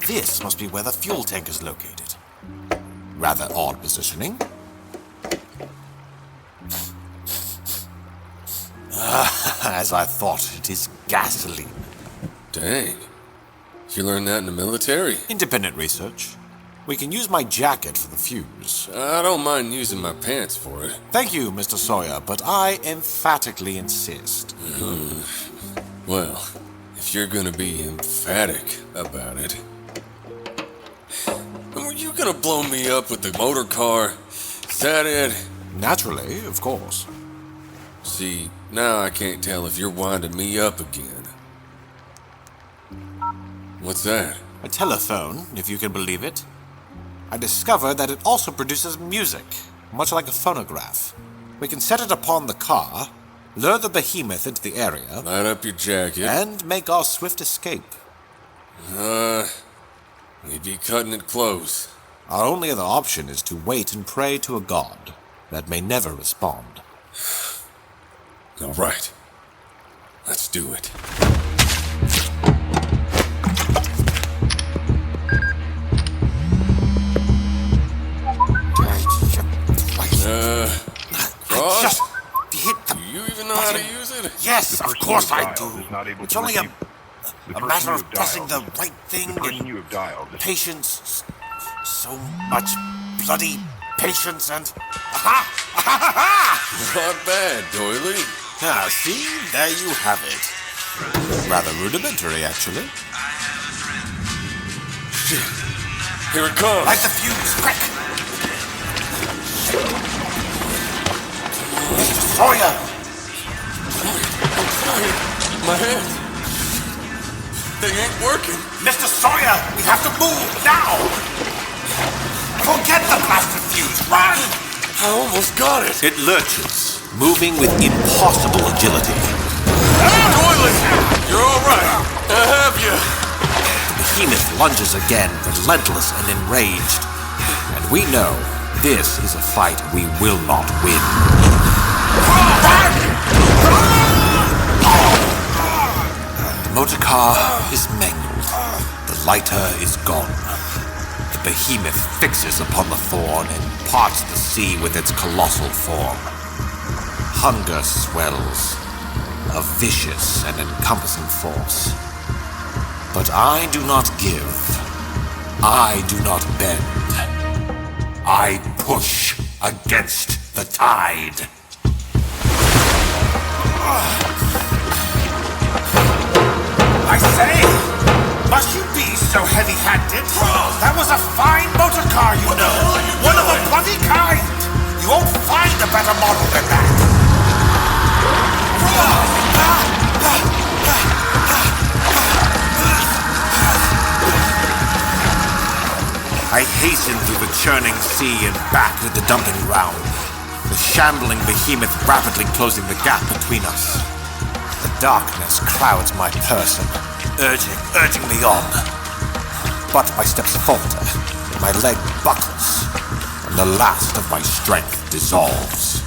This must be where the fuel tank is located. Rather odd positioning. As I thought, it is gasoline. Dang. You learned that in the military? Independent research. We can use my jacket for the fuse. I don't mind using my pants for it. Thank you, Mr. Sawyer, but I emphatically insist. Well, if you're gonna be emphatic about it... Were you gonna blow me up with the motor car? Is that it? Naturally, of course. See, now I can't tell if you're winding me up again. What's that? A telephone, if you can believe it. I discovered that it also produces music, much like a phonograph. We can set it upon the car, lure the behemoth into the area, light up your jacket, and make our swift escape. We'd be cutting it close. Our only other option is to wait and pray to a god that may never respond. All right. Let's do it. Cross? Do you even know how to use it? Yes, of course I do. It's only a matter of pressing the right thing and patience. So much bloody patience and... Aha! Not bad, doily. Ah, see? There you have it. Rather rudimentary, actually. Shit. Here it comes. Light the fuse, quick! Mr. Sawyer! My hand. They ain't working. Mr. Sawyer, we have to move now! Forget the blasted fuse, run! I almost got it. It lurches, moving with impossible agility. Doily! You're all right. I have you. The behemoth lunges again, relentless and enraged. And we know this is a fight we will not win. The motor car is mangled. The lighter is gone. The behemoth fixes upon the thorn and parts the sea with its colossal form. Hunger swells, a vicious and encompassing force. But I do not give. I do not bend. I push against the tide. I say, must you be so heavy-handed? That was a fine motor car, you know. One of a bloody kind. You won't find a better model than that. I hasten through the churning sea and back to the dumping ground. The shambling behemoth rapidly closing the gap between us. The darkness crowds my person, urging me on. But my steps falter, and my leg buckles, and the last of my strength dissolves.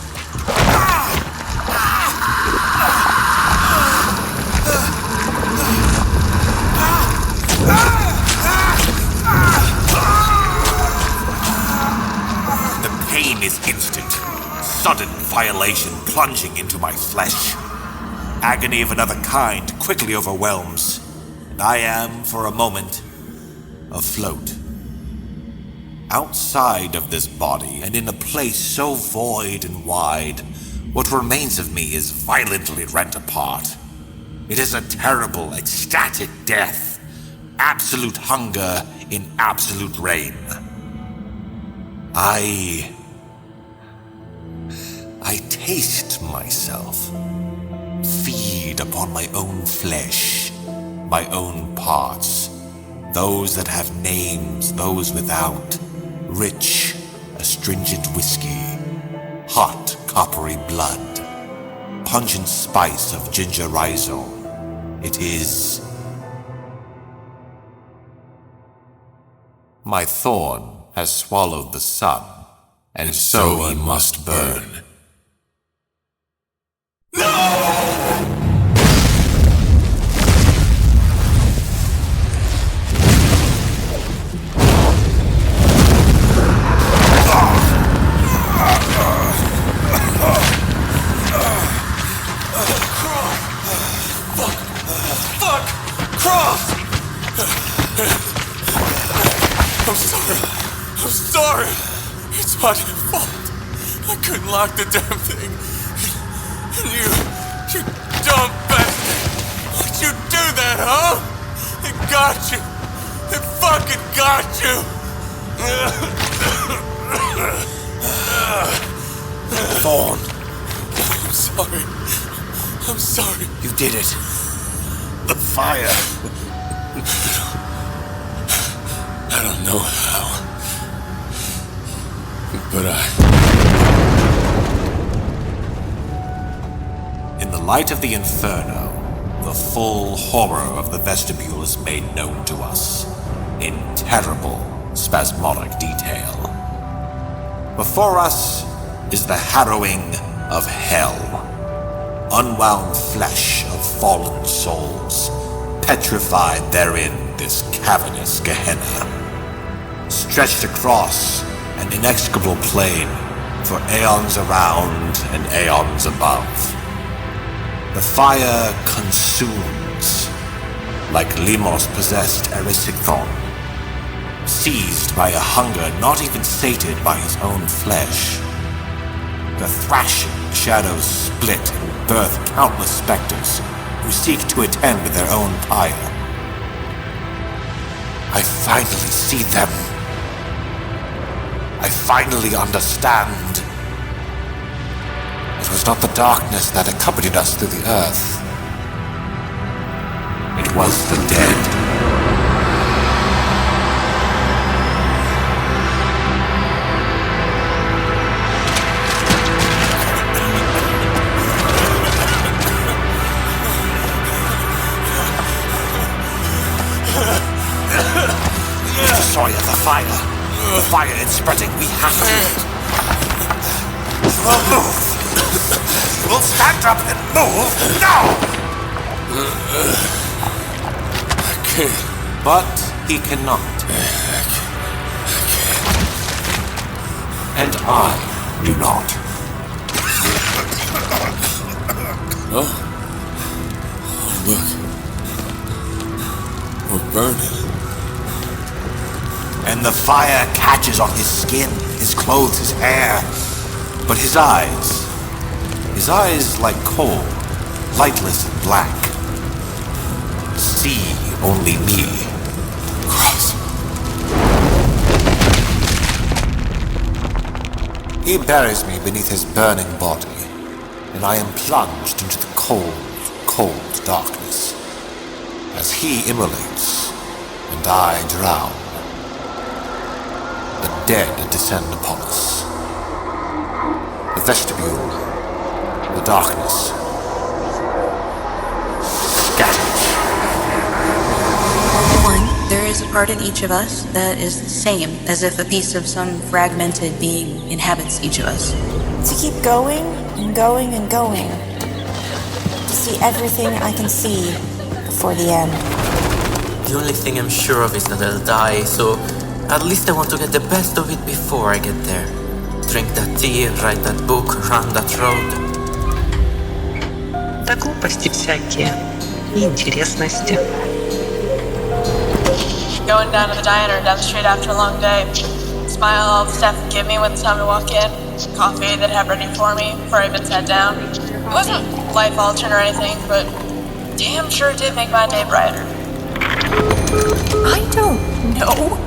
The pain is instant, sudden violation plunging into my flesh. Agony of another kind quickly overwhelms, and I am, for a moment, afloat. Outside of this body, and in a place so void and wide, what remains of me is violently rent apart. It is a terrible, ecstatic death. Absolute hunger in absolute reign. I taste myself. Feed upon my own flesh, my own parts, those that have names, those without, rich, astringent whiskey, hot, coppery blood, pungent spice of ginger rhizome. It is... My thorn has swallowed the sun, and so he must burn. I'm sorry. It's my fault. I couldn't lock the damn thing. And you dumb bastard. Why'd you do that, huh? It got you. It fucking got you. Thorn. I'm sorry. I'm sorry. You did it. The fire. I don't know how. But In the light of the inferno, the full horror of the vestibule is made known to us, in terrible, spasmodic detail. Before us is the harrowing of hell. unwound flesh of fallen souls, petrified therein this cavernous Gehenna, stretched across an inextricable plain for aeons around and aeons above. The fire consumes, like Limos possessed Erisithon, seized by a hunger not even sated by his own flesh. The thrashing shadows split and birth countless specters who seek to attend their own pyre. I finally see them. I finally understand. It was not the darkness that accompanied us through the earth. It was the dead. Sawyer, the fire. The fire is spreading. We have to. We'll move. We'll stand up and move now! I can't. But he cannot. And I do not. Oh, look. We're burning. And the fire catches on his skin, his clothes, his hair. But his eyes like coal, lightless and black. See only me. Cross. He buries me beneath his burning body, and I am plunged into the cold, cold darkness, as he immolates, and I drown. The dead descend upon us. The vestibule, the darkness, scatters. One, there is a part in each of us that is the same, as if a piece of some fragmented being inhabits each of us. To keep going and going and going. To see everything I can see before the end. The only thing I'm sure of is that I'll die, so at least I want to get the best of it before I get there. Drink that tea, write that book, run that road. Да глупости всякие и интересности. Going down to the diner down the street after a long day. Smile all the stuff would give me when it's time to walk in. Coffee they'd have ready for me before I even sat down. It wasn't life-altering or anything, but damn sure did make my day brighter. I don't know.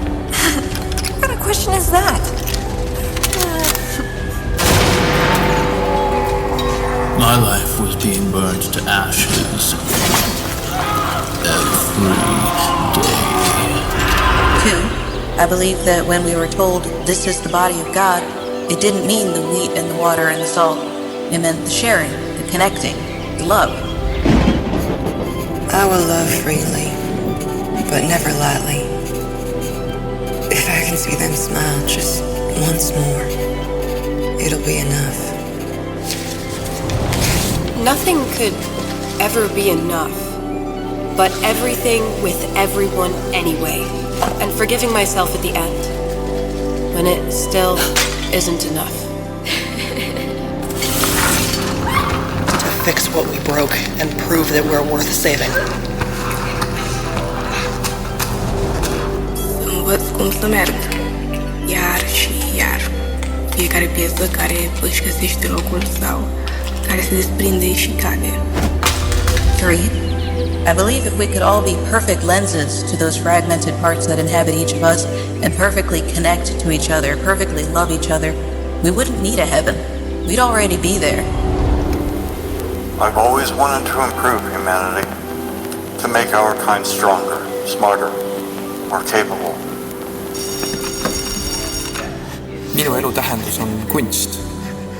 What kind of question is that? My life was being burned to ashes every day. Two, I believe that when we were told this is the body of God, it didn't mean the wheat and the water and the salt. It meant the sharing, the connecting, the love. I will love freely, but never lightly. If I can see them smile just once more, it'll be enough. Nothing could ever be enough, but everything with everyone anyway, and forgiving myself at the end, when it still isn't enough. To fix what we broke and prove that we're worth saving. Învăț cum să merg, iar și iar. Fiecare piesă care își găsește locul sau care se desprinde și cade. 3. I believe if we could all be perfect lenses to those fragmented parts that inhabit each of us and perfectly connect to each other, perfectly love each other, we wouldn't need a heaven. We'd already be there. I've always wanted to improve humanity, to make our kind stronger, smarter, more capable. Minu elu tähendus on kunst,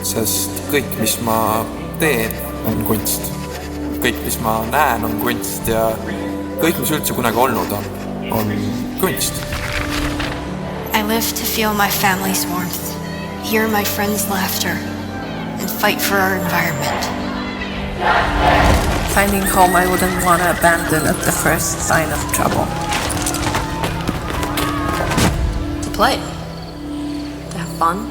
sest kõik, mis ma teen, on kunst. Kõik, mis ma näen, on kunst ja kõik, mis üldse kunagi olnud on kunst. I live to feel my family's warmth, hear my friends' laughter, and fight for our environment. Finding home I wouldn't want to abandon at the first sign of trouble. To play. To have fun.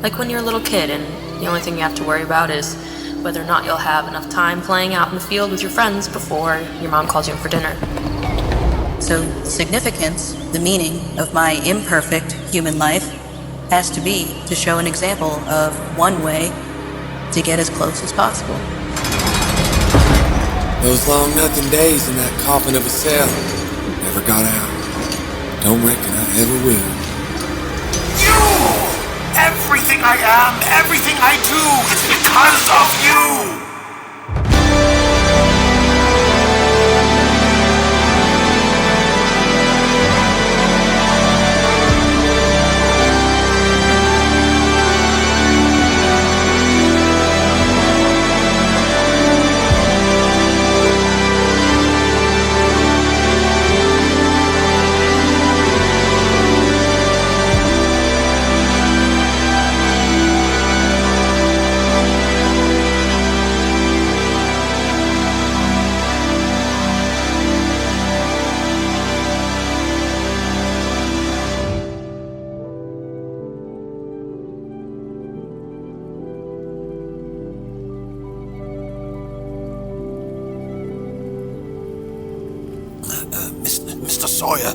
Like when you're a little kid and the only thing you have to worry about is whether or not you'll have enough time playing out in the field with your friends before your mom calls you in for dinner. So, significance, the meaning of my imperfect human life, has to be to show an example of one way to get as close as possible. Those long nothing days in that coffin of a cell never got out. Don't reckon I ever will. You! Everything I am, everything I do, it's because of you! Mr. Sawyer.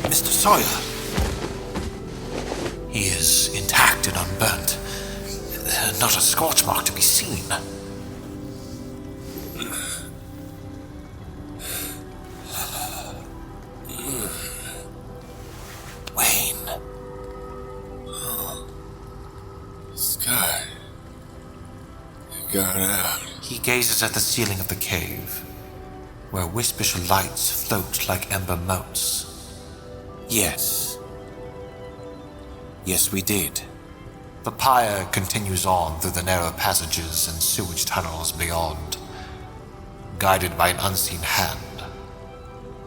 Mr. Sawyer. He is intact and unburnt. Not a scorch mark to be seen. Wayne. Sky. It got out. He gazes at the ceiling of the cave, where wispish lights float like ember motes. Yes. Yes, we did. The pyre continues on through the narrow passages and sewage tunnels beyond, guided by an unseen hand,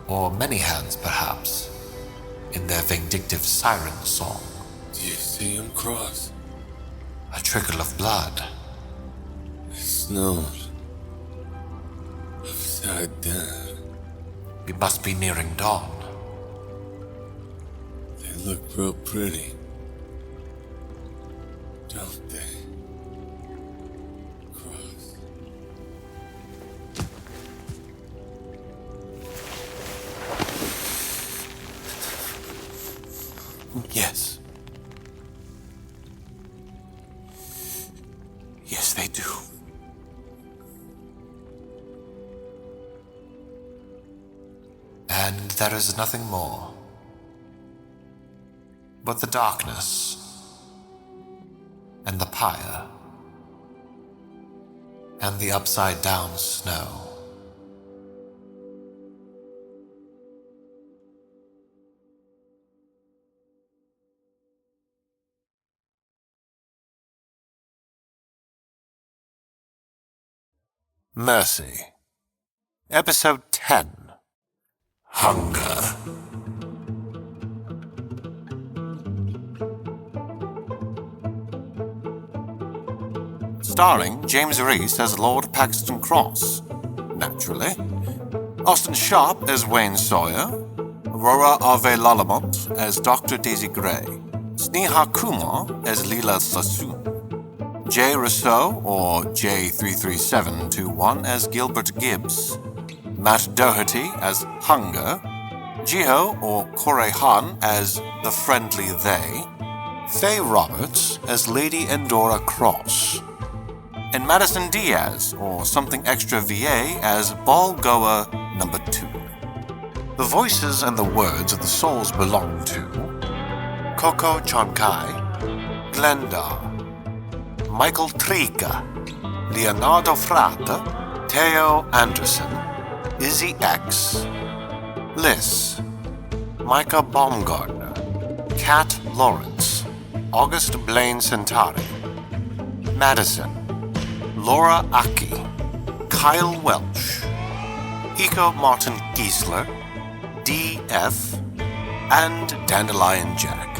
or many hands perhaps, in their vindictive siren song. Do you see him cross? A trickle of blood. It snowed. Upside down. We must be nearing dawn. They look real pretty. Don't they? Cross. Yes. Yes, they do. And there is nothing more but the darkness and the pyre and the upside-down snow. Mercy. Episode 10. Hunger. Starring James Reece as Lord Paxton Cross, naturally. Austin Sharp as Wayne Sawyer. Aurora Ave-Lallemant as Dr. Daisy Gray. Sneha Kumar as Lila Sassoon. J. Rossouw, or J33721, as Gilbert Gibbs. Matt Doherty as Hunger. Jiho, or KoreHan, as The Friendly They. Faye Roberts as Lady Endora Cross. And Madison Diaz, or SomethingExtraVA, as Ball Goer number 2. The voices and the words of the souls belong to Coco Chankai, Glendar, Michael Tricca, Leonardo Fratta, Taeo Anderson, Izzy X, Liz, Micah Bumgardner, Kat Lawrence, August Blaine Centauri, Madison, Laura Aki, Kyle Welsh, Iko Marten Kiisler, DF, and Dandelion Jack.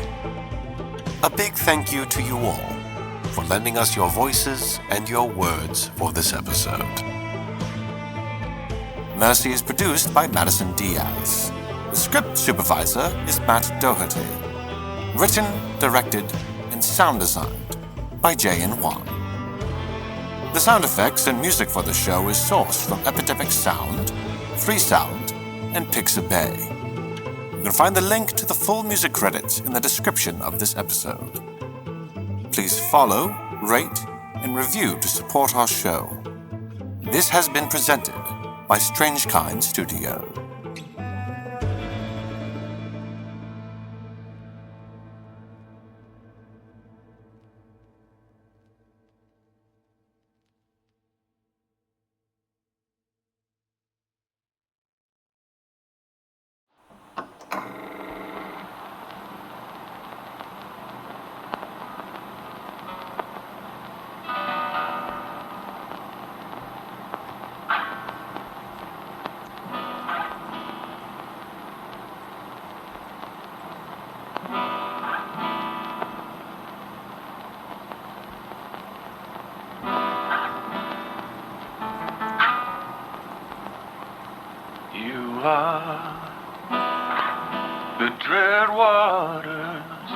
A big thank you to you all for lending us your voices and your words for this episode. Mercy is produced by Madison Diaz. The script supervisor is Matt Doherty. Written, directed, and sound designed by Jayan Wan. The sound effects and music for the show is sourced from Epidemic Sound, Freesound, and Pixabay. You can find the link to the full music credits in the description of this episode. Please follow, rate, and review to support our show. This has been presented by Strange Kind Studio. The dread waters,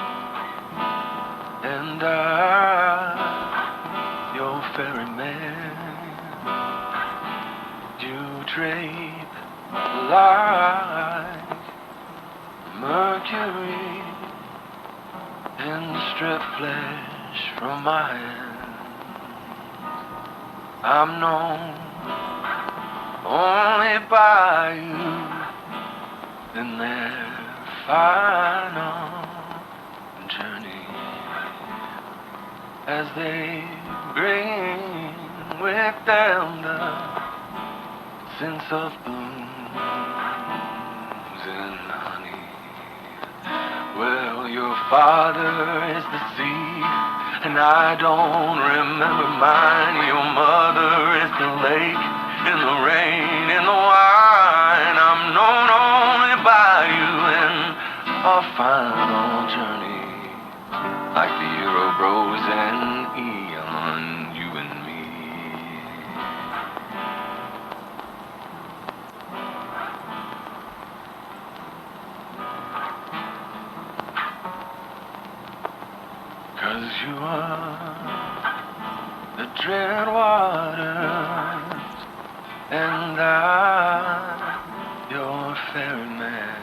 and I, your ferryman, you drape like mercury and strip flesh from my hand. I'm known only by you in their final journey, as they bring with them the sense of blooms and honey. Well, your father is the sea, and I don't remember mine. Your mother is the lake, in the rain, in the wine. I'm known only by you in our final journey, like the Eurobros and Eon, you and me. 'Cause you are the dread waters, and I'm your ferryman,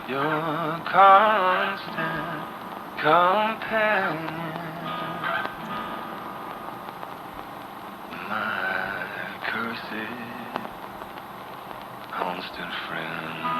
your constant companion, my cursed constant friend.